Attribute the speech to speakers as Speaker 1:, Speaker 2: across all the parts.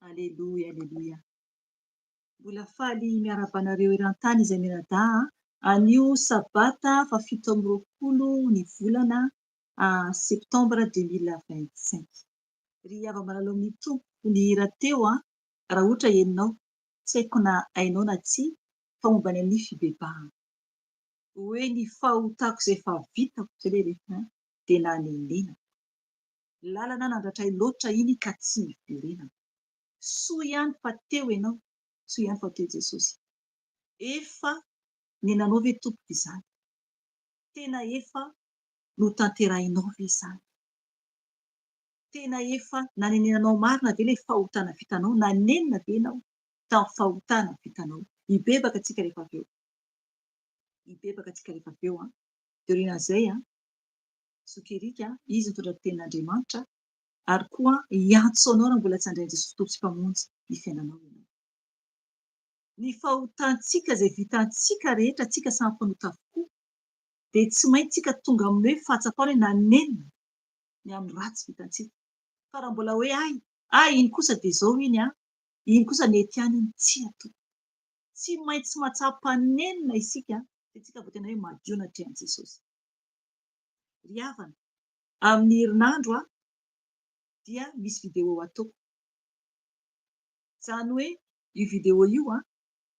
Speaker 1: Aleloia, aleloia. Mbola faly miara-banareo eran-tany izay mianadahy anio sabata fa 17 ny volana septambra 2025. Ry hava-manalo amin'ny tompo ny hira teo raha ohatra henonao, tsy haiko na hainao na tsia fa momba ny amin'ny fibebahana. Hoe ny fahotako izay efa vitako izay ilay rehetra dia nanenena. Lalana nandratray loatra iny ka tsy niverenana. Soa ihany fa teo ianao, soa ihany fa teo Jesosy. Efa nenanao ve tompoko izany? Tena efa notanterahinao ve izany? Tena efa nanenenanao marina ve ilay fahotana vitanao? Nanenina ve ianao tamin'ny fahotana vitanao? Hibebaka antsika rehefa avy eo. Hibebaka antsika rehefa avy eo. Dia orinan'izay sokerika izy mitondra ny tenin'Andriamanitra ary koa hiantso anao raha mbola tsy handray Jesosy Tompoko sy Mpamonjy ny fiainanao. Ny fahotantsika izay vitantsika rehetra, tsika samy mpanota avokoa, dia tsy maintsy tsika tonga amin'ny hoe fahatsapana hoe nanenina ny amin'ny ratsy vitantsika. Fa raha mbola hoe iny kosa dia izao iny iny kosa nety ihany iny tsy atoko. Tsy maintsy matsapa-nenina isika dia tsika vao tena hoe madio natrehan'i Jesosy. Ry havana, amin'ny herinandro dia misy vidéo ataoko. Izany hoe io vidéo io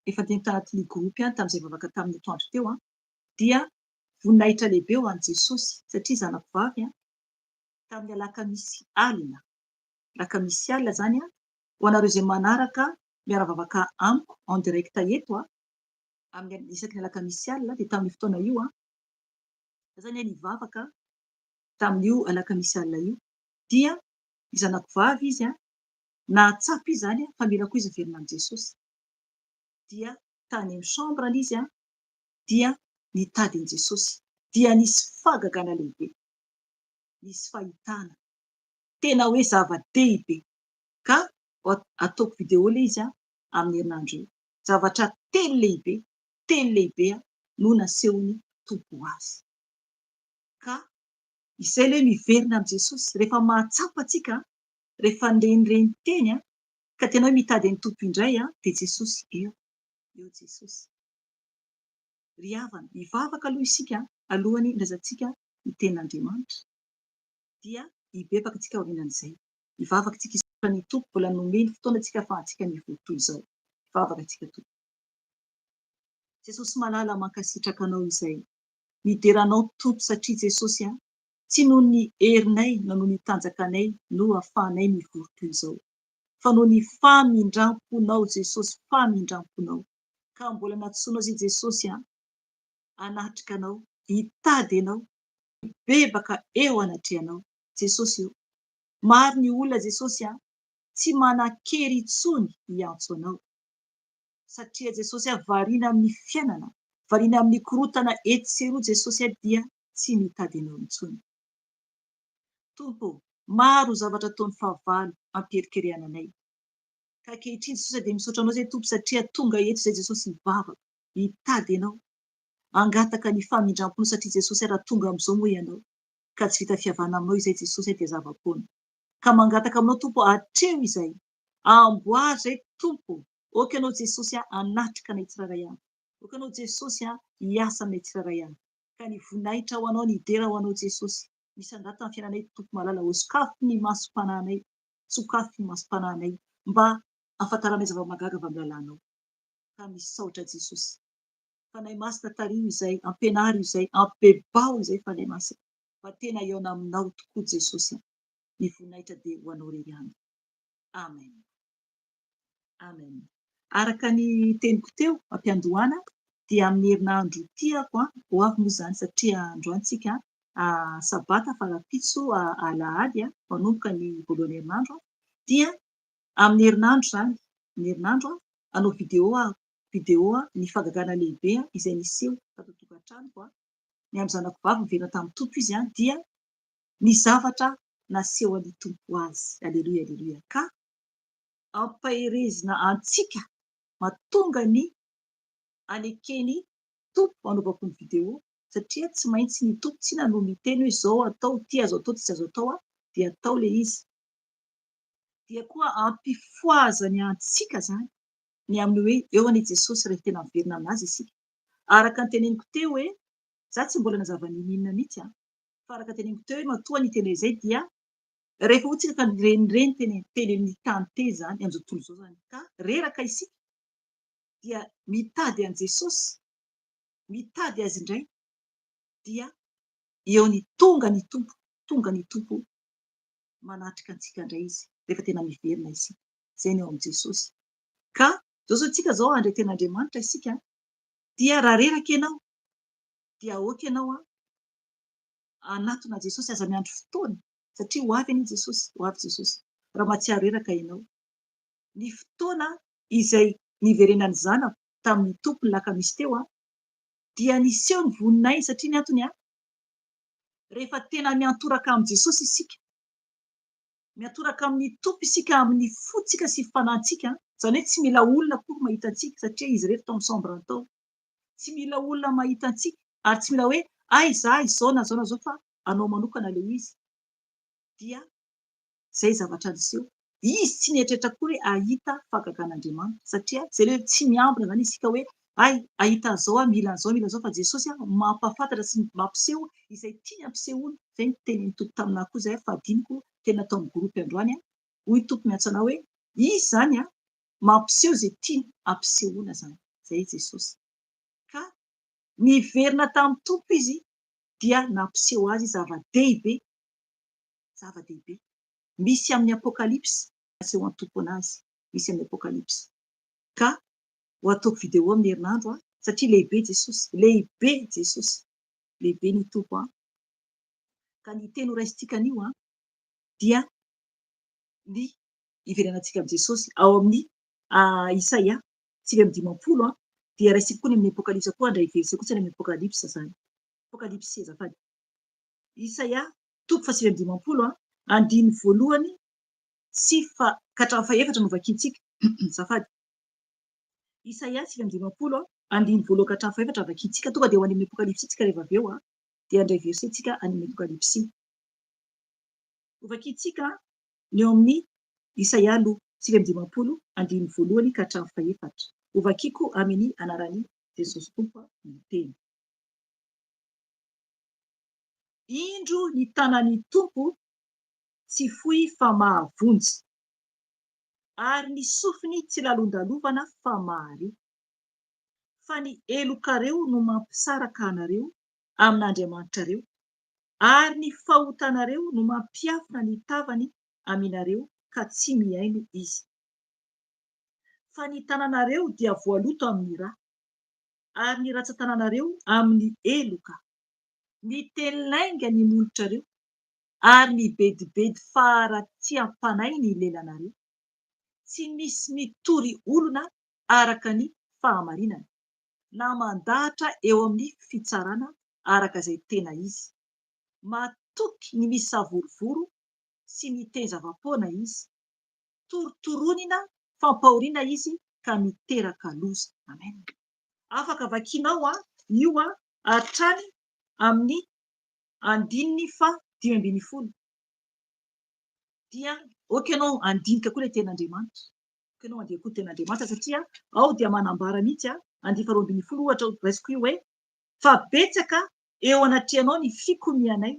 Speaker 1: efa teny tanatin'ny gropy tamin'izay vavaka tamin'ny atoandro teo dia voninahitra lehibe ho an'i Jesosy satria zanako vavy tamin'ny alakamisy alina. Alakamisy alina zany ho anareo izay manaraka miara-vavaka amiko en direct eto amin'ny isaky ny alakamisy alina dia tamin'ny fotoana io zany nivavaka tamin'io alakamisy alina io dia ny zanako vavy izy nahatsapa izy zany fa mila koa izy miverina amin'i Jesosy. Dia tany amin'ny chambre izy dia nitady an'i Jesosy. Dia nisy fahagagana lehibe, nisy fahitana tena hoe zava-dehibe. Ka ataoko vidéo ilay izy amin'ny herinandro io. Zavatra telo lehibe no nasehony tompo azy. Ka izay ilay miverina amin'i Jesosy rehefa mahatsapa antsika, rehefa nirenireny teny ka tena hoe mitady an'ny tompo indray dia Jesosy eo Jesosy. Ry havana, mivavaka aloha isika alohan'ny ilazantsika ny tenin'Andriamanitra dia hibebaka antsika aorianan'izay. Mivavaka antsika isika ny tompo mbola nomeny fotoana antsika ahafahantsika mivoha toy izao. Mivavaka antsika tompo. Jesosy malala mankasitraka anao izay. Mideranao tompo satria Jesosy tsy noho ny herinay na noho ny tanjakanay no ahafahanay mivoha toy izao. Fa noho ny famindramponao Jesosy, famindramponao. Ka mbola natsoinao izay Jesosy hanatrika anao, hitady anao, hibebaka eo anatrehanao. Jesosy io. Maro ny olona Jesosy tsy manan-kery intsony hiantso anao. Satria Jesosy variana amin'ny fiainana, variana amin'ny korotana eto sy eroa Jesosy dia tsy mitady anao intsony. Tompo, maro zavatra ataon'ny fahavalo hampierikerihana anay. Ka ankehitriny Jesosy dia misaotra anao izay tompo satria tonga eto izay Jesosy mivavaka, hitady anao. Angataka ny famindramponao satria Jesosy raha tonga amin'izao moa ianao ka tsy vita fihavana aminao izay Jesosy dia zava-poana. Ka mangataka aminao tompo hatreo izay. Amboary izay tompo. Aoka ianao Jesosy hanatrika anay tsiraray avy. Aoka ianao Jesosy hiasa aminay tsiraray avy. Ka ny voninahitra ho anao, ny dera ho anao Jesosy. Misandata amin'ny fiainanay tompo malala, ho sokafo ny masom-panahinay, sokafo ny masom-panahinay mba ahafantaranay zava-magaga avy amin'ny lalànao. Ka misaotra Jesosy. Fanahy masina tario izay, ampianary izay, ampibebao izay fanahy masina. Fa tena eo aminao tokoa Jesosy. Ny voninahitra dia ho anao irery ihany. Amen. Amen. Araka ny teniko teo ampiandohana dia amin'ny herinandro tiako ho avy moa izany satria androantsika sabata falapitso alahady manomboka ny voalohany herinandro dia amin'ny herinandro zany, ny herinandro hanao vidéo ny fahagagana lehibe izay niseho tato tokantranoko ny amin'ny zanako vavy miverina tamin'ny tompo izy dia ny zavatra nasehon'ny tompo azy. Aleloia, aleloia. Ka ampaherezina antsika mahatonga ny anekeny tompo anaovako ny vidéo satria tsy maintsy ny tompo tsy no miteny hoe izao atao, ty azo atao, ty tsy azo atao dia atao ilay izy. Dia koa ampifoazany antsika zany ny amin'ny hoe eo an'i Jesosy rehefa tena miverina aminazy isika. Araka ny teneniko teo hoe za tsy mbola nazava ninina mihitsy fa araka ny teneniko teo hoe matoa ny teny izay dia rehefa hotsika ka nirenireny teny amin'ny tany teny zany amin'izao tontolo izao zany ka reraka isika dia mitady an'i Jesosy, mitady azy indray dia eo ny tonga ny tompo manatrika antsika indray izy rehefa tena miverina isika. Izay ny eo amin'i Jesosy. Ka zao tsika zao handray ten'Andriamanitra isika dia raha reraka ianao dia aoka ianao anatona Jesosy aza miandry fotoana satria ho avy ani Jesosy, ho avy Jesosy. Raha mahatsiaro reraka ianao. Ny fotoana izay niverenan'ny zanako tamin'ny tompo ny lakamisy teo dia niseho ny voninay satria ny antony rehefa tena miantoraka amin'i Jesosy isika, miantoraka amin'ny tompo isika amin'ny fotsika sy fanahintsika, izany hoe tsy mila olona koa mahita antsika satria izy rehetra tao amin'ny chambre tao. Tsy mila olona mahita antsika ary tsy mila hoe izao na zao fa anao manokana le izy dia zay zavatra niseho. Izy tsy nieritreritra akory hoe ahita fahagagan'Andriamanitra satria zay le tsy miambina zany isika hoe ahita an'izao mila an'izao fa Jesosy mampahafantatra sy mampiseho izay tiany hampisehoana. Zay ny tenin'ny Tompo taminahy koa zay fadiniko teny atao amin'ny gropy androany hoy Tompo miantso anao hoe izy zany mampiseho zay tiany hampisehoana zany. Zay Jesosy. Ka niverina tamin'ny Tompo izy dia nampiseho azy zava-dehibe. Misy amin'ny Apokalipsy nasehoan'ny Tompo anazy, misy amin'ny Apokalipsy. Ka ho ataoko vidéo amin'ny herinandro satria lehibe Jesosy, lehibe ny Tompo ka ny teny horaisintsika anio dia ny iverenantsika amin'ny Jesosy ao amin'ny Isaia 5:20 dia raisitsika koa ny amin'ny Apokalipsy koa andray verset koa tsy amin'ny Apokalipsy zany. Apokalipsy azafady. Isaia 5:20 andiny voalohany sy katramin'ny fahaefatra no vakiantsika. Azafady. Isaia 5:20 andiny voalohany katramin'ny fahaefatra vakiantsika tonga dia ho any amin'ny Apokalipsy tsika rehefa avy eo dia andray verset tsika any amin'ny Apokalipsy. Ho vakiantsika ny eo amin'ny Isaia 5:20 andiny voalohany katramin'ny fahaefatra. Ho vakiako amin'ny anaran'i Jesosy Tompo ny teny. Indro ny tanan'ny Tompo tsy fohy fa mahavonjy ary ny sofiny tsy lalondalovana fa mahare. Fa ny elokareo no mampisaraka anareo amin'Andriamanitrareo ary ny fahotanareo no mampiafina ny tavany aminareo ka tsy mihaino izy. Fa ny tananareo dia voaloto amin'ny rà ary ny ratsan-tananareo amin'ny eloka. Miteny lainga ny molotrareo ary mibedibedy faharatsy ampanay ny lelanareo. Tsy misy mitory olona araka ny fahamarinana na mandahatra eo amin'ny fitsarana araka izay tena izy. Matoky ny misavorovoro sy miteny zava-poana izy. Torotoronina fampahoriana izy ka miteraka loza. Amen. Afaka vakianao io hatrany amin'ny 5:20 dia okanao andinika koa le ten'Andriamanitra. Okanao andinika koa ten'Andriamanitra satria ao dia manambara mihitsy 2:20 ohatra raisiko io hoe fa betsaka eo anatrehanao ny fikomianay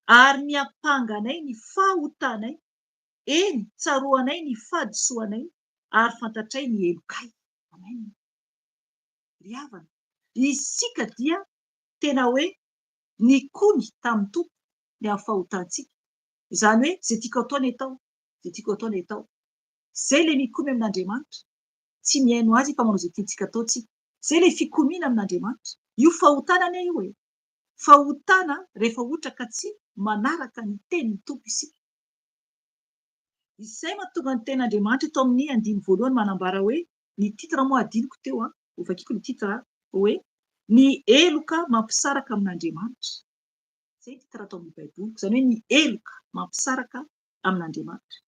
Speaker 1: ary miapanganay ny fahotanay, eny tsaroanay ny fahadisoanay ary fantatray ny elokay. Amen. Ry havana, isika dia tena hoe nikomy tamin'ny Tompo ny amin'ny fahotantsika. Izany hoe zay tiako atao ny atao. Zay le mikomy amin'Andriamanitra. Tsy mihaino azy fa manao zay tiantsika ataontsika. Zay le fikomiana amin'Andriamanitra. Io fahotanana io e. Fahotana rehefa ohatra ka tsy manaraka ny tenin'ny Tompo isika. Izay mahatonga ny ten'Andriamanitra eto amin'ny 1 manambara hoe ny titra moa adiniko teo ho vakiako ny titra hoe ny eloka mampisaraka amin'Andriamanitra. Zay titra atao amin'ny baiboliko. Izany hoe ny eloka mampisaraka amin'Andriamanitra.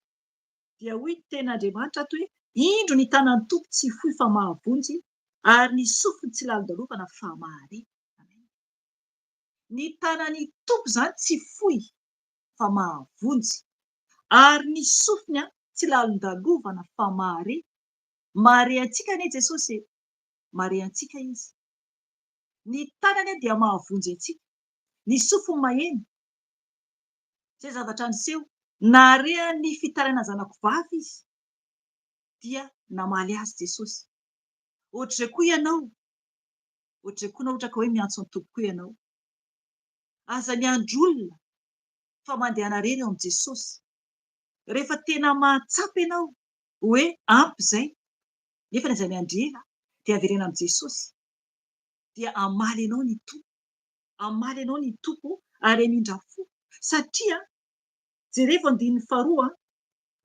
Speaker 1: Dia hoy ny ten'Andriamanitra ato hoe indro ny tanan'ny Tompo tsy fohy fa mahavonjy ary ny sofiny tsy lalondalovana fa mahare. Ny tanan'ny Tompo zany tsy fohy fa mahavonjy ary ny sofiny tsy lalondalovana fa mahare. Mahare antsika anie Jesosy, mahare antsika izy. Ny tanany dia mahavonjy antsika, ny sofiny maheno. Zay zavatra niseho nahare ny fitaraina zanako vavy izy dia namaly azy Jesosy. Ohatr'izay koa ianao, ohatr'izay koa ohatra ka hoe miantso ny Tompo koa ianao. Aza miandry olona fa mandehana irery eo amin'ny Jesosy. Rehefa tena mahatsapa ianao hoe ampy izay nefa aiza miandry ela dia averena amin'ny Jesosy. Dia amaly ianao ny Tompo. Amaly ianao ny Tompo ary amindra fo satria jereva 2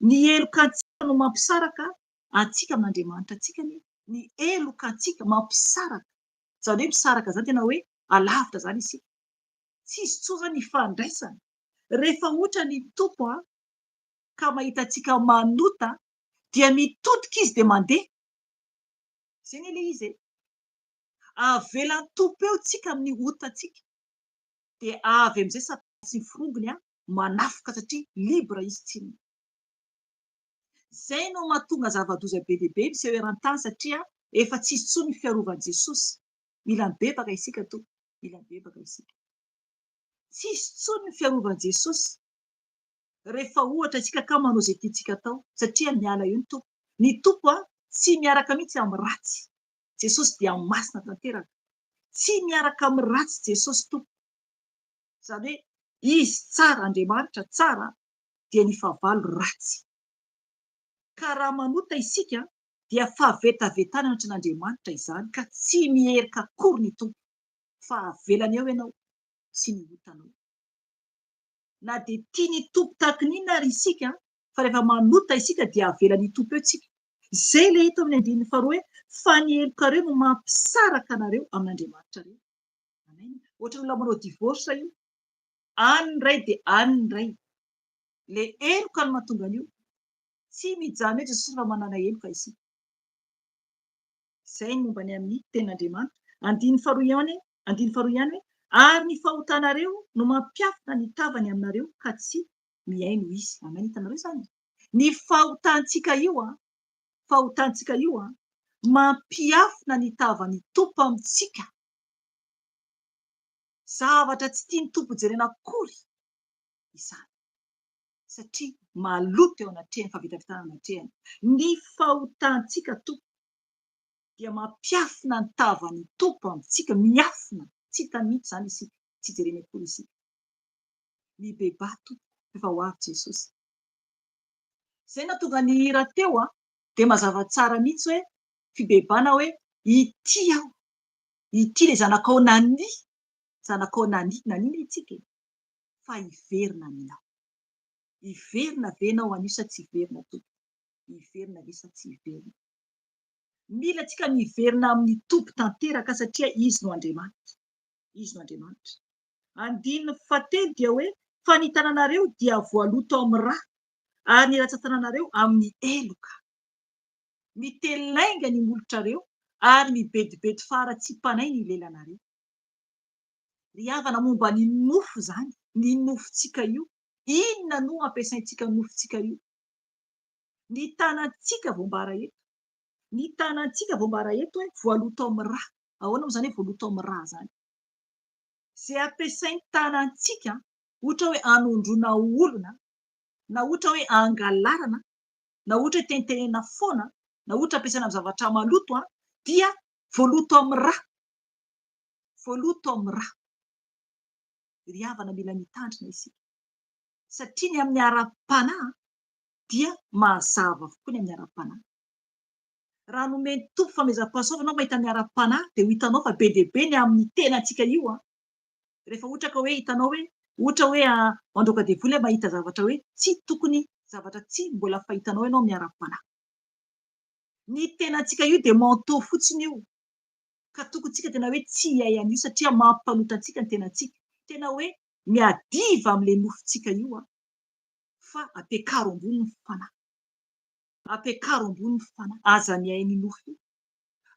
Speaker 1: ny eloka antsika no mampisaraka antsika amin'Andriamanitra antsika. Ny eloka antsika mampisaraka. Izany hoe misaraka zany tena hoe alavitra zany isika. Tsy izy tsotra ny fandraisana. Rehefa ohatra ny Tompo ka mahita antsika manota dia mitodika izy dia mandeha. Izay ny ilay izy. Avelan'ny Tompo eo tsika amin'ny otantsika. dia avy amin'izay sy forongony manafoka satria libra izy tsinona. Zay no mahatonga zava-doza be dia be miseho eran-tany satria efa tsy misy intsony ny fiarovany Jesosy. Mila mibebaka isika tompoko, mila mibebaka isika. Tsy misy intsony ny fiarovany Jesosy rehefa ohatra isika ka manao izay tiantsika atao satria miala eo ny tompo. Ny tompo tsy miaraka mihitsy amin'ny ratsy. Jesosy dia masina tanteraka. Tsy miaraka amin'ny ratsy Jesosy tompo. Izany hoe izy tsara, Andriamanitra tsara, dia ny fahavalo ratsy. Ka raha manota isika dia fahavetavetana ohatra n'Andriamanitra izany ka tsy mierika akory ny tompo fa avelany eo ianao sy ny otanao. Na dia tia ny tompo tahaka n'inona ary isika fa rehefa manota isika dia avelany tompo eo isika. Izay ilay hita amin'ny andininy faharoa hoe fa ny helokareo no mampisaraka anareo amin'Andriamanitra reo. Amen. Ohatra ny olona manao divorce io, aniny iray dia aniny iray. Ilay heloka no mahatonga an'io. Tsy mijano hoe Jesosy fa manana heloka isika. Izay ny momba ny amin'ny tenin'Andriamanitra. Andininy faharoa ihany hoe ary ny fahotanareo no mampiafina ny tavany aminareo ka tsy miay noho izy. Amen. Hitanareo izany. Ny fahotantsika io mampiafina ny tavan'ny tompo amintsika. Zavatra tsy tian'ny tompo jerena akory izany. Satria maloto eo anatrehany, fahavetavetana anatrehany. Ny fahotantsika tompo dia mampiafina ny tavan'ny tompo amintsika, miafina. Tsy hitany mihitsy izany isika, tsy jerena akory isika. Mibebà tompo rehefa ho avy Jesosy. Izay nahatonga ny hira teo dia mazava tsara mihitsy hoe fibebana hoe ity aho, ity ilay zanakao nani, zanakao nani ilay itsika fa hiverina aminao. Hiverina ve ianao anio sa tsy hiverina tompo? Hiverina ve sa tsy hiverina? Mila antsika miverina amin'ny tompo tanteraka satria izy no Andriamanitra. Izy no Andriamanitra. Andininy fahatelo dia hoe fa ny tananareo dia voaloto amin'ny rà ary ny ratsan-tananareo amin'ny heloka. Mitelainga ny molotrareo ary mibedibedy fara-tsipanay ny lelanareo. Ry havana momba ny nofo izany, ny nofontsika io. Inona no ampiasaintsika nofontsika io? Ny tanantsika vao mbara eto. Ny tanantsika vao mbara eto hoe voaloto amin'ny rà. Ahoana moa izany hoe voaloto amin'ny rà izany? Izay ampiasain'ny tanantsika ohatra hoe hanondroana olona, na ohatra hoe hangalarana, na ohatra hoe tentenena foana, na ohatra ampiasaina amin'ny zavatra maloto dia voaloto amin'ny rà. Voaloto amin'ny rà. Ry havana mila mitandrina isika. Satria ny amin'ny ara-panahy dia mazava avokoa ny amin'ny ara-panahy. Raha nomeny tompo famezam-pahasoava ianao mahita ny ara-panahy dia ho hitanao fa be dia be ny amin'ny tenantsika io. Rehefa ohatra ka hoe hitanao hoe ohatra hoe mandroaka devoly mahita zavatra hoe tsy tokony, zavatra tsy mbola fahitanao ianao amin'ny ara-panahy. Ny tenantsika io dia manto fotsiny io. Ka tokontsika tena hoe tsy hiay an'io satria mampanota antsika ny tenantsika. Tena hoe miadiva amin'ilay nofontsika io fa ampiakaro ambony ny fanahy. Ampiakaro ambony ny fanahy. Aza miay ny nofo io.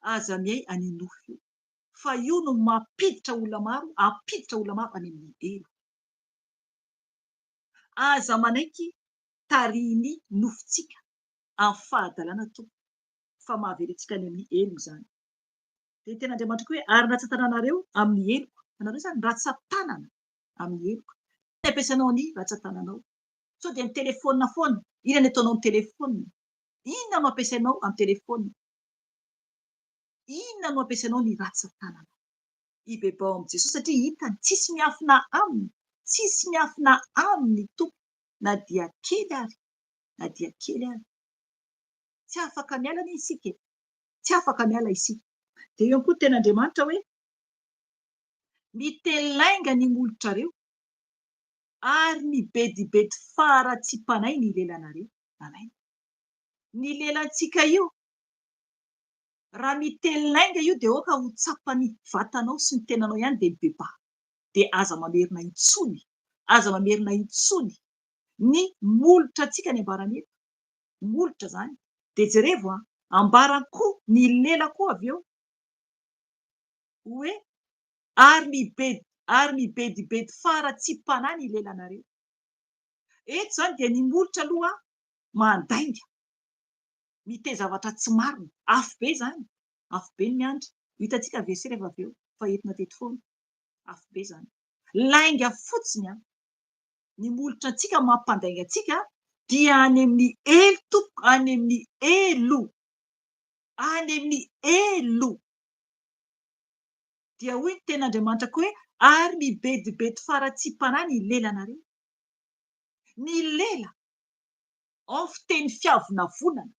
Speaker 1: Aza miay any nofo io. Fa io no mampiditra olona maro, ampiditra olona maro any amin'ny elo. Aza manaiky tarihiny nofontsika amin'ny fahadalàna tompo fa mahavely antsika any amin'ny elo izany. Dia ny ten'Andriamanitra koa hoe ary ny ratsan-tananareo amin'ny heloka. Itanareo izany, ratsan-tanana amin'ny heloka. Inona ampiasainao ny ratsan-tananao? Sao dia ny telefaonina foana. Inona ny ataonao amin'ny telefaonina? Inona no ampiasainao amin'ny telefaonina? Inona no ampiasainao ny ratsan-tanana? Hibebao amin'i Jesosy satria hitany tsisy miafina aminy, tsisy miafina aminy tompo na dia kely ary, na dia kely ary. Tsy afaka miala anie isika. Tsy afaka miala isika. Dia eo koa ten'Andriamanitra hoe mitelainga ny molotrareo ary mibedibedy fara-tsipanay ny lelanareo. Amen. Ny lelantsika io raha mitelainga io dia oka ho tsapany vatanao sy ny tenanao ihany dia mibebà. Dia aza mamerina intsony. Aza mamerina intsony ny molotratsika ny ambarany eto. Molotra izany. Dia jerevo ambarany koa ny lela koa avy eo hoe ary ary mibedibedy fara-tsi-panahy ny lelanareo. Eto zany dia ny molotra aloha mandainga, miteny zavatra tsy marina, afo be zany, afo be ny miandry. Hitantsika verset rehefa avy eo fa entina teto foana, afo be zany. Lainga fotsiny ny molotra antsika mampandainga antsika dia any amin'ny elo tompoko, any amin'ny elo, any amin'ny elo. Dia hoy ny ten'Andriamanitra koa hoe ary mibedibedy fara-tsi-panahy ny lelanareo. Ny lela, ao ny fiteny fiavonavonana,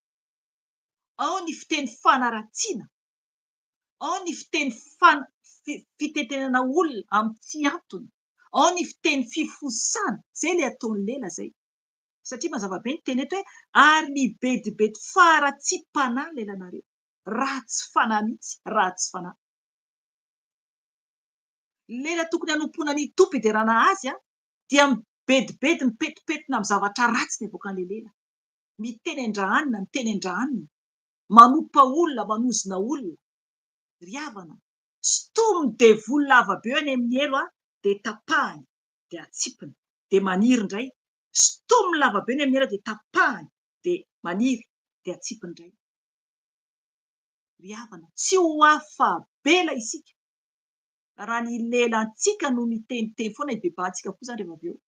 Speaker 1: ao ny fiteny fanaratsiana, ao ny fiteny fitentenana olona amin'ny tsy antony, ao ny fiteny fifosana, zay le ataon'ny lela zay. Satria mazava be ny teny eto hoe ary mibedibedy fara-tsi-panahy ny lelanareo. Ratsy fanahy mihitsy, ratsy fanahy. Lela tokony hanompoana ny tompo hiderana azy dia mibedibedy, mipetipetina amin'ny zavatra ratsy ny avoakan'ilay lela. Miteny andrahanina, miteny andrahanina, manompa olona, manozona olona. Ry havana, stomy de volo lava be eo any amin'ny elo dia tapahany, dia atsipiny, dia maniry indray. Stomy lava be eny amin'ny elo dia tapahany, dia maniry, dia atsipiny indray. Ry havana, tsy ho afa-bela isika raha ny lelantsika no miteniteny foana ibebahantsika koa zany rehefa avy eo.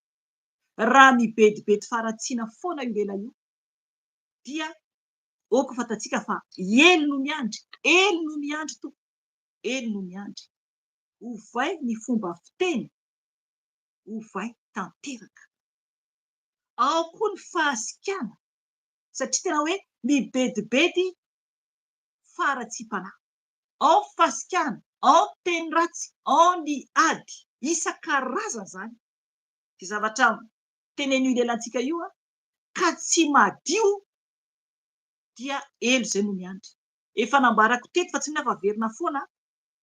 Speaker 1: Raha mibedibedy faratsiana foana io lela io, dia aoka fantatsika fa elo no miandry, elo no miandry to, elo no miandry. Ovay ny fomba fiteny, ovay tanteraka. Ao koa ny fahasikana, satria tena hoe mibedibedy fara-tsi-panahy. Ao fahasikana, ao teny ratsy, ao ny ady, isan-karazany zany. Dia zavatra tenen'io lelantsika io ka tsy madio dia elo zay no miandry. Efa nambarako teto fa tsy mihina fa averina foana,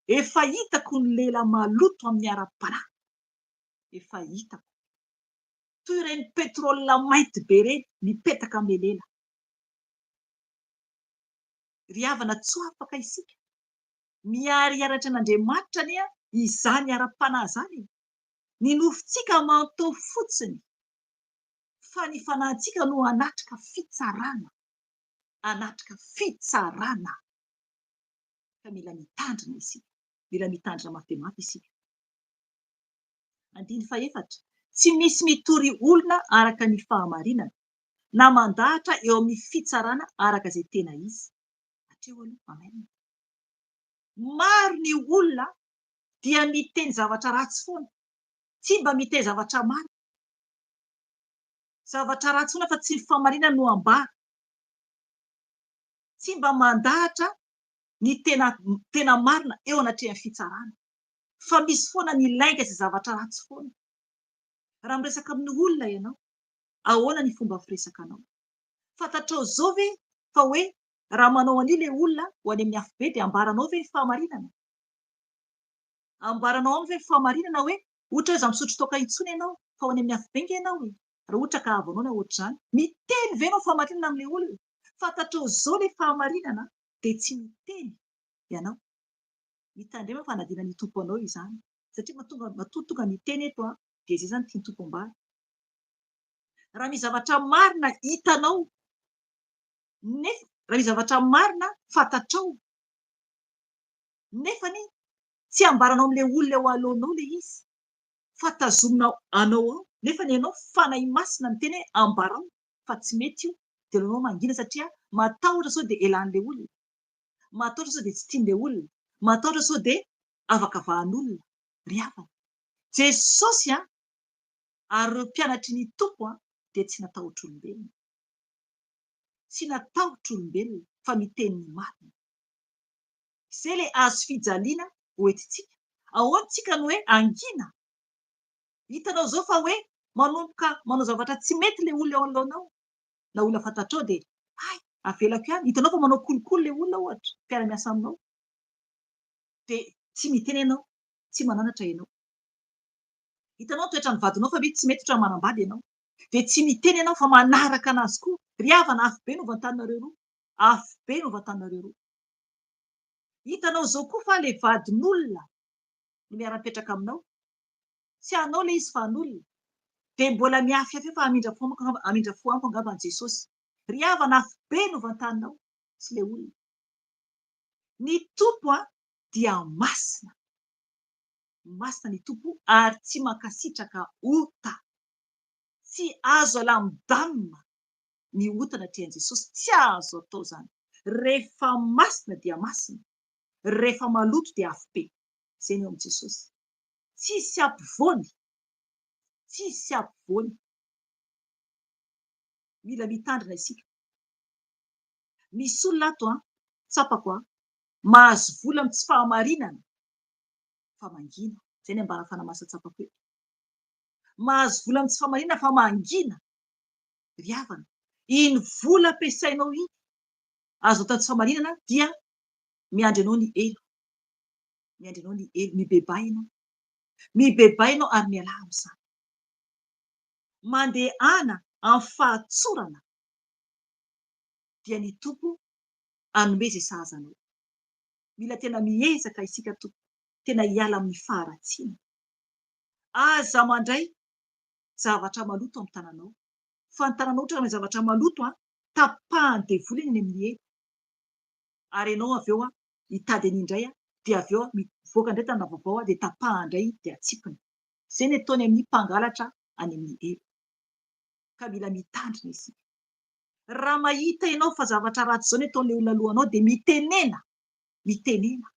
Speaker 1: efa hitako ny lela maloto amin'ny ara-panahy. Efa hitako. Toy ireny petrolina mainty be ireny mipetaka amin'ny lela. Ry havana, tsy ho afaka isika miariaratra an'Andriamanitra anie izany ara-panahy zany. Ny nofintsika manao fotsiny fa ny fanahintsika no hanatrika fitsarana, hanatrika fitsarana. Fa mila mitandrina isika, mila mitandrina mafimafy isika. Andiny faefatra, tsy misy mitory olona araka ny fahamarinana na mandahatra eo amin'ny fitsarana araka izay tena izy. Hatreo aloha, amen. Maro ny olona dia miteny zavatra ratsy foana, tsy mba miteny zavatra marina. Zavatra ratsy foana fa tsy ny fahamarinana no ambara. Tsy mba mandahatra ny tena marina eo anatrehan'ny fitsarana. Fa misy foana ny lainga izay zavatra ratsy foana. Raha miresaka amin'ny olona ianao, ahoana ny fomba firesakanao? Fantatrao zao ve fa hoe raha manao an'io ilay olona ho any amin'ny hafa be dia ambaranao ve ny fahamarinana? Ambaranao aminy ve ny fahamarinana hoe ohatra hoe izaho misotro toaka intsony ianao fa ho any amin'ny hafa be nge ianao e? Raha ohatra ka havanao na ohatr'izany, miteny ve ianao fahamarinana amin'ilay olona? Fantatrao zao ilay fahamarinana dia tsy miteny ianao. Mitandrema fa hanadina ny tompo anao izany. Satria mahatonga miteny eto dia izay zany tiany tompo ambara. Raha misy zavatra marina hitanao, nefa raha misy zavatra marina fantatrao, nefany tsy ambaranao amin'ilay olona eo alohanao ilay izy, fa tazominao anao ao, nefany ianao fanahy masina miteny hoe ambarao fa tsy mety io, dia aleonao mangina satria matahotra sao dia elan'ilay olona, matahotra sao dia tsy tian'ilay olona, matahotra sao dia afaka vahan'olona. Ry havana, Jesosy ary ireo mpianatry ny tompo dia tsy natahotra olombelona. Tsy natahotra olombelona fa miteny ny marina. Izay ilay azo fijaliana hoentintsika. Ahoana tsika no hoe angina? Hitanao zao fa hoe manomboka manao zavatra tsy mety ilay olona eo alohanao, na olona fantatrao dia hay, avelako ihany. Hitanao fa manao kolikoly ilay olona ohatra, mpiara-miasa aminao, dia tsy miteny ianao, tsy mananatra ianao. Hitanao toetran'ny vadinao fa mety tsy mety ohatran'ny manambady ianao, dia tsy miteny ianao fa manaraka anazy koa. Ry havana, afo be no vantaninareo roa, afo be no vantaninareo roa. Hitanao zao koa fa ilay vadin'olona no miara-mipetraka aminao, tsy anao le izy fa an'olona dia mbola miafiafy fa hamindra fo amiko angamba an' Jesosy. Ry havana afo be no vantaninao sy le olona. Ny tompo dia masina. Masina ny tompo ary tsy mankasitraka ota. Tsy azo alamin-danina ny ota natỳ an' Jesosy. Tsy azo atao zany. Rehefa masina dia masina. Rehefa maloto dia afo be. Izay ny eo amin' Jesosy. Tsisy ampovoany. Tsisy ampovoany. Mila mitandrina isika. Misy olona ato tsapako mahazo vola amin'ny tsy fahamarinana fa mangina. Izay ny ambara fanamasan-tsapako hoe. Mahazo vola amin'ny tsy fahamarinana fa mangina. Ry havana, iny vola ampiasainao iny azo atao tsy fahamarinana dia miandry anao ny elo. Miandry anao ny elo. Mibebainao. Mibebainao ary miala amin'izany. Mandehana amin'ny fahatsorana dia ny tompo hanome izay sahaza anao. Mila tena miezaka isika tompo. Tena hiala amin'ny faharatsiana. Aza mandray zavatra maloto amin'ny tananao. Fa ny tananao ohatra amin'ny zavatra maloto tapahany devoly iny amin'ny elo. Ary ianao avy eo hitady an'indray dia avy eo mivoaka indray tanana vaovao dia tapahany indray dia atsipiny. Izay ny ataony amin'ny mpangalatra any amin'ny elo. Ka mila mitandrina isika. Raha mahita ianao fa zavatra ratsy izao no ataon'ilay olona alohanao dia mitenena. Mitenena.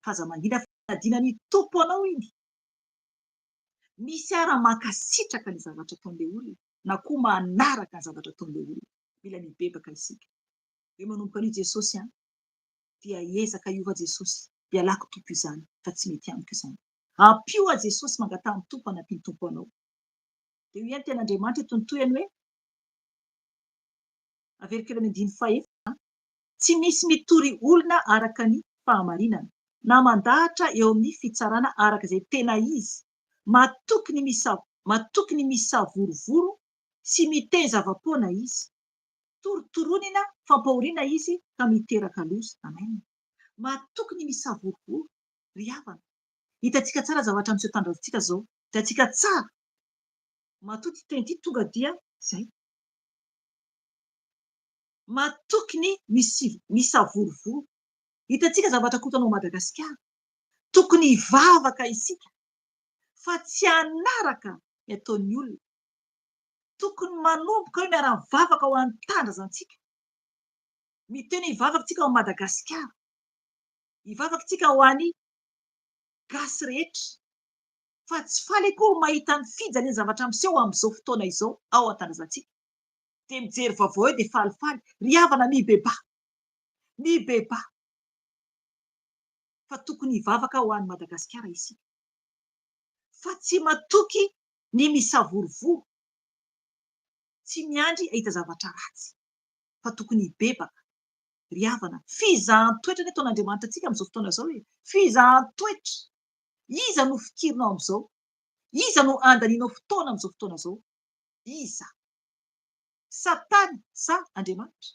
Speaker 1: Fa aza mangina fanadinan'ny tompo anao iny. Misy ara mankasitraka ny zavatra ataon'ilay olona na koa manaraka ny zavatra ataon'ilay olona. Mila mibebaka isika. Eo manomboka an'io Jesosy dia hiezaka hiova Jesosy. Ialako tompo izany fa tsy mety amiko izany. Ampio a Jesosy mangatahany tompo hanampiany tompo anao. Dia io ihany ten'Andriamanitra tonotoyany hoe Avery 16:6 tsy misy mitory olona araka ny fahamarinana na mandahatra eo amin'ny fitsarana araka izay tena izy. Matoky ny misavorovoro sy miteny zava-poana izy. Torotoronina fampahoriana izy ka miteraka loza. Amen. Matoky ny misavorovoro. Ry havana, hitantsika tsara zavatra miseho tandrazntsika zao. Hitantsika tsara. Matoky teny ity tonga dia izay. Matoky ny misavorovoro. Hitantsika zavatra kotanao Madagasikara. Tokony hivavaka isika fa tsy hanaraka ny ataon'ny olona. Tokony manomboka hoe miara-mivavaka ho an'ny tandrazantsika. Miteny hivavaka tsika ao Madagasikara. Hivavaka tsika ho an'ny gasy rehetra. Fa tsy faly akory mahita ny fijaliana zavatra miseho amin'izao fotoana izao ao an-tandrazantsika. Dia mijery vaovao eo dia falifaly. Ry havana, mibeba. Mibeba. Fa tokony hivavaka ho an'ny Madagasikara isika. Fa tsy matoky ny misavorovoro. Tsy miandry ahita zavatra ratsy. Fa tokony hibebaka. Ry havana, fizahan-toetra ny ataon'Andriamanitra antsika amin'izao fotoana izao hoe fizahan-toetra. Iza no fikirinao amin'izao? Iza no andanianao fotoana amin'izao fotoana izao? Iza? Satana sa Andriamanitra?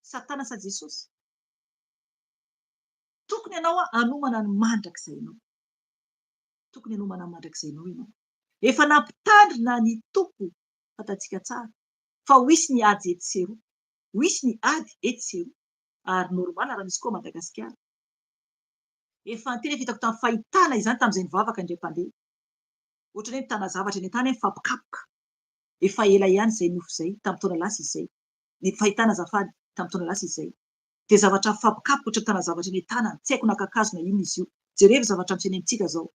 Speaker 1: Satana sa Jesosy? Tokony ianao hanomana ny mandrakizay ianao. Tokony hanomana ny mandrakizay ianao ianao. Efa nampitandrina ny tompo, fantatsika tsara, fa ho hisy ny ady etsy sy eroa. Ho hisy ny ady etsy sy eroa. Ary normala raha misy koa Madagasikara. Efa niteny efa hitako tamin'ny fahitana izany tamin'izay nivavaka indray mpandeha. Ohatran'ny hoe mitana zavatra eny an-tany mifampikapoka. Efa ela ihany izay nofo izay tamin'ny taona lasa izay. Ny fahitana azafady tamin'ny taona lasa izay. Dia zavatra mifampikapoka ohatra mitana zavatra eny an-tanana. Tsy haiko nakakazo na inona izy io. Jerevy zavatra miseho eny amintsika izao.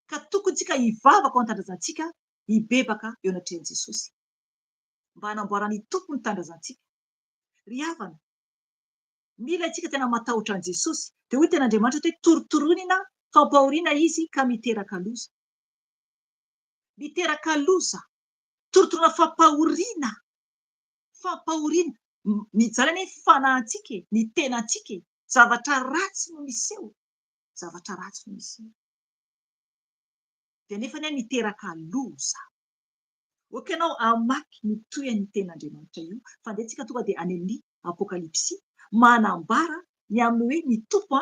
Speaker 1: Ka tokony tsika hivavaka ao an-tandrazantsika, hibebaka eo anatrehan'i Jesosy. Mba hanamboarany tompo ny tandrazantsika. Ry havana, mila isika tena matahotra an' Jesosy. Dia hoy ten'Andriamanitra hoe torotoronina fampahoriana izy ka miteraka loza. Miteraka loza. Torotorona fampahoriana. Fampahoriana. Mijaly ny fanahintsika, ny tenantsika. Zavatra ratsy no miseho. Zavatra ratsy no miseho. Dia nefa miteraka loza. Ok ianao hamaky ny toyan'ny ten'Andriamanitra io. Fa andehantsika tonga dia any amin'ny Apokalipsy manambara ny amin'ny hoe ny tompo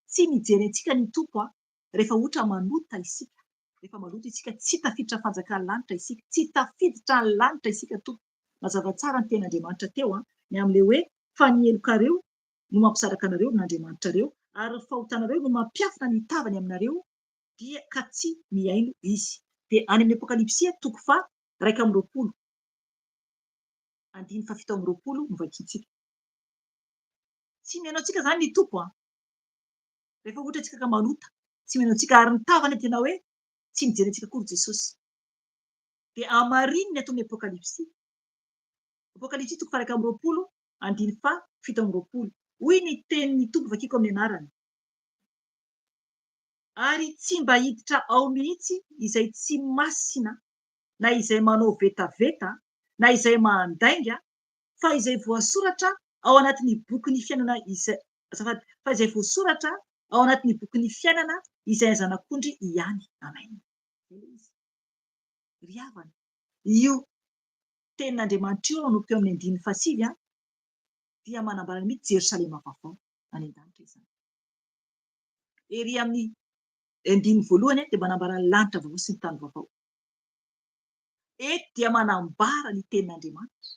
Speaker 1: tsy mijery antsika ny tompo rehefa ohatra manota isika. rehefa maloto isika tsy tafiditra fanjakan'ny lanitra isika, tsy tafiditra ny lanitra isika tompo. Mazava tsara ny ten'Andriamanitra teo ny amin'ilay hoe fa ny elokareo no mampisaraka anareo n'Andriamanitra reo ary ny fahotanareo no mampiafina ny tavany aminareo dia ka tsy miaino izy. Dia any amin'ny Apokalipsia 1:20, 7:20 no vakiantsika. Tsy miaino antsika zany ny tompo rehefa ohatra antsika ka manota, tsy miaino antsika ary ny tavany tena hoe tsy mijery antsika akory Jesosy. Dia amarininy atao amin'ny Apokalipsia 1:20, hoy ny tenin'ny tompo vakiako amin'ny anarany. Ary tsy mba hiditra ao mihitsy izay tsy masina na izay manao vetaveta na izay mandainga fa izay voasoratra ao anatin'ny boky fiainana fa izay voasoratra ao anatin'ny boky fiainana izay ny zanak'ondry ihany. Amen. Ry havana, io tenin'Andriamanitra io manomboka eo amin'ny 9:7 dia manambara mihitsy Jerosalema vaovao any an-danitra izany. Ery amin'ny 9:1 dia manambara ny lanitra vaovao sy ny tany vaovao. Eto dia manambara ny tenin'Andriamanitra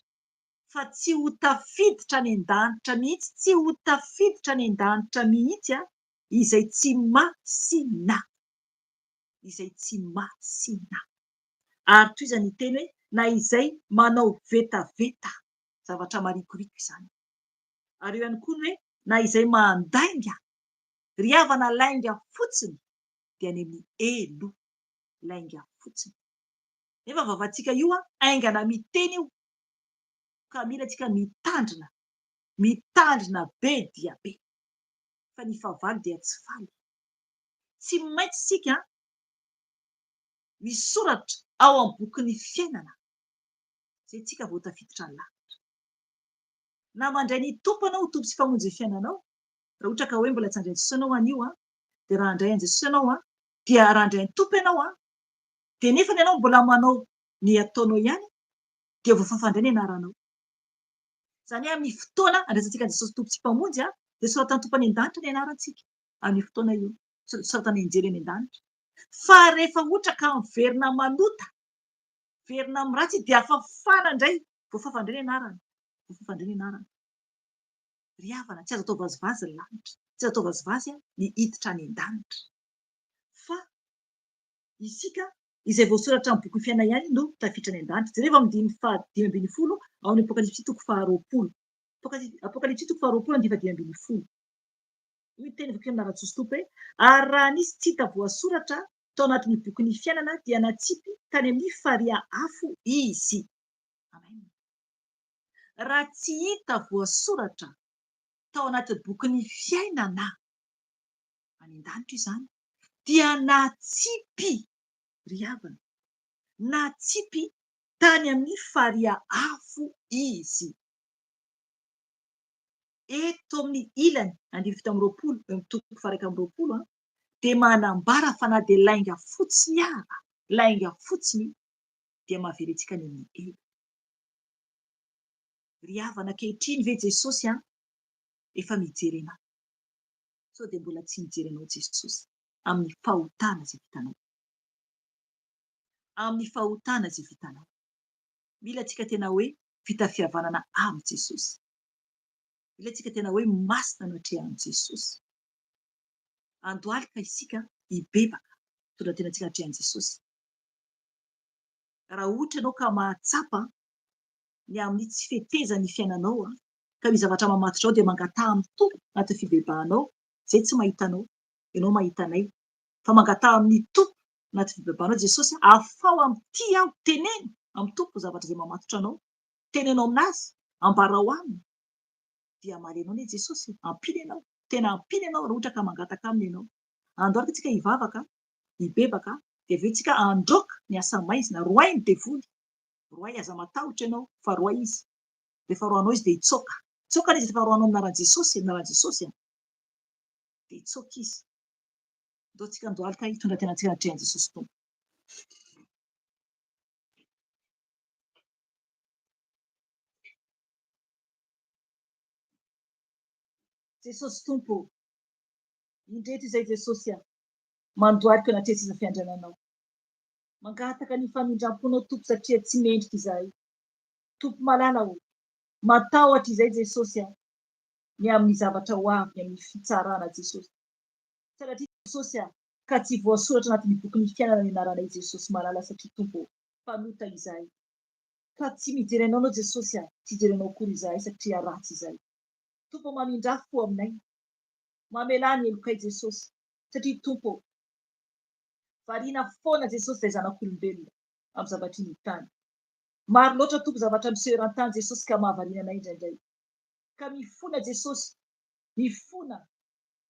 Speaker 1: fa tsy ho tafiditra any an-danitra mihitsy, tsy ho tafiditra any an-danitra mihitsy izay tsy masina, izay tsy masina. Ary toy izany ny teny hoe na izay manao vetaveta, zavatra marikoriko izany. Ary eo ihany koa ny hoe na izay mandainga, ry havana lainga fotsiny dia any amin'ny elo lainga fotsiny. Nefa vavantsika io aingana miteny io ka mila antsika mitandrina be dia be fa ny fahavalo dia tsy faly. Tsy maintsy isika misoratra ao amin'ny bokin'ny fiainana izay tsika vao tafiditra ny lanitra. Na mandray ny tompo anao, tompo sy mpamonjy ny fiainanao, raha ohatra ka hoe mbola tsy handray Jesosy ianao anio dia raha handray an'i Jesosy ianao dia raha handray ny tompo ianao dia nefa ianao mbola manao ny ataonao ihany dia voafafandray ny anaranao. Izany hoe amin'ny fotoana andraisantsika an'i Jesosy tompo sy mpamonjy dia soratany tompo any an-danitra ny anarantsika amin'ny fotoana io, soratany anjely any an-danitra. Fa rehefa ohatra ka miverina malota, miverina amin'ny ratsy dia afafana indray, voafafandray ny anarana, voafafandray ny anarana. Ry havana, tsy azo atao vazivazy ny lanitra, tsy azo atao vazivazy ny hiditra any an-danitra. Fa isika izay voasoratra amin'ny boky fiainana ihany no tafiditra any an-danitra. Jereo amin'ny 5:20 ao amin'ny Apokalipsia 20. Apokalipsia 20:5-10. Io teny vaky amin'ny anaran'i Jesosy tompo hoe ary raha nisy tsy hita voasoratra tao anatin'ny bokin'ny fiainana dia natsipy tany amin'ny farihy afo izy. Amen. Raha tsy hita voasoratra tao anaty bokin'ny fiainana any an-danitra izany dia natsipy, ry havana, natsipy tany amin'ny farihy afo izy. Eto amin'ny ilany 20:20 dia manambara fa na dia lainga fotsiny dia mahavery antsika any amin'ny elo. Ry havana, ankehitriny ve Jesosy efa mijery anao? Sao dia mbola tsy mijery anao Jesosy amin'ny fahotana izay vitanao? Amin'ny fahotana izay vitanao. Mila antsika tena hoe vita fihavanana amin'ny Jesosy. Mila antsika tena hoe masina no hatrehan'i Jesosy. Andohalika isika hibebaka mitondra tena antsika hatrehan'i Jesosy. Raha ohatra ianao ka mahatsapa ny amin'ny tsy fetezan'ny fiainanao ka misy zavatra mamatotra ao dia mangataha amin'ny tompo anaty fibebahanao, izay tsy mahita anao, ianao mahita anay. Fa mangataha amin'ny tompo anaty fibebahanao Jesosy, afao amin'ity aho, teneno amin'ny tompo zavatra izay mamatotra anao, teneno aminazy, ambarao aminy. Dia amaly anao ny Jesosy, ampiny ianao, tena ampiny ianao raha ohatra ka mangataka aminy ianao. Andohalika isika hivavaka, hibebaka dia avy eo isika androaka ny asa maizina, roay ny devoly. Roay aza matahotra ianao fa roay izy. Rehefa roanao izy dia hitsoaka. Hitsoaka izy rehefa roanao amin'ny anaran'i Jesosy dia hitsoaka izy. Andao antsika andohalika hitondra tena antsika hatrehan'i Jesosy tompo. Jesosy tompo, indreto izay Jesosy mandohalika anaty sisa fiandriananao. Mangataka ny famindram-ponao Tompo satria tsy mendrika izahay. Tompo malala o, matahotra izay Jesosy ny amin'ny zavatra ho avy ny amin'ny fitsarana Jesosy. Satria Jesosy ka tsy voasoratra anatin'ny bokin'ny fiainana ny anaranay Jesosy malala satria Tompo mpanota izahay. Ka tsy mijery anao anao Jesosy tsy jerenao akory izahay satria ratsy izahay. Tompo mamindra fo aminay, mamelà ny elokay Jesosy satria Tompo variana foana Jesosy izay zanak'olombelona amin'ny zavatry ny tany. Maro loatra Tompo zavatra miseho eran-tany Jesosy ka mahavariana anay indraindray. Ka mifona Jesosy, mifona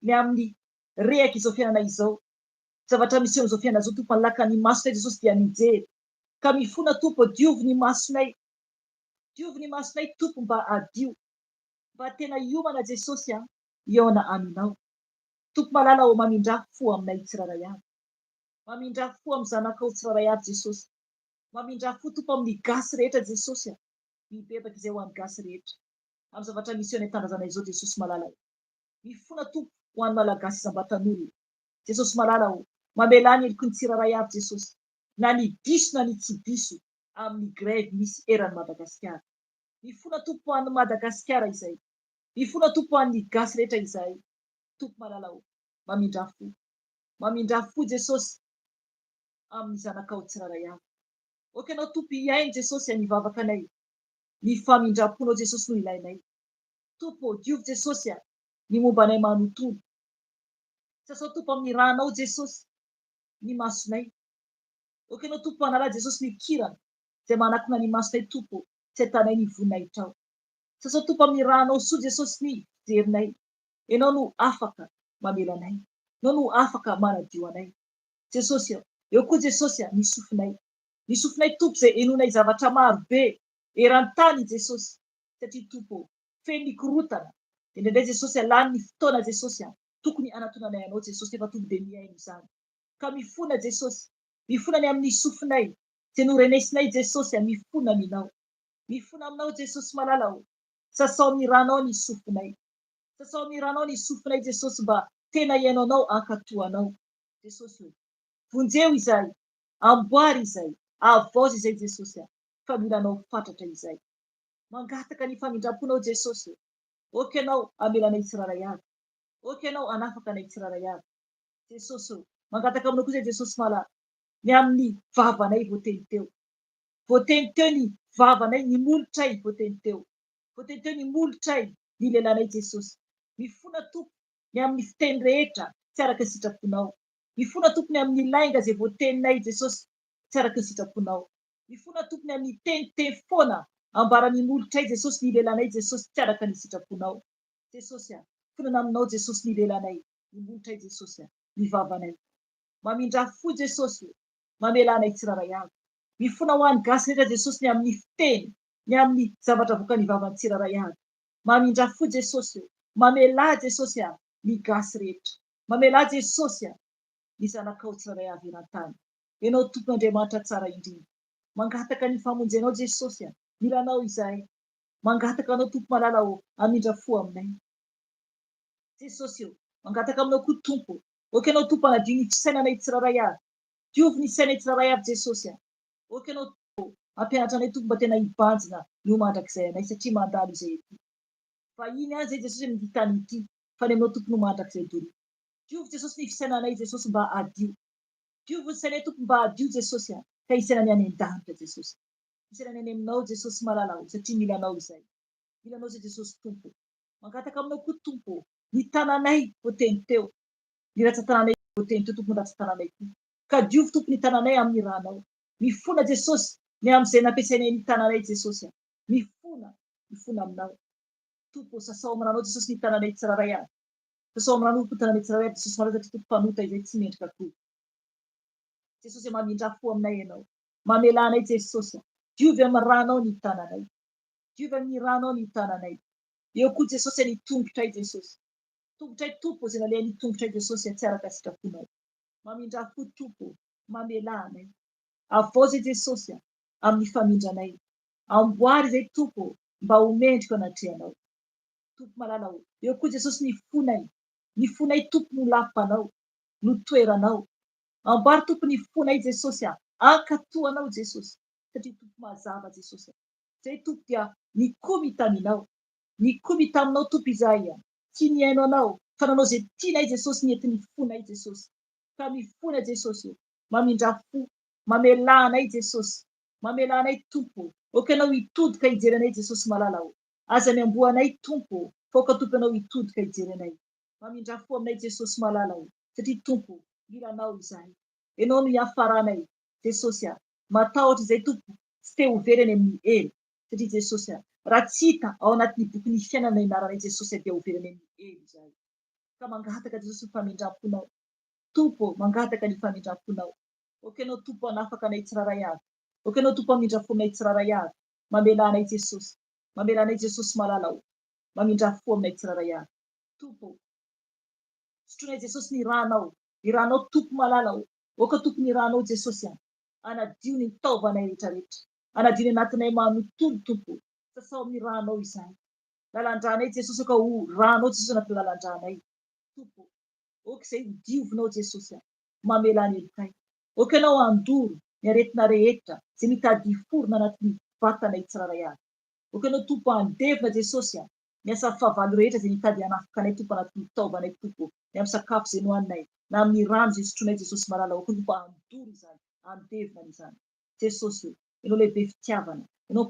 Speaker 1: ny amin'ny rehaka izao fiainana izao. Zavatra miseho izao fiainana izao Tompo manalaka ny masonay Jesosy dia mijery. Ka mifona Tompo diovy ny masonay. Diovy ny masonay Tompo mba adio. Mba tena hiomana Jesosy hiaona aminao. Tompo malala ho mamindra fo aminay tsiraray avy. Mamindra fo amin'ny zanakao tsiraray avy Jesosy. Mamindra fo Tompo amin'ny gasy rehetra Jesosy mibebaka izay ho an'ny gasy rehetra. Amin'ny zavatra miseho ny tanindrazanay izao Jesosy malala. Mifona Tompo ho an'ny malagasy isam-batan'olona. Jesosy malala ho mamelà ny heloky ny tsiraray avy Jesosy. Na ny diso na ny tsy diso amin'ny grève misy eran'ny Madagasikara. Mifona Tompo ho an'ny Madagasikara izay. Mifona Tompo ho an'ny gasy rehetra izahay. Tompo malala ho mamindra fo. Mamindra fo Jesosy amin'ny zanakao tsiraray avy. Oka anao Tompo hiainy Jesosy ny vavakanay. Ny famindram-ponao Jesosy no ilainay. Tompo diovy Jesosy ny mombanay manontolo. Sasao Tompo amin'ny ranao Jesosy ny masonay. Oka anao Tompo manala Jesosy ny kirana izay manakona ny masonay Tompo tsy hatanay ny vonay trao. Sasao Tompo amin'ny ranao soa Jesosy ny jerinay. Ianao no afaka mamelanay. Ianao no afaka manadio anay. Jesosy eo koa Jesosy ny sofinay. Ny sofinay Tompo izay enonay zavatra maro be eran-tany Jesosy satria Tompo feno ny korotana. Indraindray Jesosy lany ny fotoana Jesosy tokony anatonanay anao Jesosy efa tonga dia miaino izany. Ka mifona Jesosy, mifona ny amin'ny sofinay izay norenesinay Jesosy mifona aminao. Mifona aminao Jesosy malala ho. Sasao amin'ny ranao ny sofinay. Sasao amin'ny ranao ny sofinay Jesosy mba tena iaino anao ankatoanao. Jesosy vonjeo izahay, amboary izahay, avozy izay Jesosy fa mila anao fatratra izay. Mangataka ny famindram-ponao Jesosy. Oka ianao amelanay tsiraray avy. Oka ianao anafaka anay tsiraray avy. Jesosy mangataka aminao koa izay Jesosy malala. Ny amin'ny vavanay voateny teo. Voateny teo ny vavanay, ny molotray voateny teo. Voateny teo ny molotray ny lelanay Jesosy. Mifona Tompo ny amin'ny fiteny rehetra tsy araka ny sitraponao. Mifona Tompo ny amin'ny lainga izay voateninay Jesosy tsy araka ny sitraponao. Mifona Tompo ny amin'ny teniteny foana ambaran'ny molotray Jesosy ny lelanay Jesosy tsy araka ny sitraponao. Jesosy fonana aminao Jesosy ny lelanay, ny molotray Jesosy ny vavanay. Mamindra fo Jesosy, mamelanay tsiraray avy. Mifona ho an'ny gasy rehetra Jesosy ny amin'ny fiteny, ny amin'ny zavatra voaka ny vavan'ny tsiraray avy. Mamindra fo Jesosy, mamelà Jesosy ny gasy rehetra. Mamelà Jesosy ny zanakao tsiraray avy eran-tany. Ianao Tompon'Andriamanitra tsara indrindra. Mangataka ny famonjenao Jesosy, milanao izahay. Mangataka anao Tompo malala ho amindra fo aminay. Jesosy mangataka aminao koa Tompo. Oka ianao Tompo anadio ny fisainanay tsiraray avy. Diovy ny sainay tsiraray avy Jesosy. Oka ianao Tompo ampianatra anay Tompo mba tena hibanjina ny homandrakizay anay satria mandalo izay ety. Vahiny any izay Jesosy amin'ny tany ity fa ny aminao Tompo no mandrakizay doroy. Diovy Jesosy ny fisainanay Jesosy mba adio. Diovy ny sainay Tompo mba adio Jesosy ka hisainany any an-danitra Jesosy. Hisainany any aminao Jesosy malala ho satria milanao izay. Milanao izay Jesosy Tompo. Mangataka aminao koa Tompo ny tananay voateny teo. Ny ratsan-tananay voateny teo Tompo ny ratsan-tananay koa. Ka diovy Tompo ny tananay amin'ny ranao. Mifona Jesosy ny amin'izay nampiasainay ny tananay Jesosy. Mifona aminao. Tompo sasao amin'ny ranao Jesosy ny tananay tsiraray avy. Sasao amin'ny ranao ny tananay tsiraray avy Jesosy malala satria Tompo mpanota izay tsy mendrika akory. Jesosy mamindra fo aminay ianao. Mamelà anay Jesosy. Diovy amin'ny ranao ny tananay. Diovy amin'ny ranao ny tananay. Eo koa Jesosy ny tongotray Jesosy. Tongotray Tompo izay nalehan'ny tongotray Jesosy tsy araka sitraponao. Mamindra fo Tompo, mamelà anay. Avozy Jesosy amin'ny famindranay. Amboary izay Tompo mba ho mendrika anatrehanao. Tompo malala ho. Eo koa Jesosy ny fonay. Ny fonay Tompo no lampanao, no toeranao. Amboary Tompo ny fonay Jesosy ankatoanao Jesosy satria tompo mazava Jesosy. Zay tompo dia nikomy taminao tompo izahay tsy niaino anao fa nanao zay tianay Jesosy niety nifonay Jesosy ka mifona Jesosy mamindra fo mamelanay Jesosy mamelanay tompo oka anao hitodika hijery anay Jesosy malalao aza miamboanay tompo foka tompo anao hitodika hijery anay mamindra fo aminay Jesosy malalao satria tompo ilanao izahay ianao no hiafaranay Jesosy matahotra izay tompo tsy te ho very any amin'ny ely satria Jesosy raha tsy hita ao anatin'ny boky ny fiainana inaranay Jesosy dia ho very any amin'ny ely izahay ka mangataka Jesosy ny famindram-ponao tompo mangataka ny famindram-ponao oka ianao tompo hanafaka anay tsiraray avy oka ianao tompo hamindra fo aminay tsiraray avy mamelanay Jesosy malalao mamindra fo aminay tsiraray avy tompo sotroinay Jesosy ny ranao tompo malalao oka tompo ny ranao Jesosy anadio ny taovanay rehetrarehetra anadio ny anatinay manontolo tompo sasao amin'ny ranao izahay lalandranay Jesosy oka ho ranao Jesosy anaty lalandranay tompo oka izay diovinao Jesosy mamelany elokay oka ianao andoro ny aretina rehetra zay mitady hiforona anatin'ny vatanay tsiraray avy oka ianao tompo andevina Jesosy miasa fahavalo rehetra zay mitady hanafika anay tompo anatin'ny taovanay tompo ny amin'ny sakafo zay nohaninay na amin'ny rano zay sotroinay Jesosy malalao oka tompo andoro izany andevina izany Jesosy ianao lehibe fitiavana ianao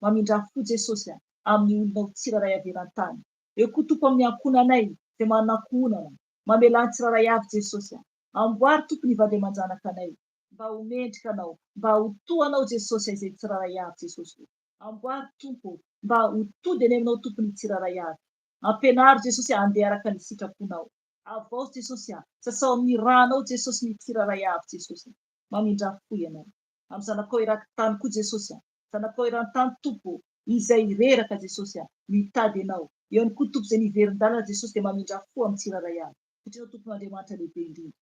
Speaker 1: mamindra fo Jesosy amin'ny olonao tsiraray averan-tany eo koa tompo amin'ny ankohonanay zay manana ankohonana mamelany tsiraray avy Jesosy amboary tompo ny vady aman-janaka anay mba ho mendrika anao mba ho toanao Jesosy izay tsiraray avy Jesosy amboary tompo mba ho tody any aminao tompo ny tsiraray avy ampianary Jesosy andeha araka ny sitraponao avao Jesosy sasao amin'ny ranao Jesosy ny tsiraray avy Jesosy mamindra fo ianao amin'ny zanakao eran-tany koa Jesosy zanakao eran-tany tompo izay reraka Jesosy mitady ianao eo ihany koa tompo izay niverin-dalana Jesosy dia mamindra fo amin'ny tsiraray avy satria tompon'Andriamanitra lehibe indrindra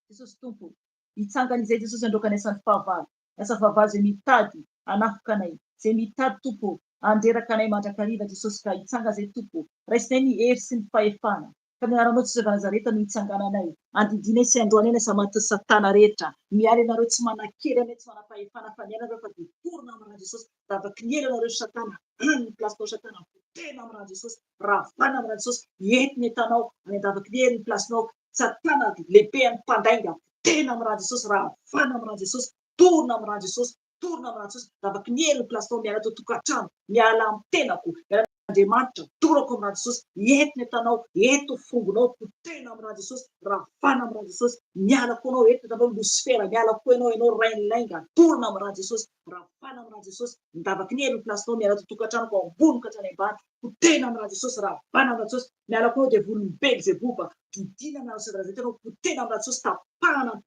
Speaker 1: Jesosy tompo hitsangana izay Jesosy androaka ny asan'ny fahavalo asa fahavalo zay mitady hanafika anay zay mitady tompo andreraka anay mandrakariva Jesosy ka hitsangana izay tompo raisinay ny hery sy ny fahefana ka miaranao Jesosy avy Nazareta no hitsangananay andidinay sy androanay na samanty satana rehetra miala ianareo tsy manan-kery anay tsy manam-pahefana fa miala ianareo fa diporina amin'ny rano Jesosy davaky ny ela ianareo satana ny plasinao satana potena amin'ny rano Jesosy ravana amin'ny rano Jesosy entiny etanao any andavaky ny ela ny plasinao satana lehibe any mpandainga potena amin'ny rano Jesosy ravana amin'ny rano Jesosy torona amin'ny rano Jesosy torona amin'ny rano Jesosy davaky ny ela ny plasinao miala tao tokantrano miala amin'ny tenako Andriamanitra torako amin'ny rano Jesosy entiny etanao eto fongonao potena amin'ny rano Jesosy ravana amin'ny rano Jesosy miala ko anao eto etanao Lucifera miala ko ianao rainlainga torona amin'ny rano Jesosy ravana amin'ny rano Jesosy ndavaky ny ela ny plasinao miala tao tokantranoko ambony ka hatrany ambany potena amin'ny rano Jesosy ravana amin'ny rano Jesosy miala ko anao devon'ny Belzeboba didina amin'ny rano Jesosy itanao potena amin'ny rano Jesosy tapahana ny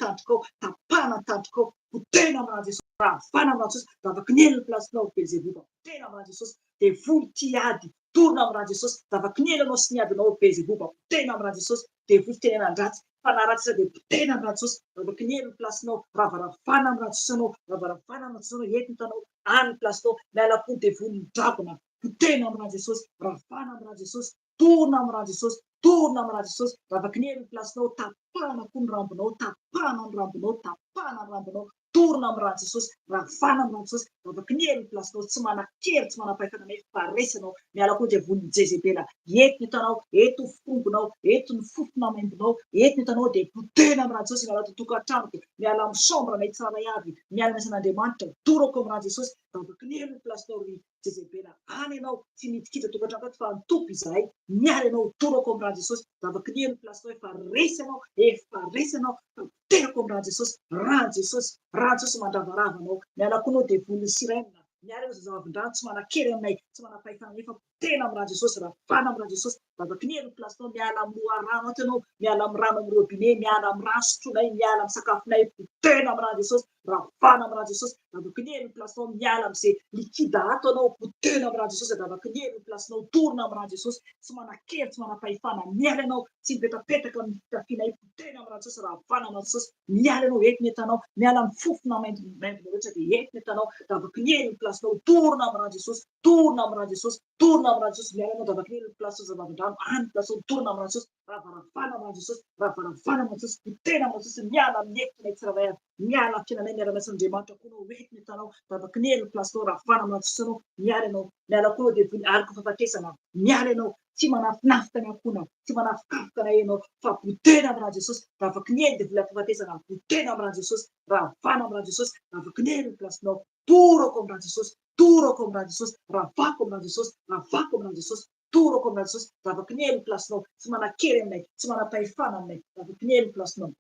Speaker 1: tandrokao potena amin'ny rano Jesosy ravana amin'ny rano Jesosy davaky ny ela ny plasinao Belzeboba potena amin'ny rano Jesosy devoly tiady torona amin'ny rano Jesosy davaky ny ela anao sy niadinao Belzeboba potena amin'ny rano Jesosy devoly tenenan-dratsy fanaratsy de potena amin'ny rano Jesosy davaky ny ela ny plasinao ravaravana amin'ny rano Jesosy anao ravaravana amin'ny rano Jesosy anao entiny tanao any ny plasinao miala ko ny devoly dragona potena amin'ny rano Jesosy ravana amin'ny rano Jesosy torona amin'ny rano Jesosy torona amin'ny rano Jesosy davaky ny ela ny plasinao tapahana ko ny rambonao tapahana ny rambonao tapahana ny rambonao torona amin'ny rano Jesosy ravana amin'ny rano Jesosy davaky ny ela ny plasinao tsy manan-kery tsy manam-pahefana anay fa resanao miala ko devon'ny Jezebela entiny tanao eto fongonao eto ny fofona amaimbonao entiny tanao de potena amin'ny rano Jesosy miala tao tokantranoko miala amin'ny chambre anay tsiraray avy miala ny asan'Andriamanitra torako amin'ny rano Jesosy davaky ny ela ny plasinao ry Jezebela any ianao tsy midikitra tokantranoko eto fa nitopo izahay miala ianao torako amin'ny rano Jesosy davaky ny ela ny plasinao efa resy ianao terako amin'ny rano Jesosy rano Jesosy mandravarava anao miala ko anao devon'ny sirena miala ianao zazavavin-drano tsy manan-kery aminay tsy manam-pahefana anay fa potena amin'ny rano Jesosy ravana amin'ny rano Jesosy davaky ny ela ny plasinao miala amin'ny loharano ato ianao miala amin'ny rano amin'ny robinet miala amin'ny rano sotronay miala amin'ny sakafonay potena amin'ny rano Jesosy ravana amin'ny rano Jesosy davaky ny ela ny plasinao miala amin'izay likida ato anao potena amin'ny rano Jesosy davaky ny ela ny plasinao torona amin'ny rano Jesosy tsy manan-kery tsy manam-pahefana miala ianao tsy mipetapetaka amin'ny fitafianay potena amin'ny rano Jesosy ravana amin'ny rano Jesosy miala ianao entiny etanao miala amin'ny fofona maimbo rehetra de entiny etanao davaky ny ela ny plasinao torona amin'ny rano Jesosy torona amin'ny rano Jesosy torona torna amin'Andro Jesosy, miala anao davaka ny plasy zava-mandrano, any plasy torna amin'Andro Jesosy, ravarafana amin'Andro Jesosy, ravarafana amin'Andro Jesosy, potena amin'Andro Jesosy, miala amin'ny efitra ny tsirairay avy, miala amin'ny fiainanay, miala amin'ny asandriamanitra koa anao, hoentina hitanao, davaka ny plasy anao, rafana amin'Andro Jesosy anao, miala anao, miala koa dia arika fahafatesana, miala anao, tsy manafinafika ny akohona, tsy manafikafika na ianao, fa potena amin'Andro Jesosy, davaka ny dia vola fahafatesana, potena amin'Andro Jesosy, ravana amin'Andro Jesosy, davaka ny plasinao, torako amin'Andro Jesosy, torako amin'Andro Jesosy, ravako amin'Andro Jesosy, ravako amin'Andro Jesosy, torako amin'Andro Jesosy, davaka ny plasinao, tsy manakery aminay, tsy manapahefana aminay, davaka ny plasinao.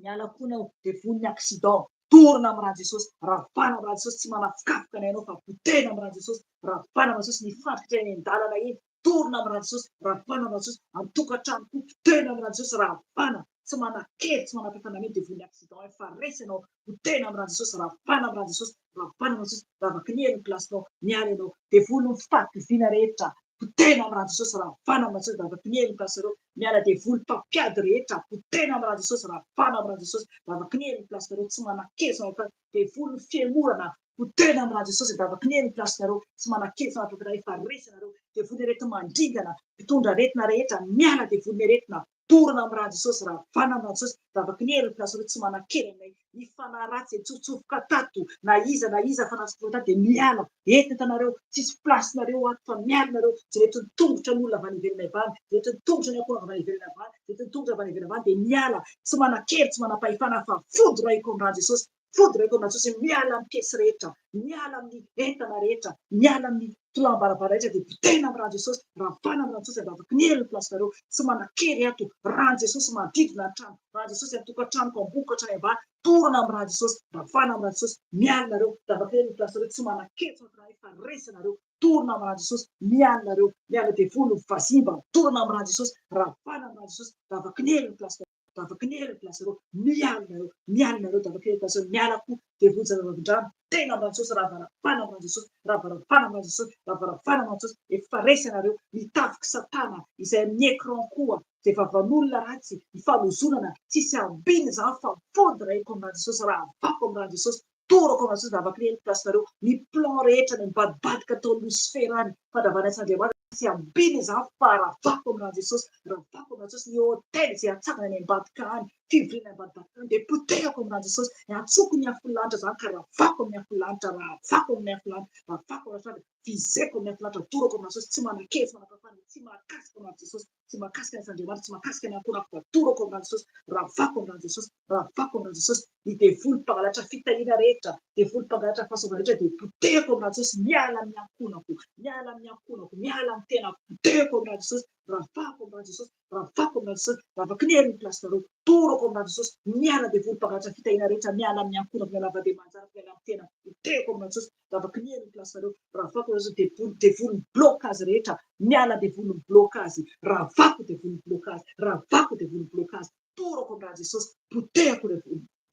Speaker 1: Miala koa anao dia von'ny accident, torona amin'Andro Jesosy, ravana amin'Andro Jesosy, tsy manafikafika na ianao, fa potena amin'Andro Jesosy, ravana amin'Andro Jesosy, ny fandrika eny an-dalana eny, torona amin'Andro Jesosy, ravana amin'Andro Jesosy, an-tokantrano koa, potena amin'Andro Jesosy, ravana, tsy manakery, tsy manapahefana mihitsy dia von'ny accident, efa resy ianao, potena amin'Andro Jesosy, ravana amin'Andro Jesosy, ravana amin'Andro Jesosy, davaka ny plasinao, miala ianao, dia von'ny fitadidiana rehetra, potena amin'Andro Jesosy, ravana amin'Andro Jesosy, davaka ny plasinao, miala dia von'ny mpampiady rehetra, potena amin'Andro Jesosy, ravana amin'Andro Jesosy, davaka ny plasinao, tsy manakery, tsy manapahefana, dia von'ny fiemorana, potena amin'Andro Jesosy, davaka ny plasinareo, tsy manakery, tsy manapahefana, efa resy ianareo, dia von'ny aretina mandringana, mitondra aretina rehetra, miala dia von'ny aretina, torona amin'Andro Jesosy, ravana amin'Andro Jesosy, davaka ny plasinareo, tsy manakery aminay, ny fanaratsy, tsotsofoka tato, na iza fanasitro tato dia miala, eto itanareo, tsisy plasinareo ato, fa miala nareo, zay rehetra ny tongotra n'olona avy any ivelany avany, zay rehetra ny tongotra ny akoho avy any ivelany avany, zay rehetra ny tongotra avy any ivelany avany, dia miala, tsy manakery, tsy manapahefana, fa fodoraiko amin'Andro Jesosy, fodoraiko amin'Andro Jesosy, miala amin'ny piesy rehetra, miala amin'ny entana rehetra, miala amin'ny tolam-baravara rehetra, dia potena amin'Andro Jesosy, ravana amin'Andro Jesosy, davaka ny plasinareo, tsy manakery ato, rahan'i Jesosy manodidina ny trano, rahan'i Jesosy an-tokantranoko ambokatra any ambany, torona amin'Andro Jesosy, ravana amin'Andro Jesosy, miala nareo, davaka ny plasinareo, tsy manakery, efa resy nareo, torona amin'Andro Jesosy, miala nareo, miala dia von'ny vazimba, torona amin'Andro Jesosy, ravana amin'Andro Jesosy, davaka ny plasinareo, davaka ny plasinareo, miala nareo, davaka ny plasinareo, miala koa dia von'ny zava-mandrano, tena amin'Andro Jesosy, ravarafana amin'Andro Jesosy, ravarafana amin'Andro Jesosy, ravarafana amin'Andro Jesosy, efa resy nareo, mitafika satana, izay amin'ny écran koa, dia vavan'olona ratsy, ifalozonana, tsisy ambiny zany, fa fodoraiko amin'Andro Jesosy, ravako amin'Andro Jesosy, torako amin'Andro Jesosy, davaka ny plasinareo, ny plan rehetra, ny mibadibadika tao Luciferany, fandavana Andriamanitra, tsisy ambiny zany, fa ravako amin'Andro Jesosy, ravako amin'Andro Jesosy, ny hôtely izay hatsangana any ambadika any, fivoriana ambadibadika any, dia potehako amin'Andro Jesosy, atsoko ny afolanitra zany, ka ravako amin'ny afolanitra, ravako amin'ny afolanitra, ravako amin'ny afolanitra, fizeko amin'ny afolanitra, torako amin'Andro Jesosy, tsy manakery, tsy manapahefana, tsy mahakasika amin'Andro Jesosy, tsy mahakasika ny Andriamanitra, tsy mahakasika ny akohonako, torako amin'Andro Jesosy, ravako amin'Andro Jesosy, ravako amin'Andro Jesosy, ny devoly mpangalatra fitahiana rehetra, devoly mpangalatra fahasoavana rehetra, dia potehako amin'Andro Jesosy, miala amin'ny akohonako, miala amin'ny akohonako, miala amin'ny tenako, potehako amin'Andro Jesosy, ravako amin'Andro Jesosy, ravako amin'Andro Jesosy, davaka ny plasinareo, torako amin'Andro Jesosy, miala devoly mpangalatra fitahiana rehetra, miala amin'ny akohonako, miala avy manjara, miala amin'ny tenako, potehako amin'Andro Jesosy, davaka ny plasinareo, ravako amin'Andro Jesosy, devoly blokazy rehetra, miala devoly blokazy, ravako devoly blokazy, ravako devoly blokazy, torako amin'Andro Jesosy, potehako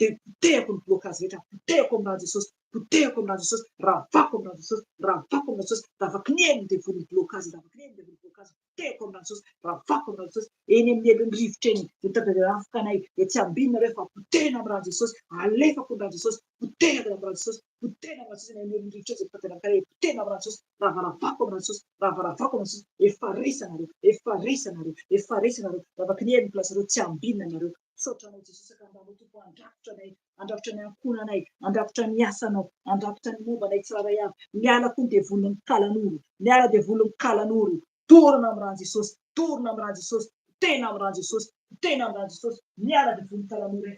Speaker 1: potehako ny blokazy rehetra, potehako amin'Andro Jesosy, potehako amin'Andro Jesosy, ravako amin'Andro Jesosy, ravako amin'Andro Jesosy, davaka ny devoly blokazy, davaka ny devoly blokazy, potehako amin'Andro Jesosy, ravako amin'Andro Jesosy, eny amin'ny elon-rivotra eny, mitady rafika anay, dia tsy ambinina fa potehana amin'Andro Jesosy, alefako amin'Andro Jesosy, potehana amin'Andro Jesosy, potehana amin'Andro Jesosy, eny amin'ny elon-rivotra eny, mitady rafika, potehana amin'Andro Jesosy, ravaravako amin'Andro Jesosy, ravaravako amin'Andro Jesosy, efa resy nareo, efa resy nareo, efa resy nareo, davaka ny plasinareo, tsy ambinina nareo, misaotra anao Jesosy, akandro tompo, andrafitra anay, andrafitra ny ankohonanay, andrafitra ny asanao, andrafitra ny mombanay tsirairay avy, miala koa ny devolin'ny kalan'oro, miala devolin'ny kalan'oro, torona amin'Andro Jesosy, torona amin'Andro Jesosy, tena amin'Andro Jesosy, tena amin'Andro Jesosy, miala devolin'ny kalan'oro,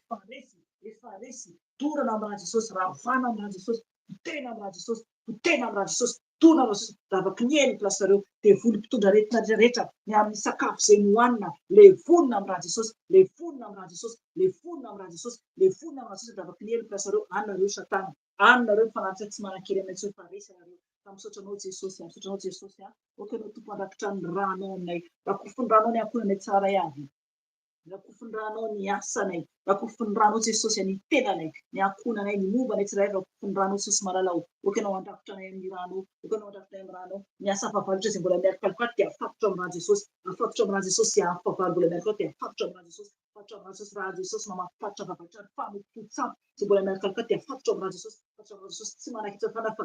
Speaker 1: efa resy, torona amin'Andro Jesosy, ravana amin'Andro Jesosy, tena amin'Andro Jesosy, tena amin'Andro Jesosy, torona amin'Andro Jesosy, davaka ny plasinareo, devoly mpitondra aretina rehetra, ny amin'ny sakafo izay nohanina, levonina amin'Andro Jesosy, levonina amin'Andro Jesosy, levonina amin'Andro Jesosy, levonina amin'Andro Jesosy, davaka ny plasinareo, any nareo satana, any nareo fanaritra tsy manan-kery aminay tsony, fa resy nareo, misaotra anao Jesosy, misaotra anao Jesosy, oka anao tompo, andrafitra ny ranao aminay, rakofony ranao ny ankohonanay tsirairay avy, rakofony ranao ny asanay, rakofony ranao Jesosy ny tenanay, ny ankohonanay, ny mombanay tsirairay, rakofony ranao Jesosy malalao, oka anao andrafitra anay amin'ny ranao, oka anao andrafitra anay amin'ny ranao, ny asa fahavalitra izay mbola miaraka alokaloka dia afatotra amin'Andro Jesosy, afatotra amin'Andro Jesosy, dia afavaly mbola miaraka dia afatotra amin'Andro Jesosy, afatotra amin'Andro Jesosy, raha Jesosy mamampifatotra fahavalitra ny fanompo-tsampy izay mbola miaraka alokaloka dia afatotra amin'Andro Jesosy, afatotra amin'Andro Jesosy, tsy manakitra fanafa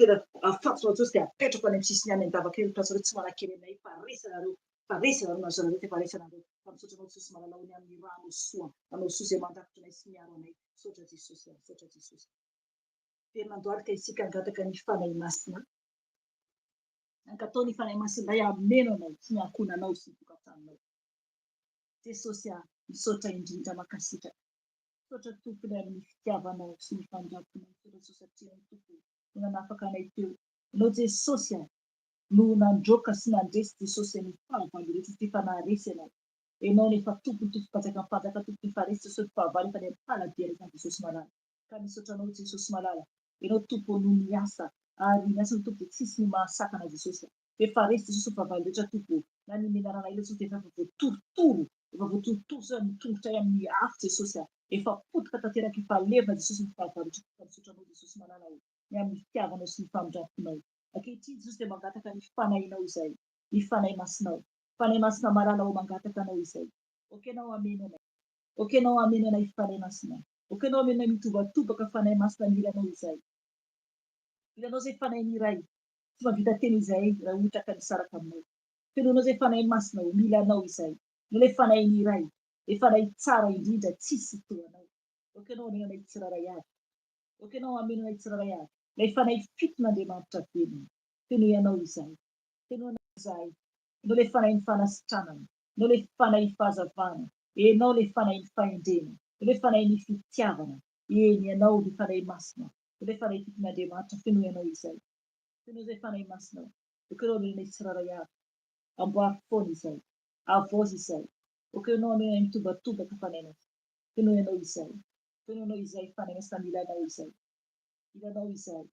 Speaker 1: tena afatotro Jesosy dia apetrako any amin'ny sisiny any an-davakely tasareo tsy manan-keny anay fa resy anareo fa resy anareo nazareo fa resy anareo fa misaotra anao Jesosy malalao ny amin'ny rano soa anao soa izay mandrakitra anay sy miaro anay misaotra Jesosy misaotra Jesosy dia mandohalika isika hangataka ny fanahy masina ankatao ny fanahy masina mba hameno anao sy miankona anao sy tokantanonao Jesosy misaotra indrindra makasitraka misaotra tompony amin'ny fitiavanao sy ny fandrampinao misaotra Jesosy satria ny tompo no nanafaka anay teo anao Jesosy no nandroaka sy nandresy Jesosy ny fahavalo rehetra sy efa naharesy anao ianao nefa tompony tompo-panjaka tompony efa resy Jesosy fahavalo efa niampaladia rehetra Jesosy malala ka misaotra anao Jesosy malala ianao tompo no miasa ary miasa ny tompo dia tsisy ny mahasakana Jesosy efa resy Jesosy ny fahavalo rehetra tompo na ny menarana ila Jesosy efa voatorotoro efa voatorotoro zao ny tongotra amin'ny afo Jesosy efa potika tanteraka efa leva Jesosy ny fahavalo rehetra ka misaotra anao Jesosy malala ny amin'ny fitiavanao sy ny famindrampinao ankehitriny Jesosy dia mangataka ny fanahinao izay ny fanahy masinao fanahy masina malala ao mangataka anao izay okenao ameno anay okenao ameno anay fanahy masina okenao ameno anay mitovatobaka fanahy masina milanao izay ilanao zay fanahy iray tsy mahavita teny izay raha ohatra ka nisaraka aminao fenoanao zay fanahy masina milanao izay no ilay fanahy iray le fanahy tsara indrindra tsisy toanao okenao ameno anay tsiraray avy okenao ameno anay tsiraray avy ilay fanahy fiton'Andriamanitra velona feno ianao izay feno anao izay ianao ilay fanahy ny fanasitranana ianao ilay fanahy fahazavana ianao ilay fanahy ny fahendrena ilay fanahy ny fitiavana eny ianao ny fanahy masina ilay fanahy fiton'Andriamanitra feno ianao izay feno izay fanahy masina okenao ameno anay tsiraray avy amboary foana izay avozy izay okenao ameno anay mitobatobaka fanahy masina feno ianao izay feno ianao izay fanahy masina milanao izay ilanao izay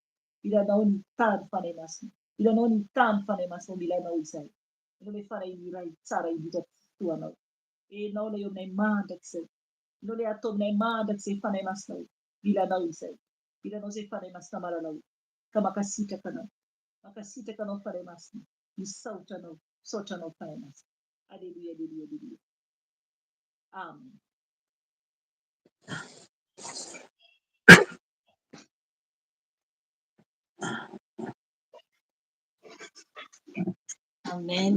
Speaker 1: ilanao ny tany fanahy masina ilanao ny tany fanahy masina milanao izay ianao ilay fanahy iray tsara indrindra toanao enao ilay eo aminay mandrakizay ianao ilay atao aminay mandrakizay fanahy masina milanao izay ilanao zay fanahy masina malalao ka makasitraka anao fanahy masina misaotra anao fanahy masina aleluia aleluia aleluia amen amen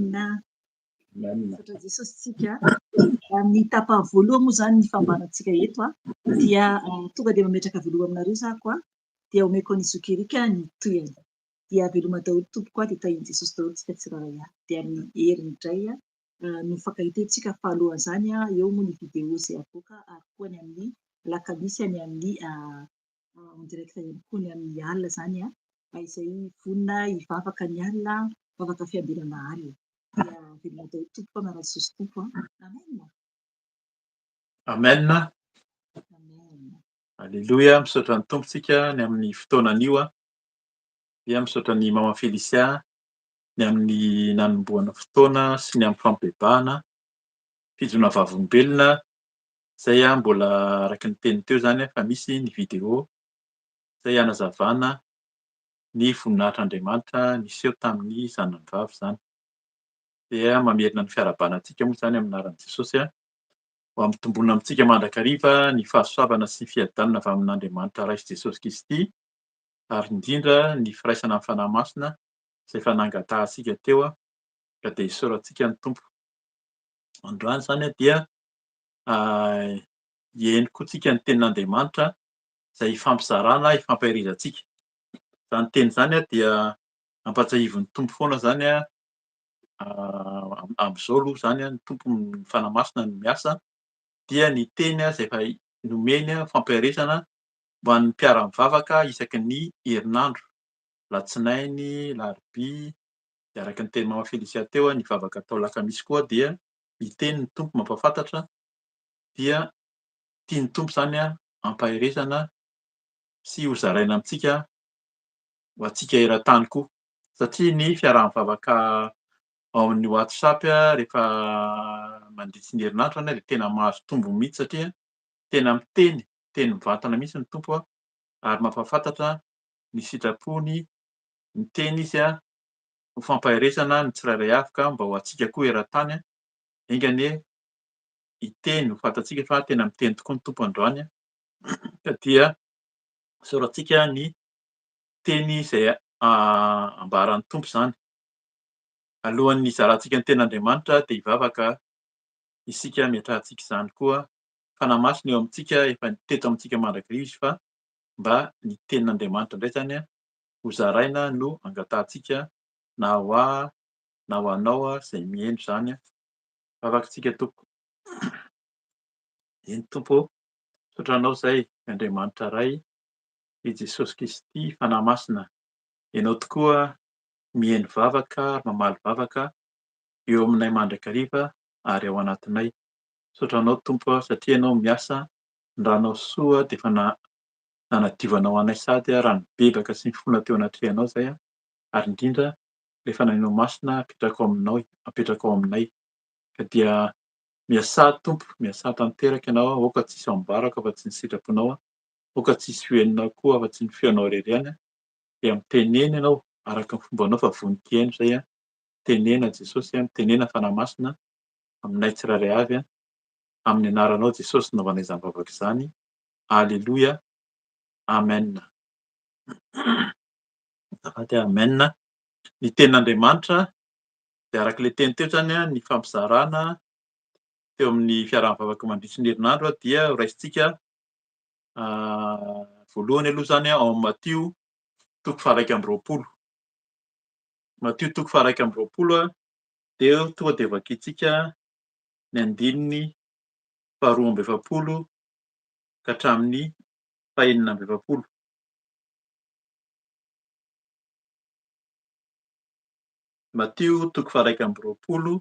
Speaker 1: misaotra Jesosy tsika ny tapany voalohany moa zany ny fambanantsika eto dia tonga dia mametraka veloha aminareo zako dia omeko ny zokerika ny toyany dia veloma daholo tompoko dia tahiny Jesosy daholo tsika tsiraray dia amin'ny heriny indray no fankahitentsika fahalohan'izany eo moa ny vidéo izay avoaka ary koa ny amin'ny lakamisy any amin'ny en direct ihany koa ny amin'ny alina zany izay vonona hivavaka ny alina mivavaka fiambinana alina dia veloma daholo tompoko miarahaba Jesosy tompo amen
Speaker 2: amen alleluia misaotra ny tompontsika ny amin'ny fotoanan'io dia misaotra ny mama Felicia ny amin'ny nanomboana fotoana sy ny amin'ny fampibebahana fijona vavolombelona izay mbola araka ny teny teo zany fa misy ny vidéo izay hanazavana ny voninahitr'Andriamanitra niseho tamin'ny zanany vavy zany dia mamerina ny fiarabanantsika moa zany amin'ny anaran'i Jesosy ho ampitomboina amintsika mandrakariva ny fahasoavana sy ny fiadanana avy amin'Andriamanitra Ray Jesosy Kristy ary indrindra ny firaisana amin'ny fanahy masina izay efa nangatahantsika teo ka dia hisoratsika ny tompo androany zany dia hihaino koa tsika ny tenin'Andriamanitra izay hifampizarana hifampahirizantsika izany teny izany dia ampatsiahivo ny tompo foana zany amin'izao aloha zany ny tompo ny fanahy masina no miasa dia ny teny izay efa nomeny fampiresana ho an'ny mpiara-mivavaka isaky ny herinandro latsinainy larobia dia araka ny teny mama Felicia teo ny vavaka atao lakamisy koa dia ny teny ny tompo mampafantatra dia tiany tompo zany ampahiresana sy ho zaraina amintsika ho antsika eran-tany koa satria ny fiaraha-mivavaka ao amin'ny WhatsApp rehefa mandritsy ny herinandro dia tena mahazo tombony mihitsy satria tena miteny mivantana mihitsy ny tompo ary mampafantatra ny sitrapony ny teny izy ho fampahiresana ny tsirairay avy ka mba ho antsika koa eran-tany engany hiteny ho fantatsika fa tena miteny tokoa ny tompo androany ka dia soratsika ny teny izay ambaran'ny tompo zany. Alohan'ny hizarantsika ny ten'Andriamanitra dia hivavaka isika miatrahantsika izany koa fanahy-masina eo amintsika efa teto amintsika mandrakariva izy fa mba ny tenin'Andriamanitra indray zany ho zaraina no angatantsika na ho ahy na ho anao izay mihaino zany vavakantsika tompo. Eny Tompo, sotranao izay Andriamanitra iray, i Jesosy Kristy fanahy masina. Ianao tokoa mihaino vavaka ary mamaly vavaka eo aminay mandrakariva ary ao anatinay. Sotranao Tompo satria ianao miasa, ny ranao soa dia efa nanadiovanao anay sady raha ny bebaka sy ny fona teo anatrehanao izay ary indrindra ilay fanahinao masina apetraka ao aminay. Ka dia miasa Tompo, miasa tanteraka ianao, aoka tsisy ambarako afa-tsy ny sitraponao, aoka tsisy fioenina koa afa-tsy ny feonao irery ihany dia mitenena ianao araka ny fombanao fa vonin-keno izay tenena Jesosy, mitenena fanahy masina aminay tsirairay avy amin'ny anaranao Jesosy naovana izany vavaka izany. Alleloia. Amen. Azafady amen. Ny tenin'Andriamanitra dia arak'ilay teny teo zany ny fampizarana teo amin'ny fiaraha-mivavaka mandritra ny herinandro dia raisintsika voalohany aloha zany ao amin'ny Matteo 1:20. Matteo 1:20 dia tonga dia vakiantsika ny andininy 12 ka hatramin'ny 19. Matteo 1:20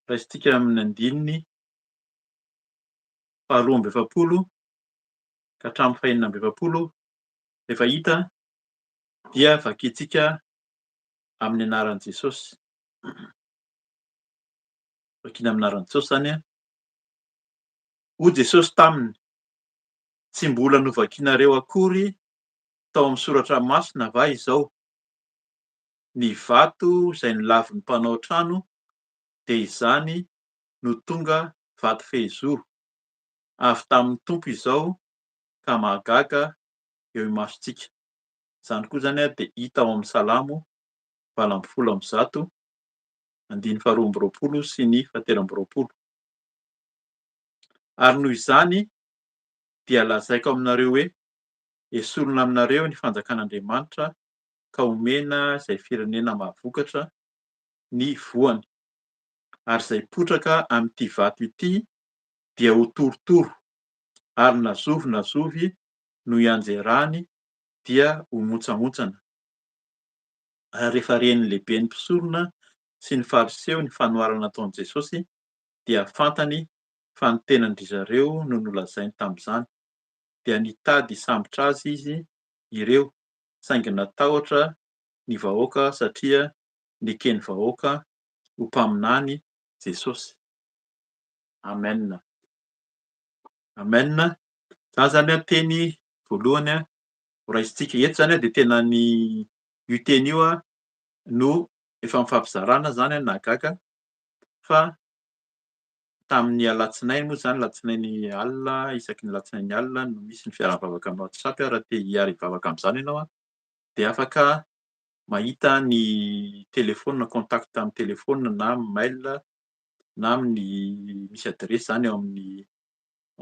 Speaker 2: raisintsika amin'ny andininy 12 ka hatramin'ny 19. Rehefa hita dia vakiantsika amin'ny anaran'i Jesosy. Vakiana amin'ny anaran'i Jesosy zany hoy Jesosy taminy: tsy mbola novakianareo akory tao amin'ny soratra masina va izao? Ny vato izay nilavy ny mpanao trano dia izany no tonga vato fehizoro. Avy tamin'ny Tompo izao ka mahagaga eo imasontsika. Izany koa zany dia hita ao amin'ny Salamo 20:12 sy ny 13. Ary noho izany dia lazaiko aminareo hoe esorina aminareo ny fanjakan'Andriamanitra ka omena izay firenena mahavokatra ny voany. Ary izay potraka amin'ity vato ity dia ho torotoro, ary na zovy no ianjerany dia ho motsamotsana. Ary rehefa ren'ny lehiben'ny mpisorona sy ny fariseo ny fanoharana nataon'i Jesosy dia fantany fa ny tenan'iry zareo no nolazainy tamin'izany. Dia nitady hisambotra azy izy ireo, saingy natahotra ny vahoaka satria nekeny vahoaka ho mpaminany Jesosy. Amen. Amen. Zany zany teny voalohany raisintsika eto zany dia tena io teny io no efa mifampizarana zany nahagaga fa tamin'ny alatsinainy moa zany, latsinainy alina, isaky ny latsinainy alina no misy ny fiaraha-mivavaka amin'ny WhatsApp raha te hiara hivavaka amin'izany ianao dia afaka mahita ny telefônina, contact amin'ny telefônina na amin'ny mail na amin'ny misy adresy zany ao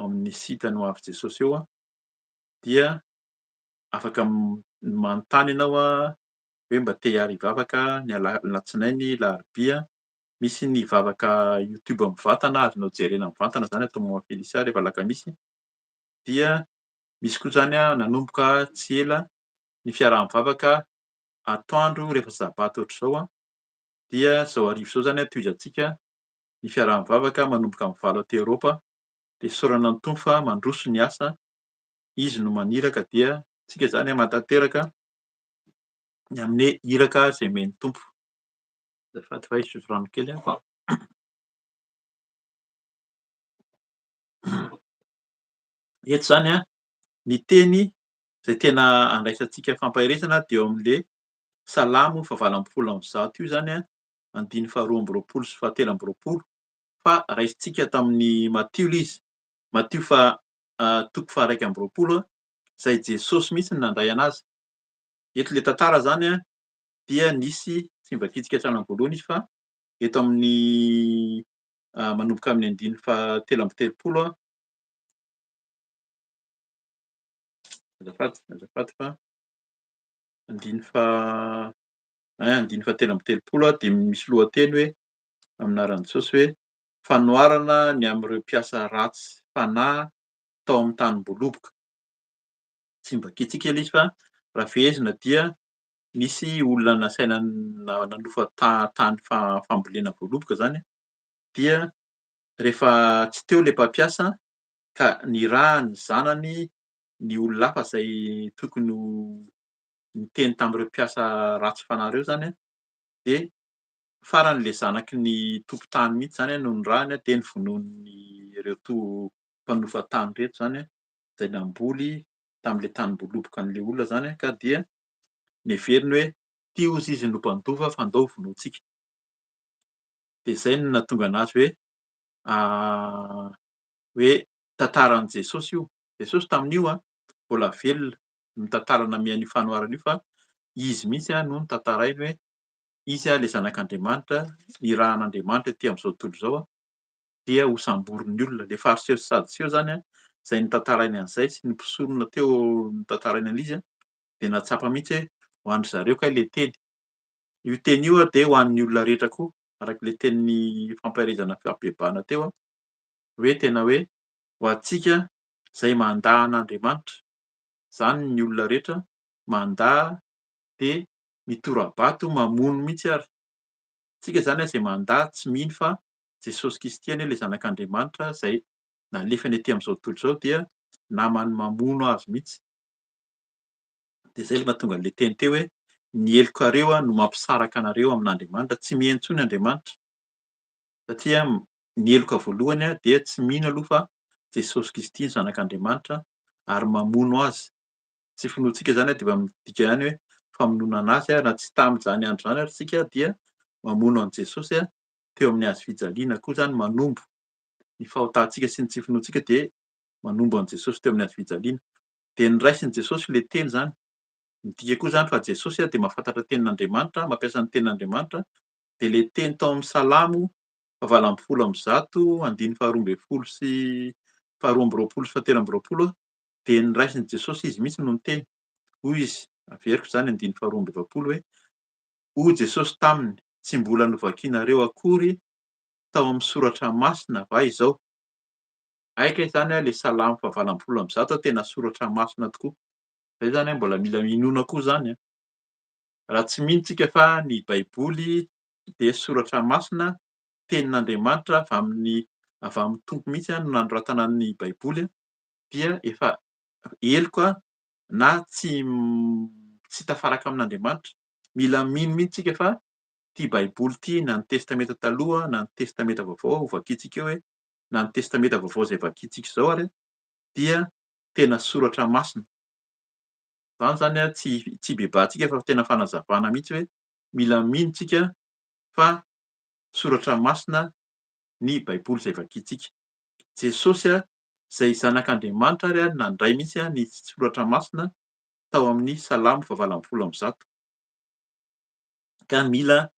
Speaker 2: amin'ny site no avy Jesosy eo dia afaka manontany ianao hoe mba te hiara hivavaka ny latsinainy, larobia. Misy ny vavaka YouTube mivantana azonao jerena mivantana zany atao Maman Felicia rehefa alakamisy. Dia misy koa zany nanomboka tsy ela ny fiaraha-mivavaka atoandro rehefa sabata ohatr'izao dia zao arivo zao zany tohizantsika ny fiaraha-mivavaka manomboka amin'ny 9 Eoropa. Dia saorana ny Tompo fa mandroso ny asa, izy no maniraka dia tsika zany mantanteraka ny amin'ny iraka izay men'ny Tompo. Azafady fa hisotro rano kely fa eto zany ny teny izay tena andraisantsika fampahiresana dia eo amin'le Salamo 20:1 io zany andiny 12 sy 13. Fa raisintsika tamin'ny Matteo ilay izy. Matteo 1:20 izay Jesosy mihitsy nandray anazy. Eto le tantara zany a dia nisy tsy mivakitsika hatrany voalohany izy fa eto amin'ny manomboka amin'ny andiny fahatelo amby telopolo azafady fa andiny fahatelo amby telopolo de misy lohateny hoe amin'ny anaran'i Jesosy hoe fanoharana ny amin'ireo mpiasa ratsy fanahy tao amin'ny tanim-boaloboka. Tsy mivakitsika ela izy fa raha fehezina dia nisy olona nasaina nanofa tany fambolena voaloboka zany dia rehefa tsy teo le mpampiasa ka nirahany zanany ny olona hafa zay tokony ho niteny tamin'ireo mpiasa ratsy fanahy reo zany de farany le zanaky ny tompon-tany mihitsy zany no nirahany de novonoiny ireo mpanofa tany reto zany zay namboly tam'le tanim-boaloboka an'le olona zany ka dia neveriny hoe ty ozy izy no mpandova fa andao vonointsika. De zay no nahatonga anazy hoe tantaran'i Jesosy io. Jesosy tamin'io mbola velona ny tantara namià an'io fanoharana io fa izy mihitsy no notantarainy hoe izy le zanak'Andriamanitra nirahan'Andriamanitra ety am'zao tontolo zao dia ho samborin'ny olona. Le fariseho sy sadoseo zany zay notantarainy an'zay sy nompisorona teo notantarainy an'izy de natsapa mihitsy hoe ho andry zareo kay le teny. Io teny io de ho an'ny olona rehetra koa arak'le tenin'ny fampiarezana fabebahana teo hoe tena hoe ho antsika zay mandà an'Andriamanitra, zany ny olona rehetra mandà de mitora-bato mamono mihitsy ary. Tsika zany zay mandà tsy mino fa Jesosy Kristy anie le zanak'Andriamanitra zay nalefany ety am'zao tontolo zao dia namany mamono azy mihitsy. De zay le mahatonga an'le teny teo hoe ny helokareo no mampisaraka anareo amin'Andriamanitra, tsy miheno intsony Andriamanitra. Satria ny heloka voalohany dia tsy mino aloha fa Jesosy Kristy ny zanak'Andriamanitra ary mamono azy. Tsy finoantsika zany de efa midika ihany hoe famonoana anazy na tsy tam'zany andro zany ary sika dia mamono an' Jesosy teo amin'ny hazofijaliana koa zany manombo. Ny fahotantsika sy ny tsy finoantsika de manombo an' Jesosy teo amin'ny hazofijaliana. De niraisin'i Jesosy le teny zany. Midika koa zany fa Jesosy de mahafantatra tenin'Andriamanitra, mampiasa ny tenin'Andriamanitra de le teny tao amin'ny Salamo fahavalo amby folo amby zato andiny faharoa amby folo sy faharoa amby roapolo sy fahatelo amby roapolo de niraisin'i Jesosy izy mihitsy no niteny. Hoy izy, averiko zany andiny faharoa amby efapolo hoe hoy Jesosy taminy tsy mbola novakianareo akory tao amin'ny soratra masina va izao. Aika zany le Salamo fahavalo amby folo amby zato tena soratra masina tokoa. Zay zany mbola mila minoana koa zany. Raha tsy mino tsika fa ny baiboly de soratra masina tenin'Andriamanitra avy amin'ny Tompo mihitsy no nanoratana ny baiboly dia efa heloka na tsy tafaraka amin'Andriamanitra. Mila mino mihitsy tsika fa ty baiboly ty na ny testameta taloha na ny testameta vaovao vakiantsika eo hoe na ny testameta vaovao zay vakiantsika zao ary dia tena soratra masina. Zany tsy bebahantsika fa tena fanazavana mihitsy hoe mila mino tsika fa soratra masina ny baiboly zay vakiantsika. Jesosy zay zanak'Andriamanitra ary nandray mihitsy ny soratra masina tao amin'ny Salamo fahavalo amby folo amby zato. Ka mila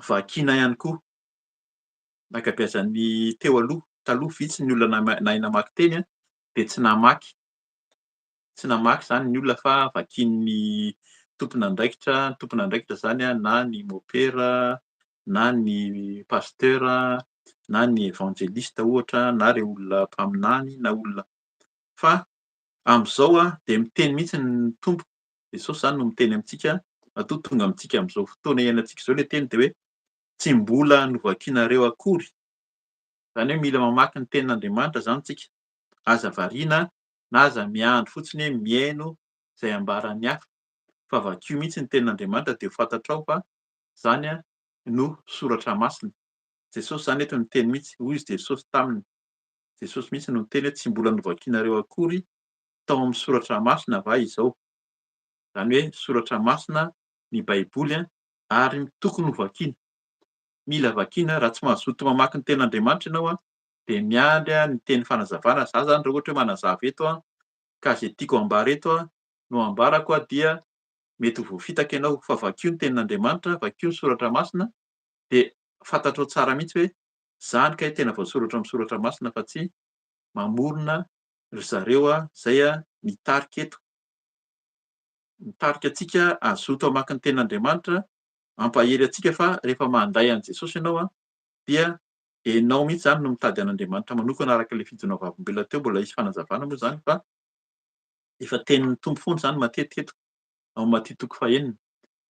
Speaker 2: vakiana ihany koa. Ankabeazan'ny teo aloha, taloha vitsy ny olona nahay namaky teny de tsy namaky. Tsy namaky zany ny olona fa vakian'ny tompon'andraikitra zany na ny mopera na ny pasteur na ny evangelista ohatra na reo olona mpaminany na olona fa am'zao de miteny mihitsy ny Tompo. Jesosy zany no miteny amintsika matoa tonga amintsika am'zao fotoana iainantsika zao le teny de hoe tsy mbola novakianareo akory. Zany hoe mila mamaky ny tenin'Andriamanitra zany tsika. Aza variana na aza miandry fotsiny hoe miaino zay ambarany hafa fa vakio mihitsy ny tenin'Andriamanitra de ho fantatrao fa zany no soratra masina. Jesosy zany eto niteny mihitsy, hoy izy Jesosy taminy. Jesosy mihitsy no niteny hoe tsy mbola novakianareo akory tao amin'ny soratra masina va izao. Zany hoe soratra masina ny baiboly ary tokony ho vakiana. Mila vakiana raha tsy mazoto mamaky ny tenin'Andriamanitra ianao de miandry ny teny fanazavana. Za zany raha ohatra hoe manazava eto ka zay tiako hambara eto no ambarako dia mety ho voafitaka ianao fa vakio ny tenin'Andriamanitra, vakio ny soratra masina, de fantatrao tsara mihitsy hoe zany kay tena voasoratra amin'ny soratra masina fa tsy mamorona ry zareo zay mitarika eto. Mitarika antsika hazoto hamaky ny tenin'Andriamanitra, hampahery antsika fa rehefa manday an' Jesosy ianao dia ianao mihitsy zany no mitady an'Andriamanitra manokana araka ilay fidonam-bavolombelona teo, mbola hisy fanazavana moa zany fa efa tenin'ny tompo foana zany matetika eto, ao Matia toko fahaenina.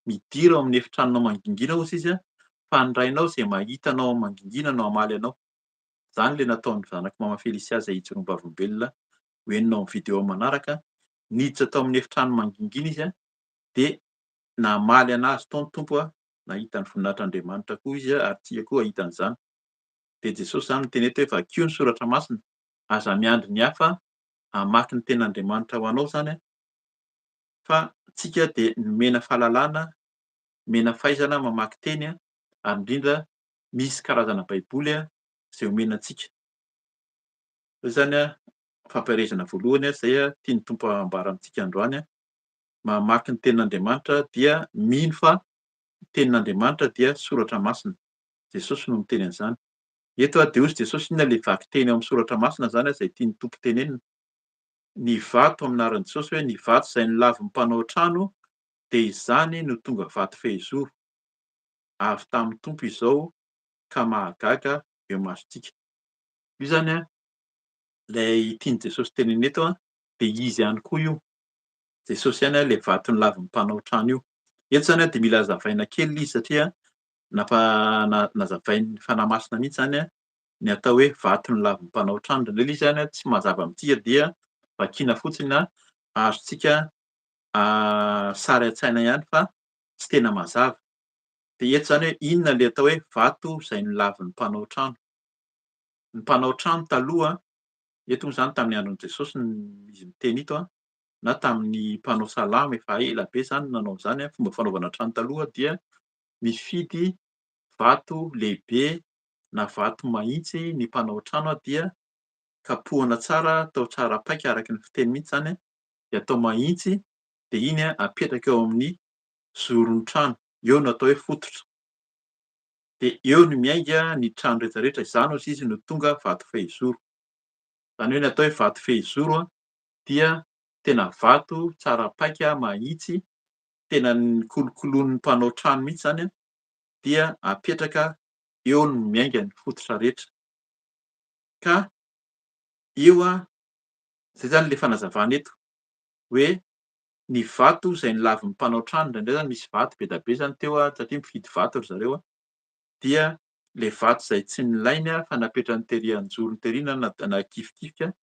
Speaker 2: Midira ao amin'ny efitranonao mangingina hozy izy fandrainao zay mahitanao mangingina no hamaly anao. Zany le nataon'ny zanaka mama Felisia zay hijoroam-bavolombelona hoenina amin'ny video manaraka. Niditra tao amin'ny efitrano mangingina izy de namaly anazy tao ny tompo nahita ny voninahitr'Andriamanitra koa izy ary tia koa ahita an'izany. De Jesosy zany miteny eto hoe vakio ny soratra masina, aza miandry ny hafa hamaky ny tenin'Andriamanitra ho anao zany fa tsika de nomena fahalalana, mena fahaizana mamaky teny ary indrindra misy karazana baiboly zay omena antsika. Zay zany fampiarezana voalohany zay tiany tompo ambara amintsika androany, mamaky ny tenin'Andriamanitra dia mino fa ny tenin'Andriamanitra dia soratra masina. Jesosy no miteny an'izany. Eto de hozy Jesosy inona le vaky teny ao amin'ny soratra masina zany zay tiany tompo tenenina. Ny vato amin'ny anaran'i Jesosy hoe ny vato izay nilavy ny mpanao trano de izany no tonga vato fehizoro. Avy tamin'ny tompo izao ka mahagaga eo masontsika. Io zany lay tiany Jesosy tenena eto de izy ihany koa io. Jesosy ihany le vato nilavy ny mpanao trano io. Eto zany de mila hazavaina kely izy satria nazavain'ny fanahy masina mihitsy zany ny atao hoe vato nilavy ny mpanao trano. Indrindra izy zany tsy mazava amintsika dia vakiana fotsiny azontsika sary an-tsaina ihany fa tsy tena mazava. De eto zany hoe inona le atao hoe vato izay nilavy ny mpanao trano. Ny mpanao trano taloha eto moa zany tamin'ny andron'i Jesosy izy miteny ito na tamin'ny mpanao salamo efa ela be zany nanao izany. Fomba fanaovana trano taloha dia mifidy vato lehibe na vato mahitsy ny mpanao trano dia kapohana tsara, atao tsara paika araky ny fiteny mihitsy zany de atao mahitsy de iny apetraka eo amin'ny zoron'ny trano, eo no atao hoe fototra. De eo no miainga ny trano rehetra rehetra, izany hozy izy no tonga vato fehizoro. Zany hoe ny atao hoe vato fehizoro dia tena vato tsara paika, mahitsy, tena nikolokoloin'ny mpanao trano mihitsy zany dia apetraka eo no miainga ny fototra rehetra. Ka io zay zany le fanazavana eto hoe ny vato izay nilavy ny mpanao trano, indraindray zany misy vato be da be zany teo satria mifidy vato ry zareo dia le vato izay tsy nilainy fa napetrany tery anjoron'ny terina na kifikifika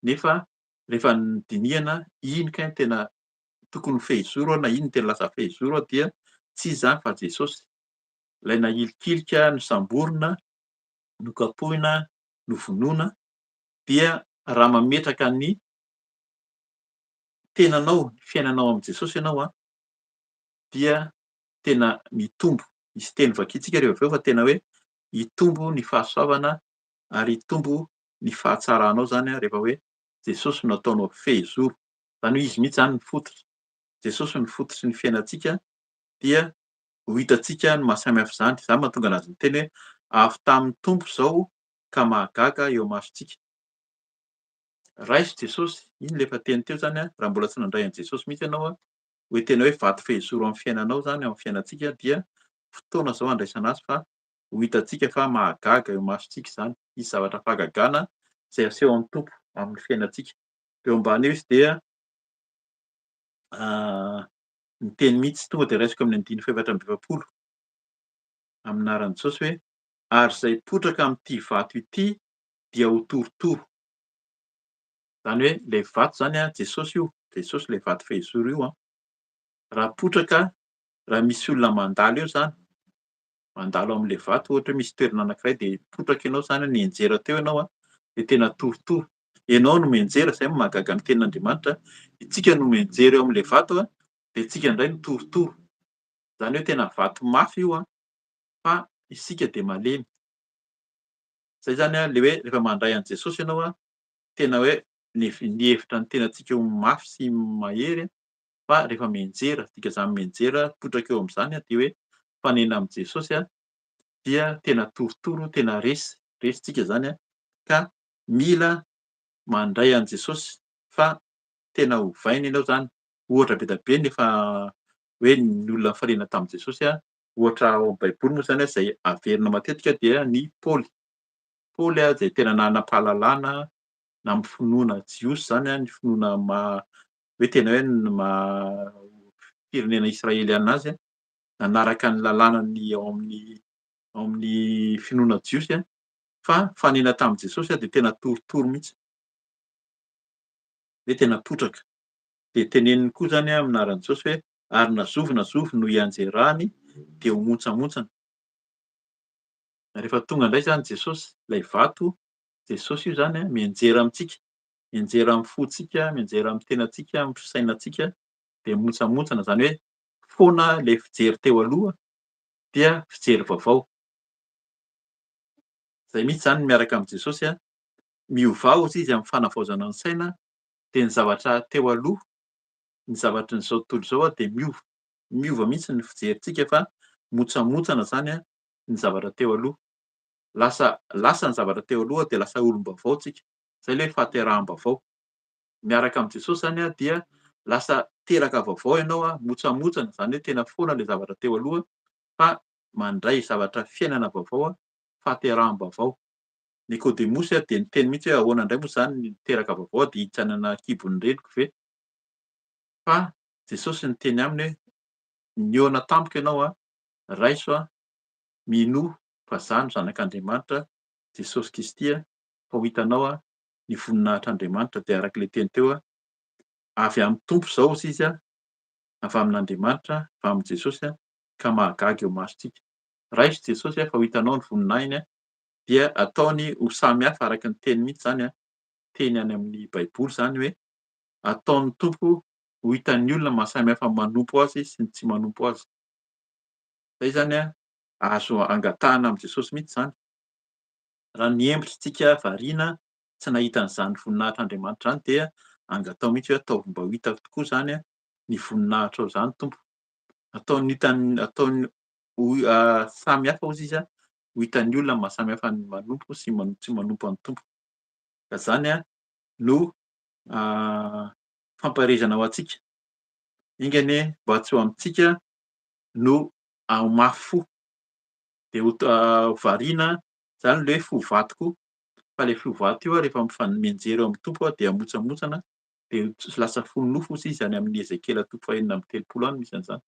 Speaker 2: nefa rehefa nodinihana iny kay no tena tokony fehizoro na iny no tena lasa fehizoro dia tsy izy zany fa Jesosy. Ilay nahilikilika, nosamborina, nokapohina, novonoina dia raha mametraka ny tenanao, ny fiainanao amin'i Jesosy ianao dia tena mitombo. Misy teny vakiantsika rehefa avy eo fa tena hoe hitombo ny fahasoavana ary hitombo ny fahatsaranao zany rehefa hoe Jesosy no ataonao fehizoro. Zany hoe izy mihitsy zany ny fototra. Jesosy ny fototry ny fiainantsika dia ho hitantsika ny mahasamihafa izany. Izany mahatonga anazy miteny hoe avy tamin'ny tompo izao ka mahagaga eo masontsika. Raiso Jesosy, iny le efa teny teo zany raha mbola tsy nandray an'i Jesosy mihitsy ianao hoe tena hoe vato fehizoro amin'ny fiainanao zany, amin'ny fiainantsika dia fotoana izao andraisana azy fa ho hitantsika fa mahagaga eo masontsika izany. Misy zavatra fahagagana izay aseho amin'ny tompo amin'ny fiainantsika. Eo ambany eo izy dia miteny mihitsy tonga de raisiko amin'ny andiny faha efatra amby efapolo amin'ny anaran'i Jesosy hoe ary izay potraka amin'ity vato ity dia ho torotoro. Zany hoe le vato zany Jesosy io, Jesosy le vato fehizoro io raha potraka, raha misy olona mandalo eo zany, mandalo amin'le vato ohatra hoe misy toerana anankiray de potraka ianao zany nienjera teo ianao de tena torotoro. Ianao no mienjera, zay no mahagaga ny tenin'Andriamanitra, isika no mienjera eo amin'le vato de isika indray no torotoro. Zany hoe tena vato mafy io fa isika de malemy. Zay zany le hoe rehefa mandray an'i Jesosy ianao tena hoe ny hevitra ny tenantsika ho mafy sy mahery Fa rehefa mianjera, dika izany mianjera mipotraka eo amin'izany de hoe mifanena amin' Jesosy dia tena torotoro, tena resitsika izany ka mila mandray an' Jesosy fa tena ovaina ianao zany. Ohatra be dia be ny efa hoe ny olona nifanena tamin' Jesosy ohatra ao amin'ny baiboly moa zany izay averina matetika dia ny Paoly. Paoly zay tena nanam-pahalalana na amin'ny finoana jiosy zany ny finoana hoe tena hoe firenena israeliana azy nanaraka ny lalànany ao amin'ny finoana jiosy fa nifanena tamin' Jesosy de tena torotoro mihitsy, hoe tena potraka. De teneniny koa zany amin'ny anaran'i Jesosy hoe ary nazovy no ianjerany de ho montsamontsana. Rehefa tonga indray zany Jesosy, ilay vato, Jesosy io zany mianjera amintsika, mianjera amin'ny fontsika, mianjera amin'ny tenantsika, amin'ny sainantsika de montsamontsana zany hoe foana ilay fijery teo aloha dia fijery vaovao. Zay mihitsy zany miaraka amin' Jesosy miovao hozy izy amin'ny fanavaozana ny saina de ny zavatra teo aloha, ny zavatra n'izao tontolo izao de miova. Miova mihitsy ny fijerintsika fa montsamontsana zany ny zavatra teo aloha. Lasa ny zavatra teo aloha de lasa olom-baovao tsika. Zay ilay fahateraham-baovao. Miaraka amin' Jesosy zany dia lasa teraka vaovao ianao montsamontsana zany hoe tena foana ilay zavatra teo aloha fa mandray zavatra fiainana vaovao, fahateraham-baovao. Nikodemosy de niteny mihitsy hoe ahoana indray moa izany ny teraka vaovao de hiditra any an-kibon'ny reniko ve? Fa Jesosy niteny aminy hoe nihaona tampoka ianao raiso minoho fa izaho no zanak'Andriamanitra, Jesosy Kristy fa ho hitanao ny voninahitran'Andriamanitra de arak'ilay teny teo avy amin'ny Tompo izao hozy izy avy amin'Andriamanitra, avy amin' Jesosy ka mahagaga eo masontsika. Raiso Jesosy fa ho hitanao ny voninahiny dia ataony ho samy hafa araka ny teny mihitsy zany teny any amin'ny baiboly zany hoe ataon'ny Tompo ho hitan'ny olona mahasamy hafa ny manompo azy sy ny tsy manompo azy. Zay zany azo angatahana amin' Jesosy mihitsy zany. Raha ny hembotritsika variana tsy nahita an'izany voninahitran'Andriamanitra izany dia angatao mihitsy hoe ataovy mba ho hita tokoa zany ny voninahitra ao izany Tompo. Ataony samy hafa hozy izy ho hitan'ny olona mahasamy hafa ny manompo sy tsy manompo an'ny Tompo. Ka izany no famparizana ho antsika. Ingany mba tsy ho amintsika no ho mafy fo de ho variana zany ilay fo vato. Fa ilay fo vato io rehefa mianjera eo amin'ny Tompo dia montsamontsana de lasa fo nofo hozy izy any amin'ny Ezekela 4:30 any misy an'izany.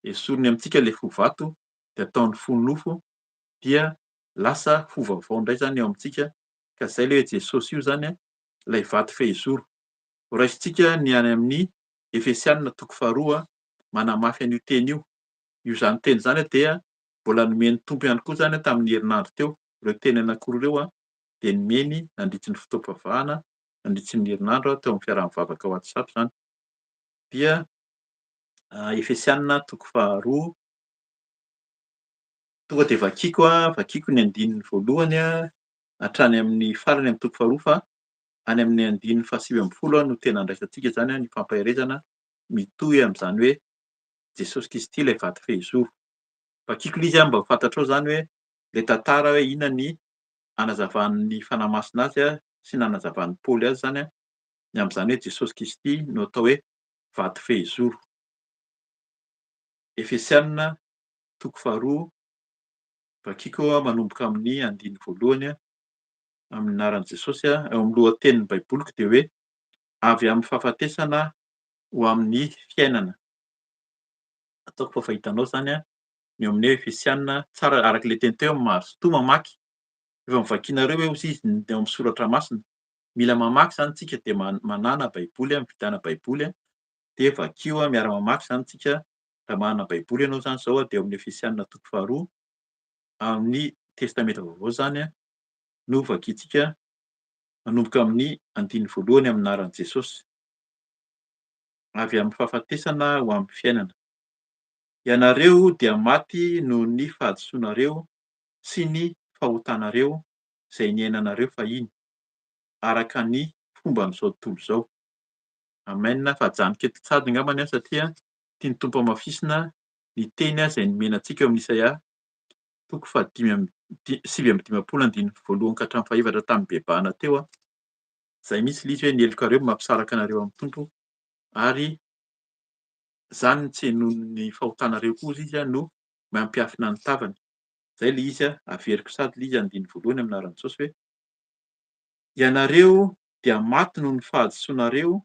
Speaker 2: Esoriny amintsika ilay fo vato de ataony fo nofo dia lasa fo vaovao indray zany eo amintsika ka izay ilay hoe Jesosy io zany ilay vato fehizoro. Ho raisintsika ny any amin'ny Efesianina 4 manamafy an'io teny io. Io zany teny zany dia mbola nomen'ny Tompo ihany koa zany tamin'ny herinandro teo. Ireo teny anankiroa ireo de nomeny nandritry ny fotoam-pavahana, nandritry ny herinandro teo amin'ny fiaraha-mivavaka ao WhatsApp zany. Dia Efesianina 4 tonga de vakiako ny andininy voalohany hatrany amin'ny farany amin'ny 2 fa any amin'ny andininy 7 no tena andraisantsika zany ny fampaherezana mitohy amin'izany hoe Jesosy Kristy ilay vato fehizoro. Vakiako ilay izy mba ho fantatrao zany hoe ilay tantara hoe inona ny hanazavan'ny fanahy-masina azy sy nanazavan'ny Paoly azy zany ny amin'izany hoe Jesosy Kristy no atao hoe vato fehizoro. Efesianina 2 vakiako manomboka amin'ny andininy voalohany amin'ny anaran'i Jesosy eo amin'ny lohatenin'ny baiboliko de hoe avy amin'ny fahafatesana ho amin'ny fiainana. Ataoko fa fahitanao zany ny eo amin'ny Efesianina tsara arak'ilay teny teo mahazo toa mamaky. Efa novakianareo hoe hozy izy eo amin'ny soratra masina. Mila mamaky zany tsika de manana baiboly, mividana baiboly de vakio miara-mamaky zany tsika. Raha manana baiboly ianao zany zao de eo amin'ny Efesianina 2 amin'ny testameta vaovao zany no vakiantsika manomboka amin'ny andininy voalohany amin'ny anaran'i Jesosy. Avy amin'ny fahafatesana ho amin'ny fiainana. Ianareo dia maty noho ny fahadisoanareo sy ny fahotanareo izay niainanareo fahiny araka ny fomban'izao tontolo izao. Amen. Fa hajanoko eto tsady angambany satria tiany Tompo Amafisina ny teny izay nomena antsika eo amin'ny Isaia toko sivy amby dimampolo andininy voalohany ka hatramin'ny fahaefatra tamin'ny bebahana teo. Izay misy ilay izy hoe ny helokareo mampisaraka anareo amin'ny Tompo ary izany tsy nohon'ny fahotanareo koa izy no mampiafina ny tavany. Izay ilay izy averiko sady ilay izy andiny voalohany amin'ny anaran'i Jesosy hoe ianareo dia maty noho ny fahadisoanareo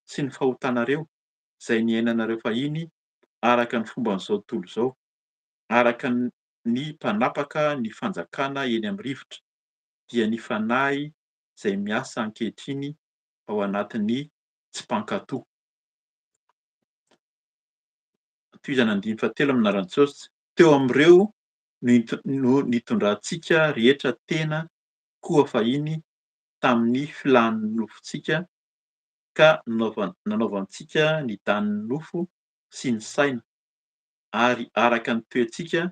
Speaker 2: sy ny fahotanareo izay niainanareo fahiny araka ny fomban'izao tontolo izao, araka ny mpanapaka ny fanjakana eny amin'ny rivotra, dia ny fanahy izay miasa ankehitriny ao anatin'ny tsy mpankatoa. Tohizany andiny fahatelo amin'ny anaran'i Jesosy, teo amin'ireo no nitondrantsika rehetra tena koa fahiny tamin'ny filan'ny nofontsika ka nanaovantsika ny danin'ny nofo sy ny saina, ary araka ny toentsika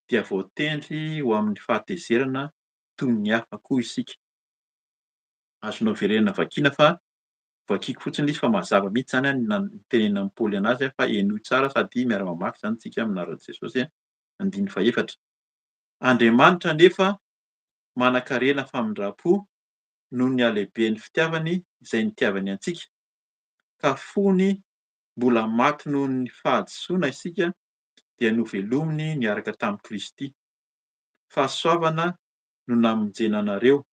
Speaker 2: dia voatendry ho amin'ny fahatezerana toy ny hafa koa isika. Azonao verenana vakiana fa vakiako fotsiny izy fa mazava mihitsy izany ny tenenan'i Paoly anazy fa henoy tsara sady miara-mamaky izany isika amin'ny anaran'i Jesosy. Andiny fahaefatra, Andriamanitra anefa manan-karena famindram-po noho ny halehiben'ny fitiavany izay nitiavany antsika, ka fony mbola maty noho ny fahadisoana isika dia novelominy niaraka tamin'i Kristy. Fahasoavana no namonjena anareo,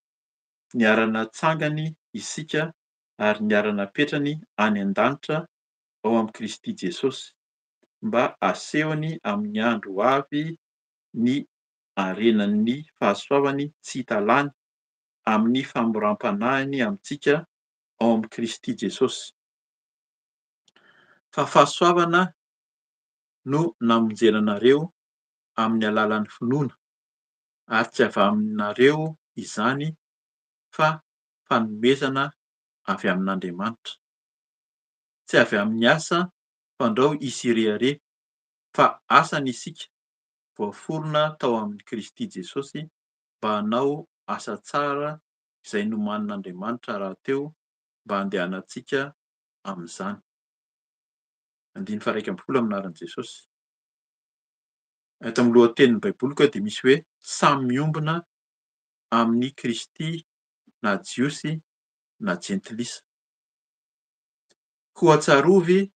Speaker 2: niara-natsangany isika ary niara-napetrany any an-danitra ao amin'i Kristy Jesosy, mba asehony amin'ny andro ho avy ny harenan'ny fahasoavany tsy hitalany amin'ny famoram-panahiny amintsika ao amin'i Kristy Jesosy. Fa fahasoavana no namonjena anareo amin'ny alalan'ny finoana, ary tsy avy aminareo izany fa fanomezana avy amin'Andriamanitra. Tsy avy amin'ny asa fandrao hisy hirehare, fa asany isika voaforona tao amin'i Kristy Jesosy mba hanao asa tsara izay nomanin'Andriamanitra rahateo mba handehanantsika amin'izany. Andiny faha iraika amby folo amin'ny anaran'i Jesosy. Eto amin'ny lohatenin'ny baiboliko dia misy hoe samy miombona amin'ny Kristy na jiosy na jentilisa. Koa tsarovy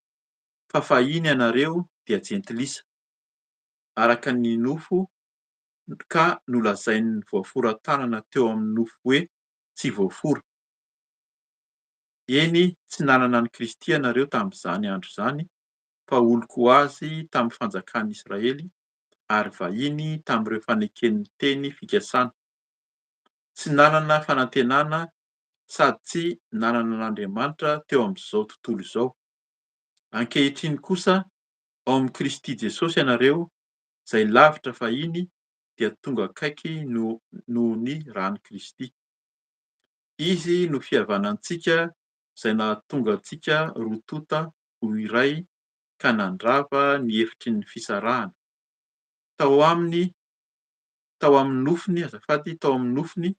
Speaker 2: fa fahiny ianareo dia jentilisa araka ny nofo ka nolazain'ny voaforan-tanana teo amin'ny nofo hoe tsy voafora. Eny tsy nanana an'i Kristy ianareo tamin'izany andro izany, fa oloko azy tamin'ny fanjakan'i Israely ary vahiny tamin'ireo faneken'ny teny fikasana. Tsy nanana fanantenana sady tsy nanana an'Andriamanitra teo amin'izao tontolo izao. Ankehitriny kosa ao amin'i Kristy Jesosy ianareo izay lavitra fahiny dia tonga akaiky noho ny ran'i Kristy. Izy no fihavanantsika izay nahatonga antsika roa-tonta ho iray ka nandrava ny hevitry ny fisarahana. Tao amin'ny nofony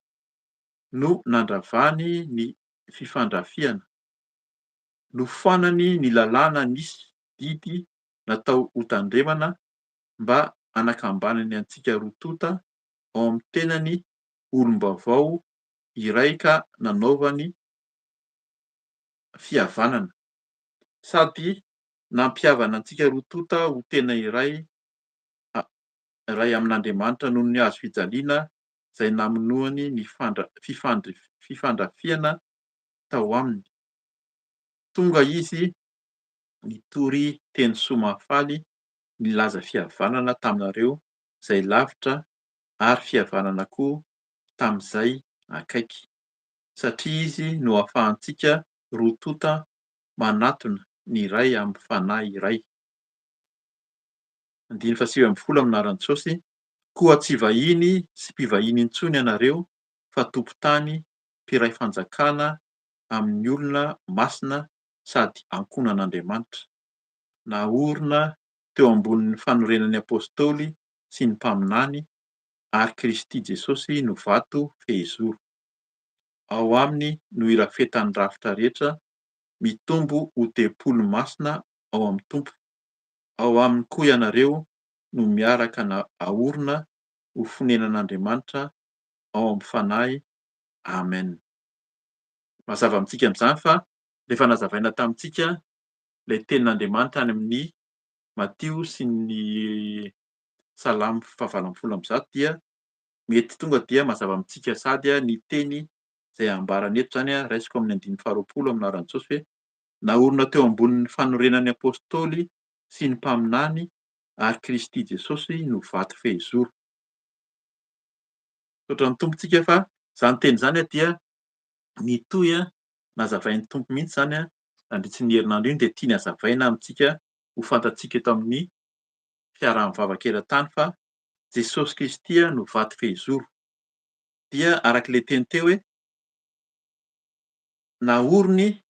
Speaker 2: no nandravany ny fifandrafiana, nofoanany ny lalàna nisy didy natao ho tandremana mba hanakambanany antsika roa-tonta ao amin'ny tenany olom-baovao iray ka nanaovany fihavanana, sady nampihavana antsika roa-tonta ho tena iray amin'Andriamanitra noho ny hazofijaliana izay namonoany ny fifandrafiana tao aminy. Tonga izy nitory teny soa nilaza fihavanana taminareo izay lavitra ary fihavanana koa tamin'izay akaiky, satria izy no ahafahantsika roa-tonta manatona ny iray amin'ny fanahy iray. Andiny faha sivy amby folo amin'ny anaran'i Jesosy, koa tsy vahiny sy mpivahiny intsony ianareo fa tompon-tany, mpiray fanjakana amin'ny olona masina sady ankonan'Andriamanitra, naorina teo ambonin'ny fanorenan'ny apôstôly sy ny mpaminany, ary Kristy Jesosy no vato fehezoro. Ao aminy no irafetan'ny rafitra rehetra mitombo ho te-polo masina ao amin'ny Tompo. Ao aminy koa ianareo no miaraka ahorona ho fonenan'Andriamanitra ao amin'ny fanahy. Amen. Mazava amintsika amin'izany fa rehefa nazavaina tamintsika ilay tenin'Andriamanitra any amin'ny Matio sy ny Salamo 7:20 dia mety tonga dia mazava amintsika sady ny teny izay ambarana eto zany raisiko amin'ny 20 amin'ny anaran'i Jesosy hoe naorona teo ambonin'ny fanorenan'ny apôstôly sy ny mpaminany ary Kristy Jesosy no vaty fehizoro. Misaotra ny tompontsika fa izany teny izany dia mitohy nazavain'ny Tompo mihitsy zany nandritsy ny herinandro iny dia tiany hazavaina amintsika ho fantatsika eto amin'ny fiaraha-mivavaka eran-tany fa Jesosy Kristy no vaty fehizoro. Dia arak'ilay teny teo hoe naoriny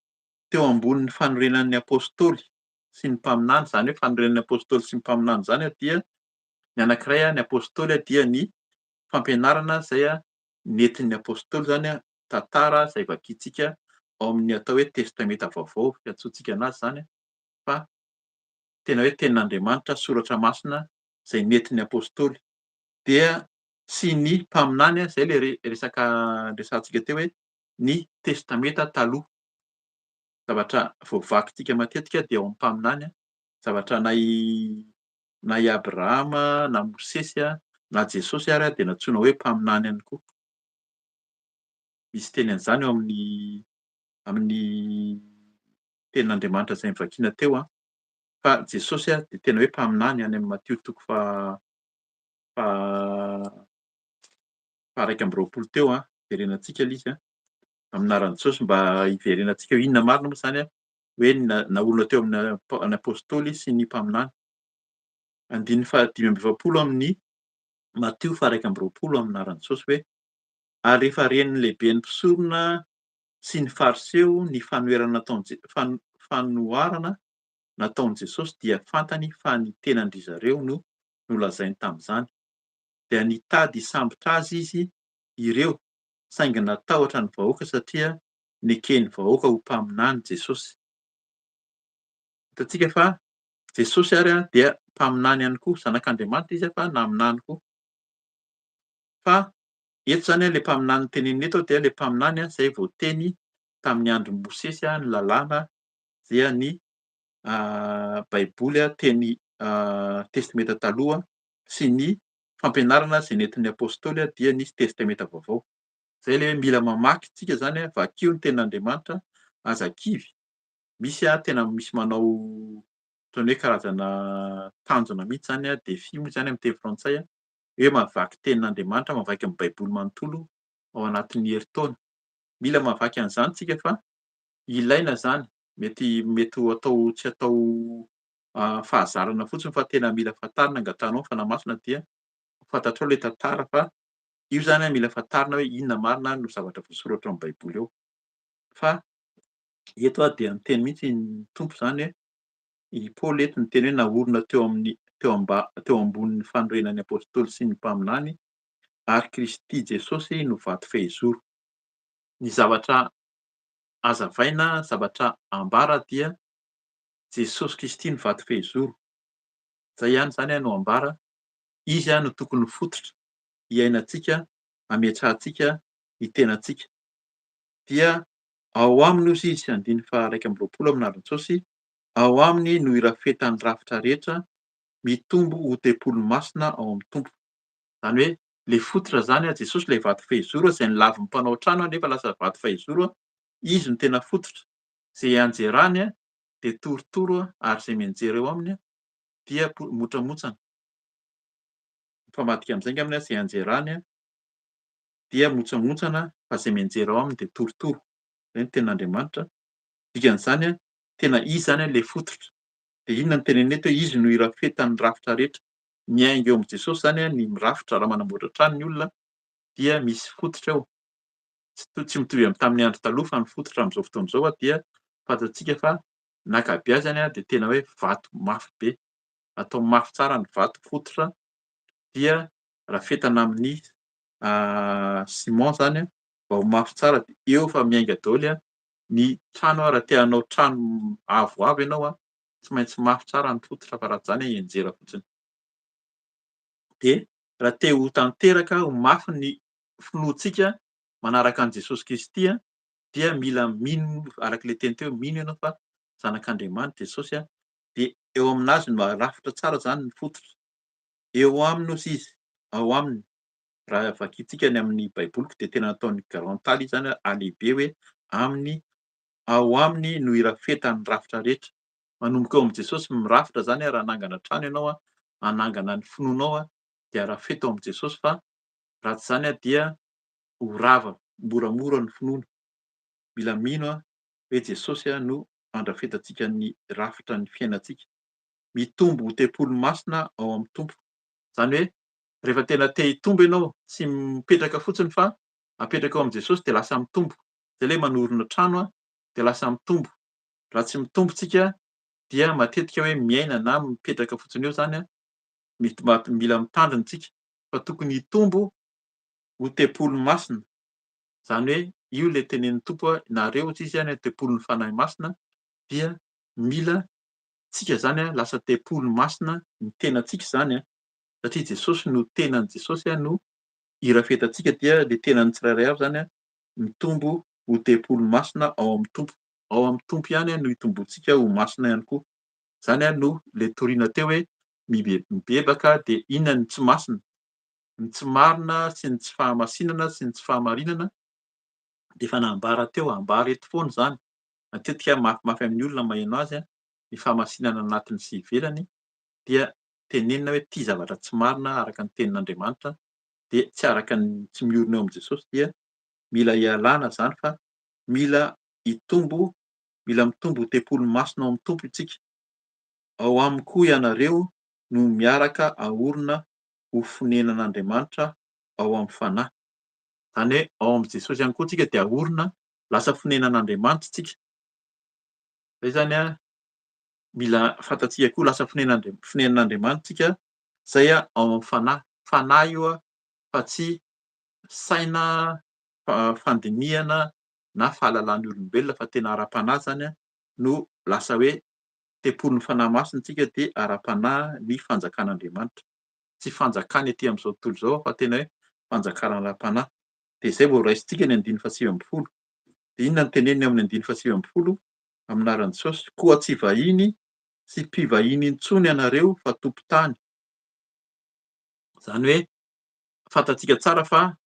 Speaker 2: teo ambonin'ny fanorenan'ny apôstôly sy ny mpaminany, zany hoe fanorenan'ny apôstôly sy ny mpaminany zany dia ny anankiray ny apôstôly dia ny fampianarana izay nentin'ny apôstôly zany tantara izay vakiantsika ao amin'ny atao hoe testameta vaovao fiantsoantsika anazy zany fa tena hoe tenin'Andriamanitra soratra masina izay nentin'ny apôstôly dia sy ny mpaminany izay ilay resaka resahantsika teo hoe ny testameta taloha. Zavatra voavakintsika matetika dia ao amin'ny mpaminany, zavatra na i Abrahama na Mosesy na Jesosy ary dia natsoina hoe mpaminany ihany koa. Misy teny an'izany eo amin'ny tenin'Andriamanitra izay nivakiana teo fa Jesosy dia tena hoe mpaminany any amin'ny Matio 1:20 teo iverenantsika ilay izy amin'ny anaran'i Jesosy mba hiverenantsika hoe inona marina moa izany hoe naorina teo amin'ny apôstôly sy ny mpaminany. 5:20 amin'ny Matio 1:20 amin'ny anaran'i Jesosy hoe ary rehefa renin'ny lehiben'ny mpisorona sy ny fariseo ny fanoharana nataon'i Jesosy dia fantany fa ny tenandry zareo no nolazainy tamin'izany. Dia nitady hisambotra azy izy ireo saingy natahotra ny vahoaka satria neken'ny vahoaka ho mpaminany Jesosy. Hitantsika fa Jesosy ary dia mpaminany ihany koa, zanak'Andriamanitra izy fa naminany koa. Fa eto zany ilay mpaminany tenenina eto dia ilay mpaminany izay voateny tamin'ny andron'i Mosesy ny lalàna dia ny baiboly teny testameta taloha sy ny fampianarana izay nentin'ny apôstôly dia ny testameta vaovao. Izay ilay hoe mila mamaky isika zany vakio ny tenin'Andriamanitra aza kivy. Misy tena misy manao toy ny hoe karazana tanjona mihitsy zany défi moa zany amin'ny teny frantsay hoe mamaky tenin'Andriamanitra, mamaky amin'ny baiboly manontolo ao anatin'ny herintaona. Mila mamaky an'izany isika fa ilaina zany, mety ho tsy atao fahazarana fotsiny fa tena mila fantarina angatanao ny fanahy masina dia fantatrao ilay tantara fa io zany mila fantarina hoe inona marina no zavatra voasoratra ao amin'ny baiboly ao. Fa eto dia miteny mihitsy ny Tompo zany hoe i Paoly eto miteny hoe naorina teo ambonin'ny fanorenan'ny apôstôly sy ny mpaminany ary Kristy Jesosy no vaty fehizoro. Ny zavatra hazavaina, zavatra ambara dia Jesosy Kristy no vaty fehizoro. Izay ihany zany no ambara. Izy no tokony fototra hiainantsika, hametrahantsika ny tenantsika. Dia ao aminy ozy izy 1:20 amin'ny anaran'i Jesosy, ao aminy no hirafetan'ny rafitra rehetra mitombo ho te-polo masina ao amin'ny Tompo. Zany hoe ilay fototra zany Jesosy ilay vaty fehizoro izay nilavin'ny mpanao trano nefa lasa vaty fehizoro, izy no tena fototra. Izay anjerany dia torotoro ary izay mianjera eo aminy dia motramotsana. Mifamadika amin'izay angambany izay anjerany dia motsamotsana fa izay mianjera ao aminy dia torotoro. Izay ny tenin'Andriamanitra. Dikan'izany tena izy zany ilay fototra. Dia inona no teneniny eto hoe izy no hirafetan'ny rafitra rehetra. Miainga eo amin'i Jesosy zany ny mirafitra raha manamboatra trano ny olona dia misy fototra eo. Tsy mitovy amin'ny tamin'ny andro taloha fa ny fototra amin'izao fotoana izao dia fantatsika fa ny ankabeazany dia tena hoe vato mafy be. Atao mafy tsara ny vato fototra dia rafetana amin'ny ciment zany mba ho mafy tsara dia eo fa miainga daholo Ny trano raha te hanao trano avoavo ianao tsy maintsy mafy tsara ny fototra fa raha tsy zany enjera fotsiny. De raha te ho tanteraka ho mafy ny finoantsika manaraka an'i Jesosy Kristy dia mila mino arak'ilay teny teo, mino ianao fa zanak'Andriamanitra Jesosy de eo aminazy no rafitra tsara zany ny fototra. Eo aminy ozy izy, ao aminy. Raha vakiantsika any amin'ny baibolika de tena nataony grand tally izy zany alehibe hoe aminy ao aminy no irafetan'ny rafitra rehetra. Manomboka eo amin'i Jesosy mirafitra zany raha hanangana trano ianao hanangana ny finoanao dia rafeto ao amin'i Jesosy fa raha tsy zany dia ho rava, moramora ny finoana. Mila mino hoe Jesosy no andrafetantsika ny rafitra ny fiainantsika. Mitombo ho tempolon'ny masina ao amin'ny Tompo. Zany hoe rehefa tena te hitombo ianao, tsy mipetraka fotsiny fa apetraka ao amin'i Jesosy de lasa mitombo. Zay le manorina trano de lasa mitombo. Raha tsy mitombo tsika dia matetika hoe miaina na mipetraka fotsiny eo zany mila mitandrina tsika fa tokony hitombo ho tempolon'ny masina. Zany hoe io le tenenin'ny Tompo nareo hozy izy tempolon'ny fanahy masina dia mila tsika zany lasa tempolon'ny masina ny tenantsika zany satria Jesosy no tenan'i Jesosy no irafetantsika dia le tenan'ny tsirairay avy zany mitombo ho tempolon'ny masina ao amin'ny Tompo. Ao amin'ny Tompo ihany no itomboantsika ho masina ihany koa. Zany no le toriana teo hoe mibebaka de inona ny tsy masina? Ny tsy marina sy ny tsy fahamasinana sy ny tsy fahamarinana de efa nambara teo, ambara eto foana zany. Matetika mafimafy amin'ny olona maheno azy ny fahamasinana anatiny sy ivelany dia tenenina hoe ity zavatra tsy marina araka ny tenin'Andriamanitra de tsy araka ny tsy miorina eo amin'i Jesosy dia mila ialana zany fa mila hitombo, mila mitombo ho tempolon'ny masina ao amin'ny Tompo isika. Ao aminy koa ianareo no miaraka ahorona ho fonenan'Andriamanitra ao amin'ny fanahy. Zany hoe ao amin'i Jesosy ihany koa tsika de ahorona lasa fonenan'Andriamanitra tsika. Zay zany mila fantatsika koa lasa fonenan'Andriamanitra tsika zay ao amin'ny fanahy. Fanahy io fa tsy saina fandinihana na fahalalàn'ny olombelona fa tena ara-panahy zany no lasa hoe tempolon'ny fanahy masina tsika de ara-panahy ny fanjakan'Andriamanitra. Tsy fanjakana ety amin'izao tontolo izao fa tena hoe fanjakana ara-panahy. De zay vao raisintsika ny andiny faha sivy amby folo. De inona no teneniny amin'ny andiny faha sivy amby folo? Amin'ny anaran'i Jesosy, koa tsy vahiny sy mpivahiny intsony ianareo fa tompon-tany. Zany hoe fantatsika tsara fa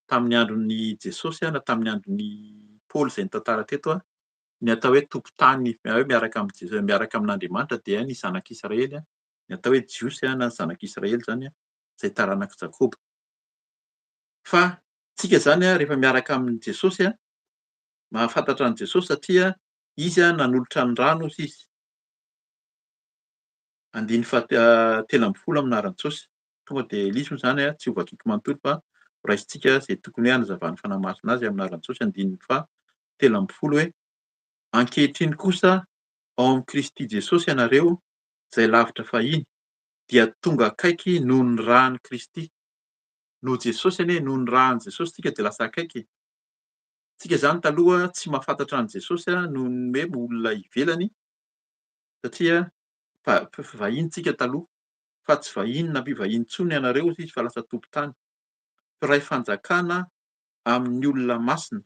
Speaker 2: tamin'ny andron'i Jesosy na tamin'ny andron'i Paoly zay nitantara teto ny atao hoe tompon-tany hoe miaraka amin'Andriamanitra dia ny zanak'Israely ny atao hoe jiosy na zanak'Israely zany zay taranaka Jakoba. Fa tsika zany rehefa miaraka amin'i Jesosy mahafantatra an'i Jesosy satria izy nanolotra ny rano hozy izy. Andiny telo amby folo amin'ny anaran'i Jesosy. Tonga de Elisy moa zany tsy ho vakiako manontolo fa raisintsika zay tokony hoe hanazavana fanahy masina azy amin'ny anaran'i Jesosy andininy telo amby folo hoe ankehitriny kosa ao amin'i Kristy Jesosy ianareo zay lavitra fahiny dia tonga akaiky noho ny rahan'i Kristy. Noho Jesosy noho ny rahan'i Jesosy tsika de lasa akaiky. Tsika zany taloha tsy mahafantatra an'i Jesosy noho ny hoe olona ivelany satria vahiny tsika taloha fa tsy vahiny na mpivahiny intsony ianareo hozy izy fa lasa tompon-tany. Mpiray fanjakana amin'ny olona masina.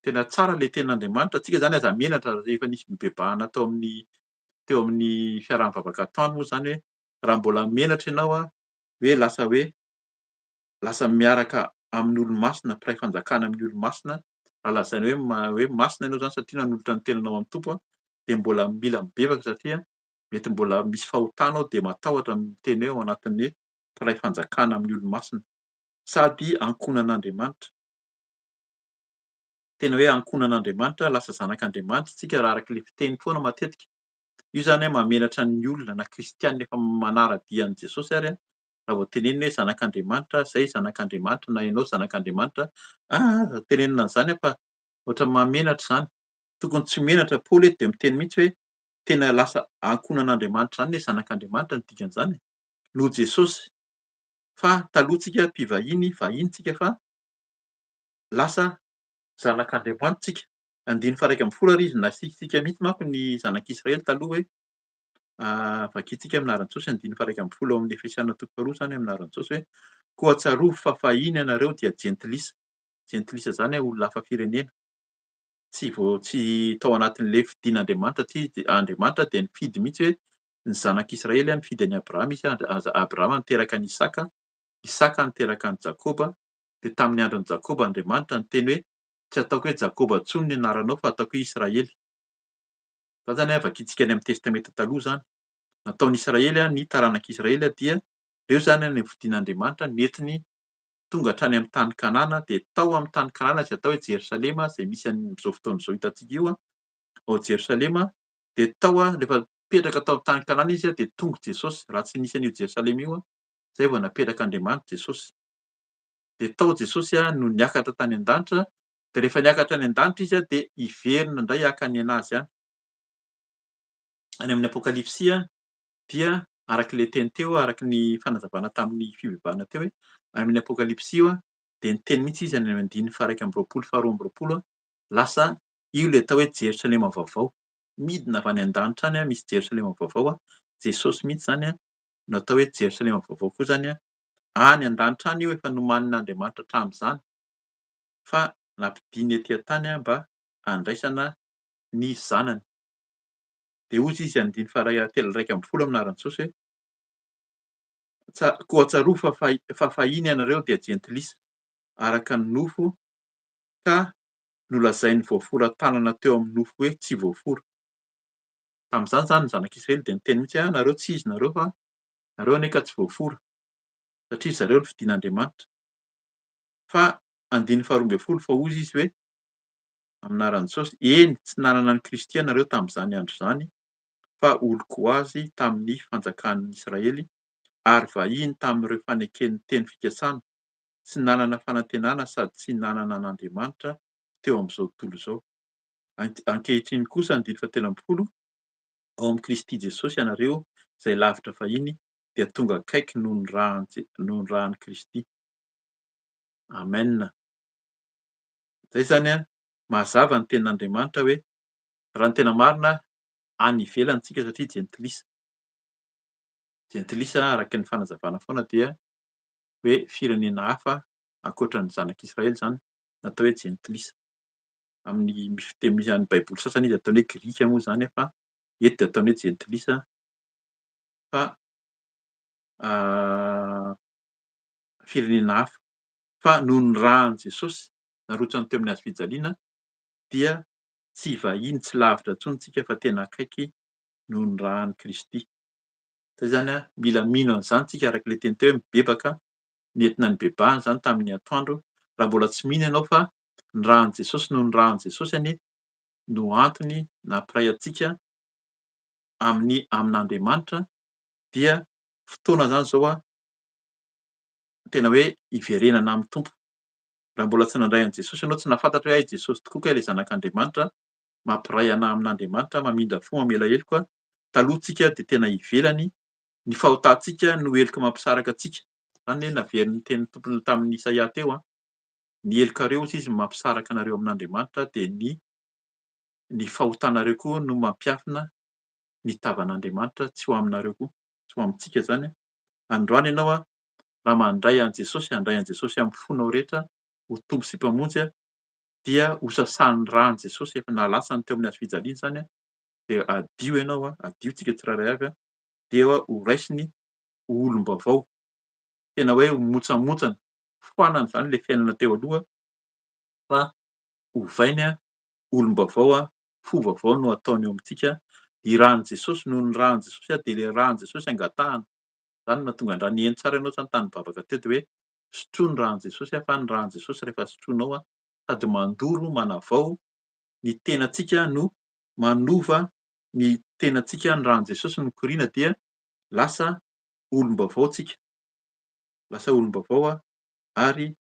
Speaker 2: Tena tsara le tenin'Andriamanitra. Tsika zany aza menatra rehefa nisy nibebahana teo amin'ny fiaraha-mivavaka atoandro moa zany hoe raha mbola menatra ianao hoe lasa miaraka amin'ny olo-masina, mpiray fanjakana amin'ny olo-masina, raha lazaina hoe masina ianao zany satria nanolotra ny tenanao amin'ny Tompo de mbola mila mibebaka satria mety mbola misy fahotana ao de matahotra miteny hoe ao anatin'ny mpiray fanjakana amin'ny olo-masina sady ankonan'Andriamanitra. Tena hoe ankonan'Andriamanitra, lasa zanak'Andriamanitra tsika raha arak'ilay fiteny foana matetika. Io zany mahamenatra ny olona na kristianina efa manara-dia an'i Jesosy ary raha vao tenenina hoe zanak'Andriamanitra, zay zanak'Andriamanitra na ianao zanak'Andriamanitra, tenenina an'izany fa ohatran'ny mahamenatra zany. Tokony tsy menatra Paoly de miteny mihitsy hoe tena lasa ankonan'Andriamanitra zany ilay zanak'Andriamanitra ny dikan'izany noho Jesosy. Fa taloha tsika mpivahiny, vahiny tsika fa lasa zanak'Andriamanitra tsika. andiny faha raika amby folo ary izy nasitsika mihitsy manko ny zanak'Israely taloha hoe vakintsika amin'ny anaran'i andiny faha raika amby folo amin'ny Efesiana toko faharoa zany amin'ny anaran'i Jesosy hoe koa tsarovy fa fahiny ianareo dia jentilisa. Jentilisa zany olona hafa firenena. Tsy tao anatin'le fidian'Andriamanitra Andriamanitra dia nifidy mihitsy hoe ny zanak'Israely nifidy an'i Abrahama izy Abrahama niteraka an'i Isaka, Isaka niteraka an'i Jakoba, dia tamin'ny andron'i Jakoba Andriamanitra niteny hoe tsy ataoko hoe Jakoba intsony ny anaranao fa ataoko hoe Israely. Zany zany vakintsika any amin'ny testameta taloha zany. Nataon'i Israely ny taranak'Israely dia ireo zany ny vidian'Andriamanitra netiny tonga hatrany amin'ny tany Kanana, dia tao amin'ny tany Kanana izay atao hoe Jerosalema izay misy an'izao fotoana izao hitantsika io ao Jerosalema, dia tao rehefa petraka tao amin'ny tany Kanana izy dia tonga Jesosy. Raha tsy nisy an'io Jerosalema io izay vao napetraka Andriamanitra Jesosy. Dia tao Jesosy no niakatra tany an-danitra, dia rehefa niakatra any an-danitra izy dia iverina indray haka ny anazy any. Any amin'ny Apokalipsia dia arak'ilay teny teo, araky ny fanazavana tamin'ny fivavahana teo hoe amin'ny Apokalipsia dia niteny mihitsy izy any amin'ny andiny faha raika amby roapolo faharoa amby roapolo lasa io le atao hoe Jerosalema vaovao. Midina avy any an-danitra any misy Jerosalema vaovao Jesosy mihitsy zany no atao hoe Jerosalema vaovao koa zany any an-danitra any io efa nomanin'Andriamanitra hatramin'izany fa nampidiany etỳ antany mba handraisana ny zanany. Dia hoy izy andiny faha raika amby folo amin'ny anaran'i Jesosy hoe koa tsarovy fa fahiny ianareo dia jentilisa araka ny nofo ka nolazainy voaforan-tanana teo amin'ny nofo hoe tsy voafora. Tamin'izany zany ny zanak'Israely dia niteny mihitsy nareo tsy izy nareo fa nareo anie ka tsy voafora satria zareo ny fidian'Andriamanitra. Fa andiny faharoa ambin'ny folo fa hoy izy hoe amin'ny anaran'i Jesosy eny tsy nanana ny Kristy ianareo tamin'izany andro izany fa oloko azy tamin'ny fanjakan'ny Israely ary vahiny tamin'ireo faneken'ny teny fikasana tsy nanana fanantenana sady tsy nanana an'Andriamanitra teo amin'izao tontolo izao. Ankehitriny kosa andiny fahatelo ambin'ny folo ao amin'ny Kristy Jesosy ianareo izay lavitra fahiny dia tonga akaiky noho ny rahan'i Kristy. Amen. Izay zany mazava ny tenin'Andriamanitra hoe raha ny tena marina any ivelany tsika satria jentilisa. Jentilisa araka ny fanazavana foana dia hoe firenena hafa ankoatran'ny zanak'Israely zany natao hoe jentilisa. Amin'ny fiteny misy any baiboly sasany izy ataony hoe Grika moa zany fa eto dia ataony hoe jentilisa fa firenena hafa. Fa noho ny rahan'i Jesosy narotsany teo amin'ny hazofijaliana dia tsy vahiny tsy lavitra intsony tsika fa tena akaiky noho ny rahan'i Kristy. Izay zany mila mino an'izany tsika arak'ilay teny teo hoe mibebaka nentina ny bebahana zany tamin'ny atoandro. Raha mbola tsy mino ianao fa ny rahan'i Jesosy noho ny rahan'i Jesosy no antony nampiray antsika amin'Andriamanitra dia fotoana zany izao tena hoe iverenana amin'ny Tompo. Raha mbola tsy nandray an'i Jesosy ianao tsy nahafantatra hoe Jesosy tokoa kay ilay zanak'Andriamanitra mampiray anahy amin'Andriamanitra mamindra fo mamela heloko taloha tsika dia tena ivelany ny fahotantsika no heloka mampisaraka antsika. Izany hoe naverin'ny teny tompony tamin'ny Isaia teo ny helokareo izy mampisaraka anareo amin'Andriamanitra dia ny fahotanareo koa no mampiafina ny tavan'Andriamanitra tsy ho aminareo koa, tsy ho amintsika zany. Androany ianao raha mandray an'i Jesosy, handray an'i Jesosy amin'ny fonao rehetra ho tompo sy mpamonjy dia ho sasan'ny rahan'i Jesosy efa nalasany teo amin'ny hazofijaliana zany dia adio ianao adio tsika tsirairay avy dia ho raisiny ho olom-baovao. Tena hoe ho motsamotsana foanana zany ilay fiainana teo aloha fa ovainy olom-baovao fo vaovao no ataony eo amintsika. I rahan'i Jesosy noho ny rahan'i Jesosy dia ilay rahan'i Jesosy angatahana. Izany mahatonga raha nihaino tsara ianao zany tany mibavaka teo dia hoe sotroa ny rahan'i Jesosy fa ny rahan'i Jesosy rehefa sotroinao sady mandoro manavao ny tenantsika no manova ny tenantsika ny rahan'i Jesosy no mikoriana dia lasa olom-baovao tsika. Lasa olom-baovao ary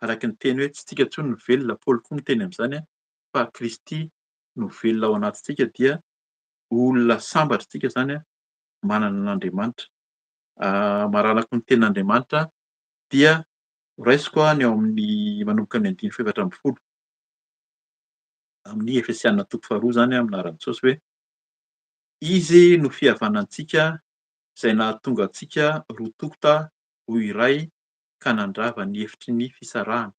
Speaker 2: araka ny teny hoe tsy tsika intsony no velona, Paoly koa miteny amin'izany fa Kristy no velona ao anatintsika dia olona sambatra tsika zany manana an'Andriamanitra. Mahalalaka ny tenin'Andriamanitra dia raisiko ny ao amin'ny manomboka ny andiny faha efatra ambin'ny folo. amin'ny Efesianina toko faharoa zany aminaran'i Jesosy hoe izy no fihavanantsika izay nahatonga antsika roa-tokota ho iray ka nandrava ny hefitry ny fisarahana.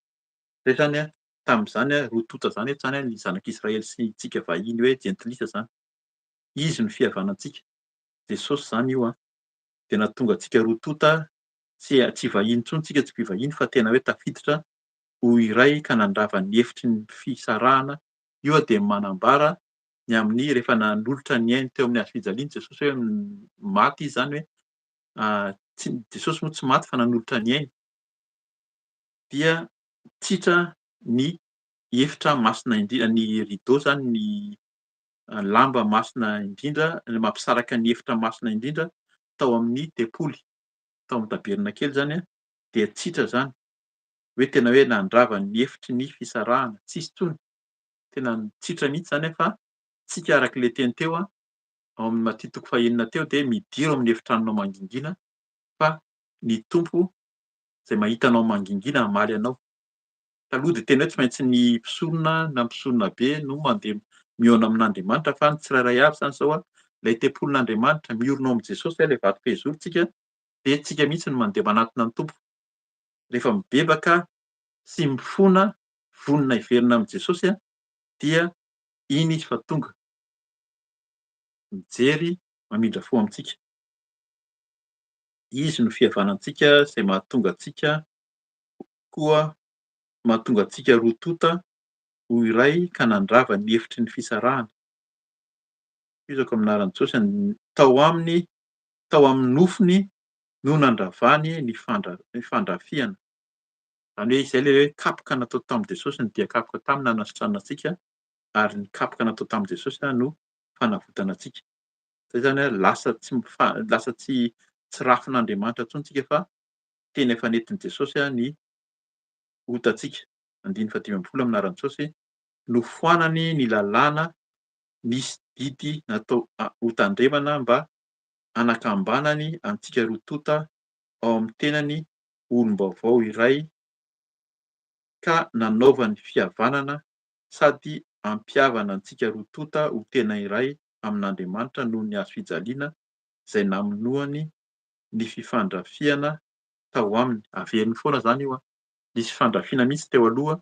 Speaker 2: Zay zany tam'zany roa-tonta zany eto zany ny zanak'Israely sy tsika vahiny hoe jentilisa zany. Izy no fihavanantsika. Jesosy zany io de nahatonga antsika roa-tonta tsy vahiny intsony tsika tsy mpivahiny fa tena hoe tafiditra ho iray ka nandrava ny hefitry ny fisarahana. Io de manambara ny amin'ny rehefa nanolotra ny ainy teo amin'ny hazofijaliana Jesosy hoe maty izy zany hoe tsy Jesosy moa tsy maty fa nanolotra ny ainy dia tsitra ny efitra masina ny rideau zany ny lamba masina indrindra mampisaraka ny efitra masina indrindra tao amin'ny tempoly, tao amin'ny taberna kely zany dia tsitra zany. Hoe tena hoe nandrava ny hefitry ny fisarahana, tsisy intsony. Tena tsitra mihitsy zany fa tsika arak'le teny teo ao amin'ny Matia toko fahaenina teo de midiro amin'ny efitranonao mangingina fa ny Tompo zay mahita anao mangingina hamaly anao. Taloha de tena hoe tsy maintsy ny mpisorona na mpisorona be no mandeha mihaona amin'Andriamanitra fa ny tsirairay avy zany zao ilay tempolin'Andriamanitra miorona ao amin'i Jesosy ilay vato fehezoro de tsika mihitsy no mandeha manantona ny Tompo. Rehefa mibebaka sy mifona vonona hiverina amin'i Jesosy dia iny izy fa tonga. Mijery mamindra fo amintsika. Izy no fihavanantsika izay mahatonga antsika koa mahatonga antsika roa-tonta ho iray ka nandrava ny hefitry ny fisarahana. Fizako aminaran'i Jesosy tao amin'ny nofony no nandravany ny fandrafiana. Zany hoe izay ilay hoe kapoka natao tamin'i Jesosy ny dia kapoka taminy nanasitranana antsika ary ny kapoka natao tamin'i Jesosy no fanavotana antsika. Zay zany lasa tsy rafin'Andriamanitra intsony tsika fa teny efa nentin'i Jesosy ny hotantsika. 5:15 aminaran'i Jesosy nofoanany ny lalàna misy didy natao ho tandremana mba hanakambanany antsika roa-tonta ao amin'ny tenany olom-baovao iray ka nanaovany fihavanana sady hampihavana antsika roa-tonta ho tena iray amin'Andriamanitra noho ny hazofijaliana izay namonoany ny fifandrafiana tao aminy. Averiny foana zany io nisy fifandrafiana mihitsy teo aloha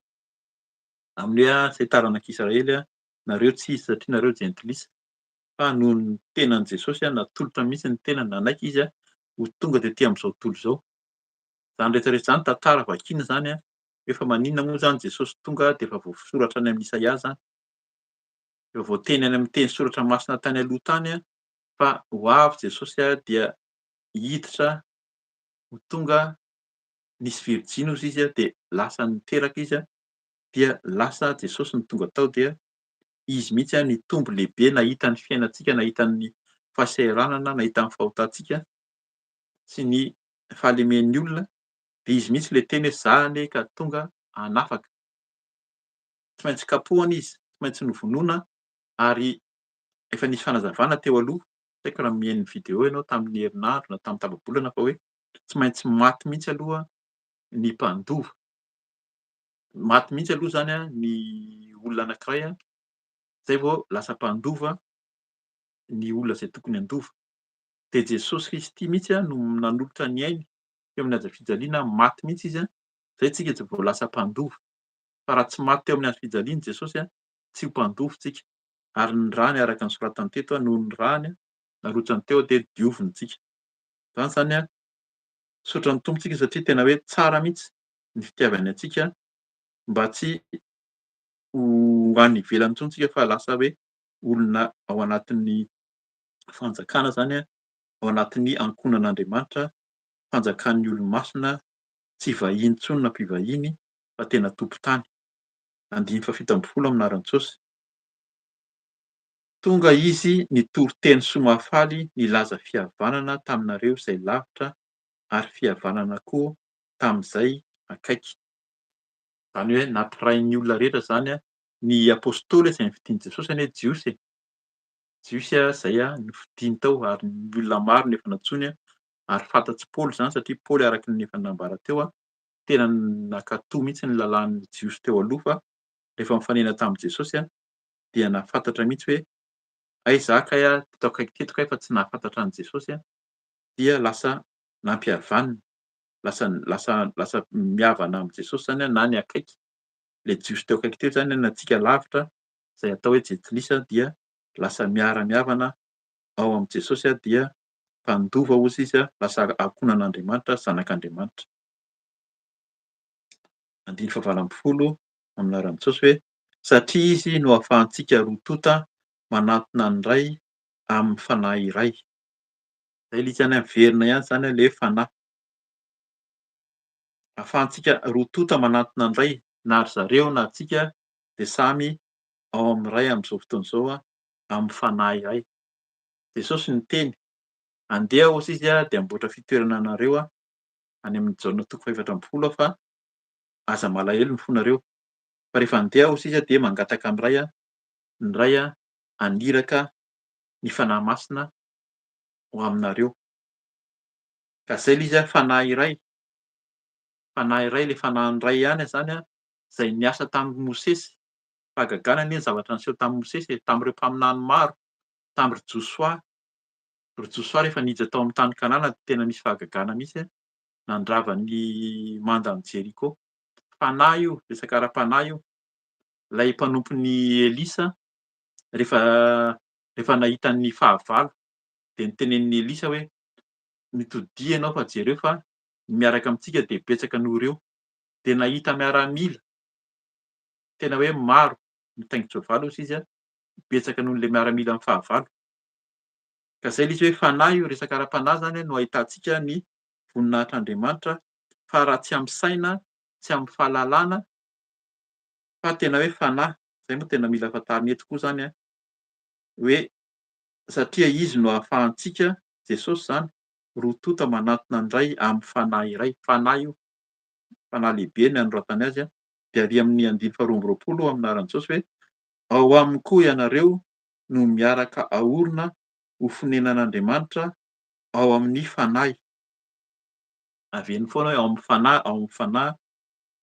Speaker 2: amin'ny hoe zay taranak'Israely nareo tsy izy satria nareo jentilisa. Fa noho ny tenan'i Jesosy natolotra mihitsy ny tenany nanaiky izy ho tonga tetỳ amin'izao tontolo izao. Zany rehetrarehetra zany tantara vakiana zany efa maninona moa zany Jesosy tonga de efa voasoratra any amin'ny Isaia zany. Efa voateny any amin'ny teny soratra masina tany aloha tany fa ho avy Jesosy dia hiditra ho tonga nisy Virjina hozy izy de lasa niteraka izy dia lasa Jesosy ny tonga tao dia izy mihitsy ny tombo lehibe nahita ny fiainantsika, nahita ny fahasahiranana, nahita ny fahotantsika sy ny fahalemean'ny olona de izy mihitsy le teny hoe "Izaho anie ka tonga hanafaka". Tsy maintsy kapohana izy, tsy maintsy novonoina ary efa nisy fanazavana teo aloha, tsy haiko raha mihaino ny vidéo ianao tamin'ny herinandro na tamin'ny tapa-bolana fa hoe tsy maintsy maty mihitsy aloha ny mpandova. Maty mihitsy aloha zany ny olona anankiray zay vao lasa mpandova ny olona zay tokony handova. De Jesosy Kristy mihitsy no nanolotra ny ainy teo amin'ny hazofijaliana, maty mihitsy izy zay tsika tsy vao lasa mpandova. Fa raha tsy maty teo amin'ny hazofijaliana Jesosy tsy ho mpandova tsika. Ary ny rany araka ny soratany teto noho ny rany narotsany teo de diovintsika. Zany zany sotran'ny Tompo tsika satria tena hoe tsara mihitsy ny fitiavany antsika mba tsy ho any ivelany intsony tsika fa lasa hoe olona ao anatin'ny fanjakana zany ao anatin'ny ankohonan'Andriamanitra, fanjakan'ny olo-masina, tsy vahiny intsony na mpivahiny fa tena tompon-tany. 5:17 aminaran'i Jesosy. Tonga izy nitoro teny soamafaly nilaza fihavanana taminareo izay lavitra ary fihavanana koa tamin'izay akaiky. Zany hoe nampirain'ny olona rehetra zany ny apôstôly izay novidian'i Jesosy hoe Jiosy Jiosy zay novidiany tao ary ny olona maro no efa natsoiny ary fantatsy Paoly zany satria Paoly araka ny efa nambara teo tena nakatoa mihitsy ny lalàn'ny Jiosy teo aloha fa rehefa mifanena tamin'i Jesosy dia nahafantatra mihitsy hoe aizaka aho teto akaiky teto kay fa tsy nahafantatra an' Jesosy dia lasa nampihavanina, lasa mihavana amin' Jesosy zany na ny akaiky. Le jiosy teo akaiky teo zany na antsika lavitra izay atao hoe jejilisa dia lasa miara-mihavana ao amin' Jesosy dia mpandova hozy izy lasa ankonan'Andriamanitra, zanak'Andriamanitra. Andiny fahavalo amby folo amin'ny anaran'i Jesosy hoe satria izy no ahafahantsika rotonta manantona ny iray amin'ny fanahy iray. Zay ilay izy zany miverina ihany zany le fanahy. Ahafahantsika rotonta manantona ny iray na ry zareo na antsika dia samy ao amin'ny iray amin'izao fotoana izao amin'ny fanahy iray. Jesosy ny teny andeha hozy izy dia hamboatra fitoerana anareo any amin'ny Jaona 4:20 fa aza malahelo ny fonareo. Fa rehefa andeha hozy izy dia mangataka ny iray haniraka ny fanahy masina ho aminareo. Ka zay ilay izy fanahy iray. Fanahy iray le fanahy iray ihany zany izay niasa tamin'i Mosesy. Fahagagana anie ny zavatra niseho tamin'i Mosesy tamin'ireo mpaminany maro, tamin'ny Josoa. Ry Josoa rehefa niditra tao amin'ny tany Kanana dia tena nisy fahagagana mihitsy nandrava ny manda an'i Jeriko. Fanahy io, resaka ara-panahy io. Ilay mpanompon'i Elisa rehefa nahita ny fahavalo dia nitenenin'i Elisa hoe mitodia ianao fa jereo fa miaraka amintsika dia betsaka noho ireo. Dia nahita miaramila tena hoe maro mitaingitra valo hozy izy betsaka noho ilay miaramila amin'ny fahavalo. Ka zay ilay izy hoe fanahy io, resaka ara-panahy zany no ahitantsika ny voninahitr'Andriamanitra fa raha tsy amin'ny saina, tsy amin'ny fahalalana fa tena hoe fanahy. Zay moa tena mila fantarina eto koa zany hoe satria izy no ahafahantsika, Jesosy zany, rotonta manantona ny iray amin'ny fanahy iray. Fanahy io, fanahy lehibe ny anoratany azy dia ary amin'ny 2:20 amin'ny anaran'i Jesosy hoe ao aminy koa ianareo no miaraka ahorona ho fonenan'Andriamanitra ao amin'ny fanahy. Aveny foana hoe ao amin'ny fanahy,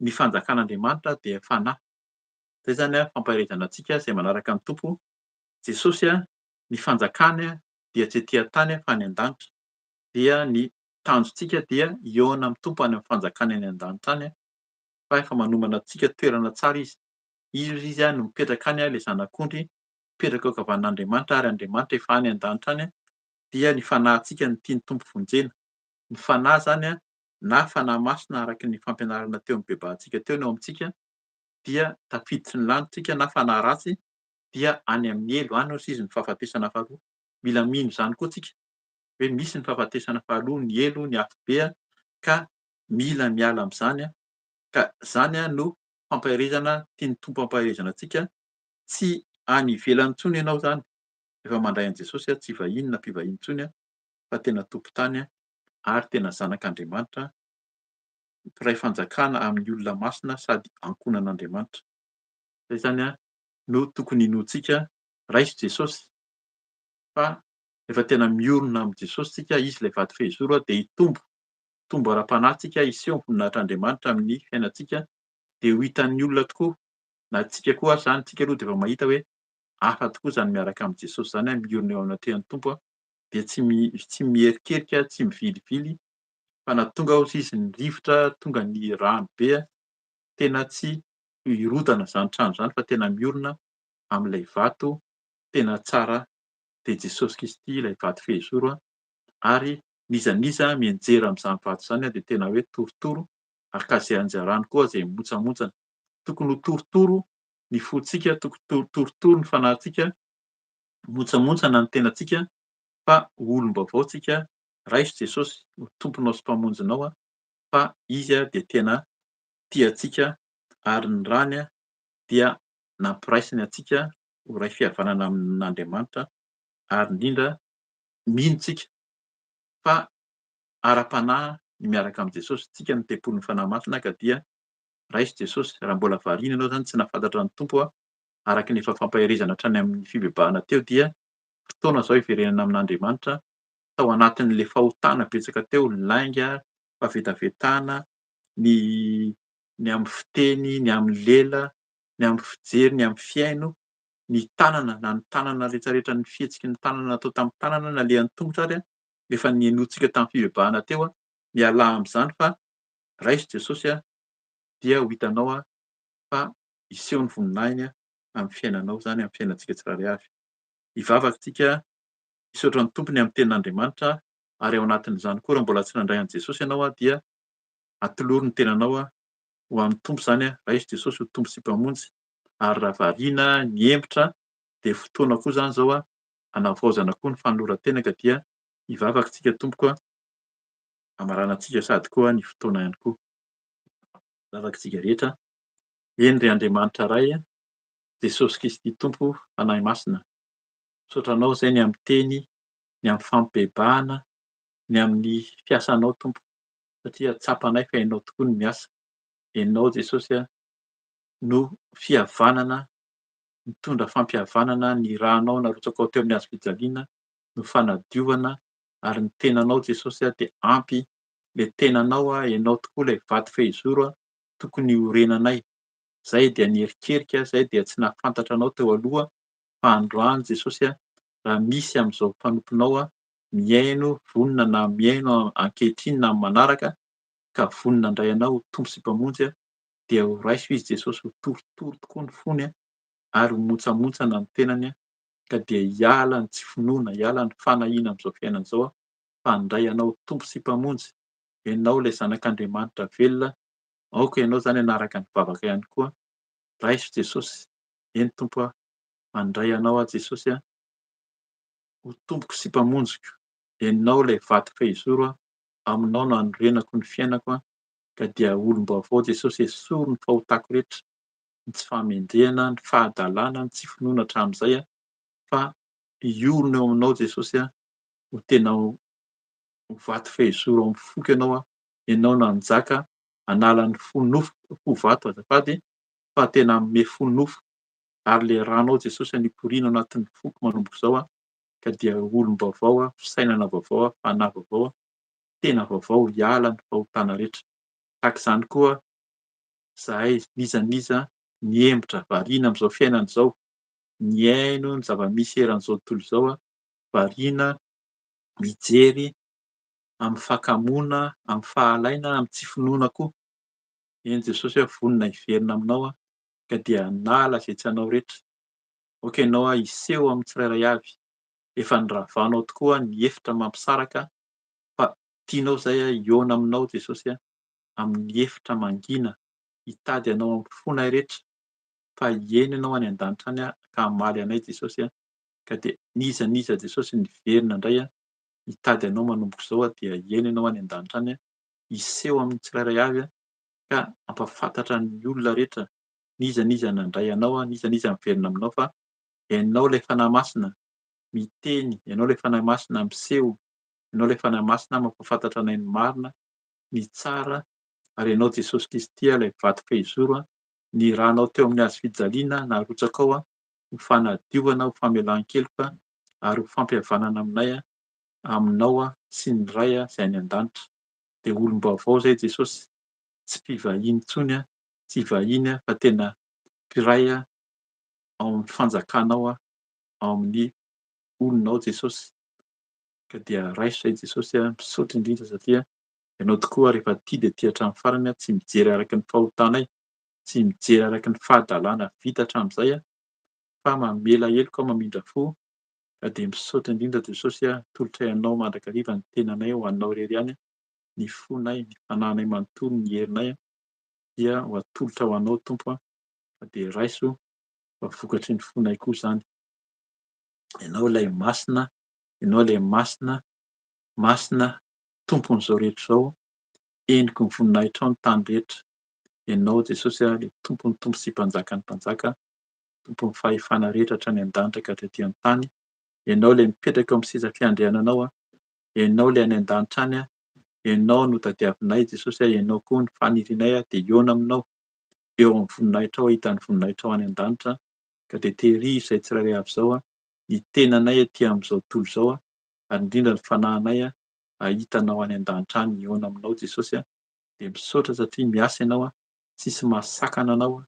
Speaker 2: ny fanjakan'Andriamanitra dia fanahy. Zay zany fampahirizana antsika izay manaraka ny Tompo. Jesosy ny fanjakany dia tsy etỳ an-tany fa any an-danitra. Dia ny tanjontsika dia hiaona amin'ny Tompo any amin'ny fanjakany any an-danitra any fa efa manomana antsika toerana tsara izy. Izy no mipetraka any ilay zanak'ondry, mipetraka eo ankavanan'Andriamanitra ary Andriamanitra efa any an-danitra any dia ny fanahintsika no tiany Tompo vonjena. Ny fanahy zany na fanahy masina araka ny fampianarana teo amin'ny bebahantsika teo no ao amintsika dia tafiditra ny lanitra na fanahy ratsy dia any amin'ny elo, any hozy izy ny fahafatesana faharoa. Mila mino izany koa tsika hoe misy ny fahafatesana faharoa, ny elo, ny afo be ka mila miala amin'izany ka zany no fampahirizana tiany Tompo hampahirizana antsika. Tsy any ivelany intsony ianao zany rehefa mandray an'i Jesosy, tsy vahiny na mpivahiny intsony fa tena tompon-tany ary tena zanak'Andriamanitra, mpiray fanjakana amin'ny olona masina sady ankonan'Andriamanitra. Zay zany no tokony inoantsika raiso Jesosy fa rehefa tena miorona amin' Jesosy tsika, izy ilay vato fehizoro dia hitombo ara-panahy tsika, hiseho ny voninahitr'Andriamanitra amin'ny fiainantsika dia ho hitan'ny olona tokoa. Na tsika koa zany, tsika aloha dia efa mahita hoe hafa tokoa izany miaraka amin' Jesosy zany, miorina eo amin'ny hatrehan'ny Tompo dia tsy mierikerika, tsy mivilivily fa na tonga hozy izy ny rivotra, tonga ny rano be tena tsy hirotana izany trano izany fa tena miorina amin'ilay vato tena tsara dia Jesosy Kristy ilay vato fehizoro ary nizaniza mianjera amin'izany vato izany dia tena hoe torotoro ary ka izay anjarany koa izay mimotsamotsana. Tokony ho torotoro ny fontsika, tokony torotoro ny fanahintsika, motsamotsana ny tenantsika fa olom-baovao tsika. Raiso Jesosy ho tomponao sy mpamonjinao fa izy dia tena tia antsika ary ny rany dia nampiraisiny antsika ho ray fihavanana amin'Andriamanitra ary indrindra mino tsika fa ara-panahy ny miaraka amin' Jesosy. Tsika no tempolin'ny fanahy masina ka dia raiso Jesosy. Raha mbola variana ianao zany tsy nahafantatra ny Tompo araka ny efa fampahirizana hatrany amin'ny fivavahana teo dia fotoana izao hiverenana amin'Andriamanitra tao anatin'ilay fahotana betsaka teo, ny lainga, fahavetavetana, ny amin'ny fiteny, ny amin'ny lela, ny amin'ny fijery, ny amin'ny fiaino, ny tanana na ny tanana rehetrarehetra ny fihetsiky ny tanana natao tamin'ny tanana na lehan'ny tongotra ary efa nienointsika tamin'ny fivavahana teo miala amin'izany fa raiso Jesosy dia ho hitanao fa iseho ny voninahiny amin'ny fiainanao zany amin'ny fiainantsika tsirairay avy. Hivavaka isika hisaotra ny tompony amin'ny tenin'Andriamanitra ary ao anatin'izany koa raha mbola tsy nandray an'i Jesosy ianao dia atoloro ny tenanao ho amin'ny tompo zany raiso Jesosy ho tompo sy mpamonjy ary raha variana ny hembotra dia fotoana koa zany zao hanavaozana koa ny fanoloran-tena ka dia hivavaka isika tompoko hamarana antsika sady koa ny fotoana ihany koa. Hivavaka isika rehetra eny ry Andriamanitra iray Jesosy Kristy tompo fanahy masina. Misaotranao izay ny amin'ny teny, ny amin'ny fampibebahana, ny amin'ny fiasanao tompo satria atsapanay fa ianao tokoa no miasa. Ianao Jesosy no fihavanana, mitondra fampihavanana, ny rahanao narotsaka ao teo amin'ny hazofijaliana no fanadiovana ary ny tenanao Jesosy dia ampy ilay tenanao ianao tokoa ilay vaty fehizoro tokony horenanay. Zay dia nierikerika, zay dia tsy nahafantatra anao teo aloha fa androany Jesosy raha misy amin'izao mpanomponao miaino vonona na miaino ankehitriny na manaraka ka vonona indray anao ho tompo sy mpamonjy dia ho raiso izy Jesosy ho torotoro tokoa ny fony ary ho motsamotsana ny tenany ka dia hiala ny tsy finoana, hiala ny fanahiana amin'izao fiainana izao fa handray anao ho tompo sy mpamonjy. Ianao ilay zanak'Andriamanitra velona, aoka ianao zany hanaraka ny vavaka ihany koa. Raiso Jesosy, eny tompo handray anao Jesosy ho tompoko sy mpamonjiko. Ianao ilay vaty fehizoro aminao no hanorenako ny fiainako ka dia olom-baovao Jesosy esorino ny fahotako rehetra, ny tsy fahamendrehana, ny fahadalàna, ny tsy finoana hatramin'izay fa hiorina eo aminao Jesosy ho tena ho vaty fehizoro ao amin'ny foko ianao ianao no hanjaka hanala ny fo vato azafady fa tena hanome fo nofo ary ilay ranao Jesosy nikoriana ao anatin'ny foko manomboka izao ka dia olom-baovao, fisainana vaovao, fanahy vaovao, tena vaovao, hiala ny fahotana rehetra. Tahaka izany koa izahay nizaniza nihembotra variana amin'izao fiainana izao, niaino ny zava-misy eran'izao tontolo izao, variana mijery amin'ny fakamoana, amin'ny fahalaina, amin'ny tsy finoana koa. Eny Jesosy vonona hiverina aminao ka dia hanala izay tsy anao rehetra. Aoka ianao hiseho amin'ny tsirairay avy. Efa niravahanao tokoa ny efitra mampisaraka fa tianao izay hiaona aminao Jesosy amin'ny efitra mangina, hitady anao amin'ny fonay rehetra fa hiaina ianao any an-danitra any ka hamaly anay Jesosy ka dia nizaniza Jesosy niverina indray hitady anao manomboka izao dia hiaina ianao any an-danitra any hiseho amin'ny tsirairay avy ka ampahafantatra ny olona rehetra nizaniza nandray anao, nizaniza niverina aminao fa ianao ilay fanahy masina miteny, ianao ilay fanahy masina miseho, ianao ilay fanahy masina mampahafantatra anay ny marina, ny tsara ary ianao Jesosy Kristy ilay vaty fehizoro ny rahanao teo amin'ny hazofijaliana narotsaka ao ho fanadiovana, ho famelan-keloka ary ho fampihavanana aminay aminao sy ny ray izay any an-danitra. Dia olom-baovao izay Jesosy, tsy mpivahiny intsony, tsy vahiny fa tena mpiray ao amin'ny fanjakanao ao amin'ny olonao Jesosy. Ka dia raiso izay Jesosy misaotra indrindra satria ianao tokoa rehefa tia dia tia hatramin'ny farany, tsy mijery araky ny fahotanay, tsy mijery araky ny fahadalàna vita hatramin'izay fa mamela heloka, mamindra fo. Ka dia misaotra indrindra Jesosy tolotra ianao mandrakariva ny tenanay ho anao irery ihany, ny fonay, ny fanahinay manontolo, ny herinay dia ho atolotra ho anao Tompo ka dia raiso fa vokatry ny fonay koa izany. Ianao ilay masina, ianao ilay masina, masina tompon'izao rehetra izao, henoko ny voninahitra ao ny tany rehetra. Ianao Jesosy ilay tompon'ny tompo sy mpanjakan'ny mpanjaka, tompon'ny fahefana rehetra hatrany an-danitra ka hatretỳ an-tany. Ianao ilay mipetraka eo amin'ny seza fiandriananao, ianao ilay any an-danitra any, ianao no tadiavinay Jesosy, ianao koa ny fanirinay dia hiaona aminao eo amin'ny voninahitra ao, ahitany voninahitra ao any an-danitra ka dia tehirizy izay tsirairay avy izao ny tenanay aty amin'izao tontolo izao ary indrindra ny fanahinay hitanao any an-danitra any, hiaona aminao Jesosy dia misaotra satria miasa ianao, tsisy mahasakana anao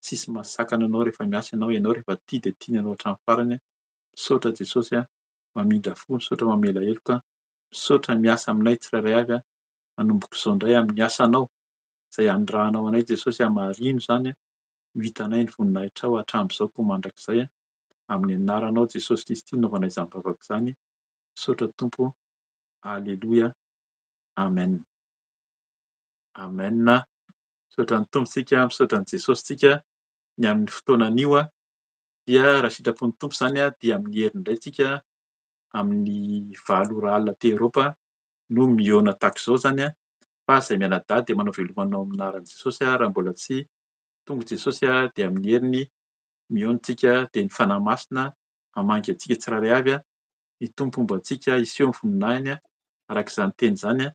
Speaker 2: Tsisy mahasakana anao rehefa miasa ianao rehefa tia de tiany ianao hatramin'ny farany. Misaotra Jesosy mamindra fo, misaotra mamela heloka, misaotra miasa aminay tsirairay avy manomboka izao indray amin'ny asanao izay andrahanao anay Jesosy marino zany ho hitanay ny voninahitrao hatramin'izao mandrakizay amin'ny anaranao Jesosy Kristy naovanay izany vavaka izany. Misaotra Tompo. Alleloia. Amen. Amen. Misaotra ny Tompo tsika, misaotra ny Jesosy tsika. Ny amin'ny fotoanan'io dia raha sitrapon'ny Tompo zany dia amin'ny herin'ny indray tsika amin'ny 8 teo Eropa no mihaona tahaka izao zany fa izay mianadahy dia manao velomanao amin'ny anaran'i Jesosy raha mbola tsy tonga Jesosy dia amin'ny heriny mihaonantsika dia ny fanahy masina hamangy antsika tsirairay avy ny tompo-pomba antsika hiseho ny voninahiny araka izany teny izany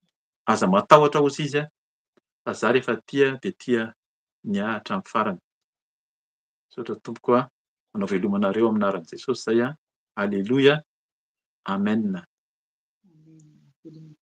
Speaker 2: aza matahotra hozy izy fa za rehefa tia dia tia ny ahy hatramin'ny farany. Misaotra Tompoko manao velomanareo amin'ny anaran'i Jesosy izay. Alleloia. Amen.
Speaker 1: Amen.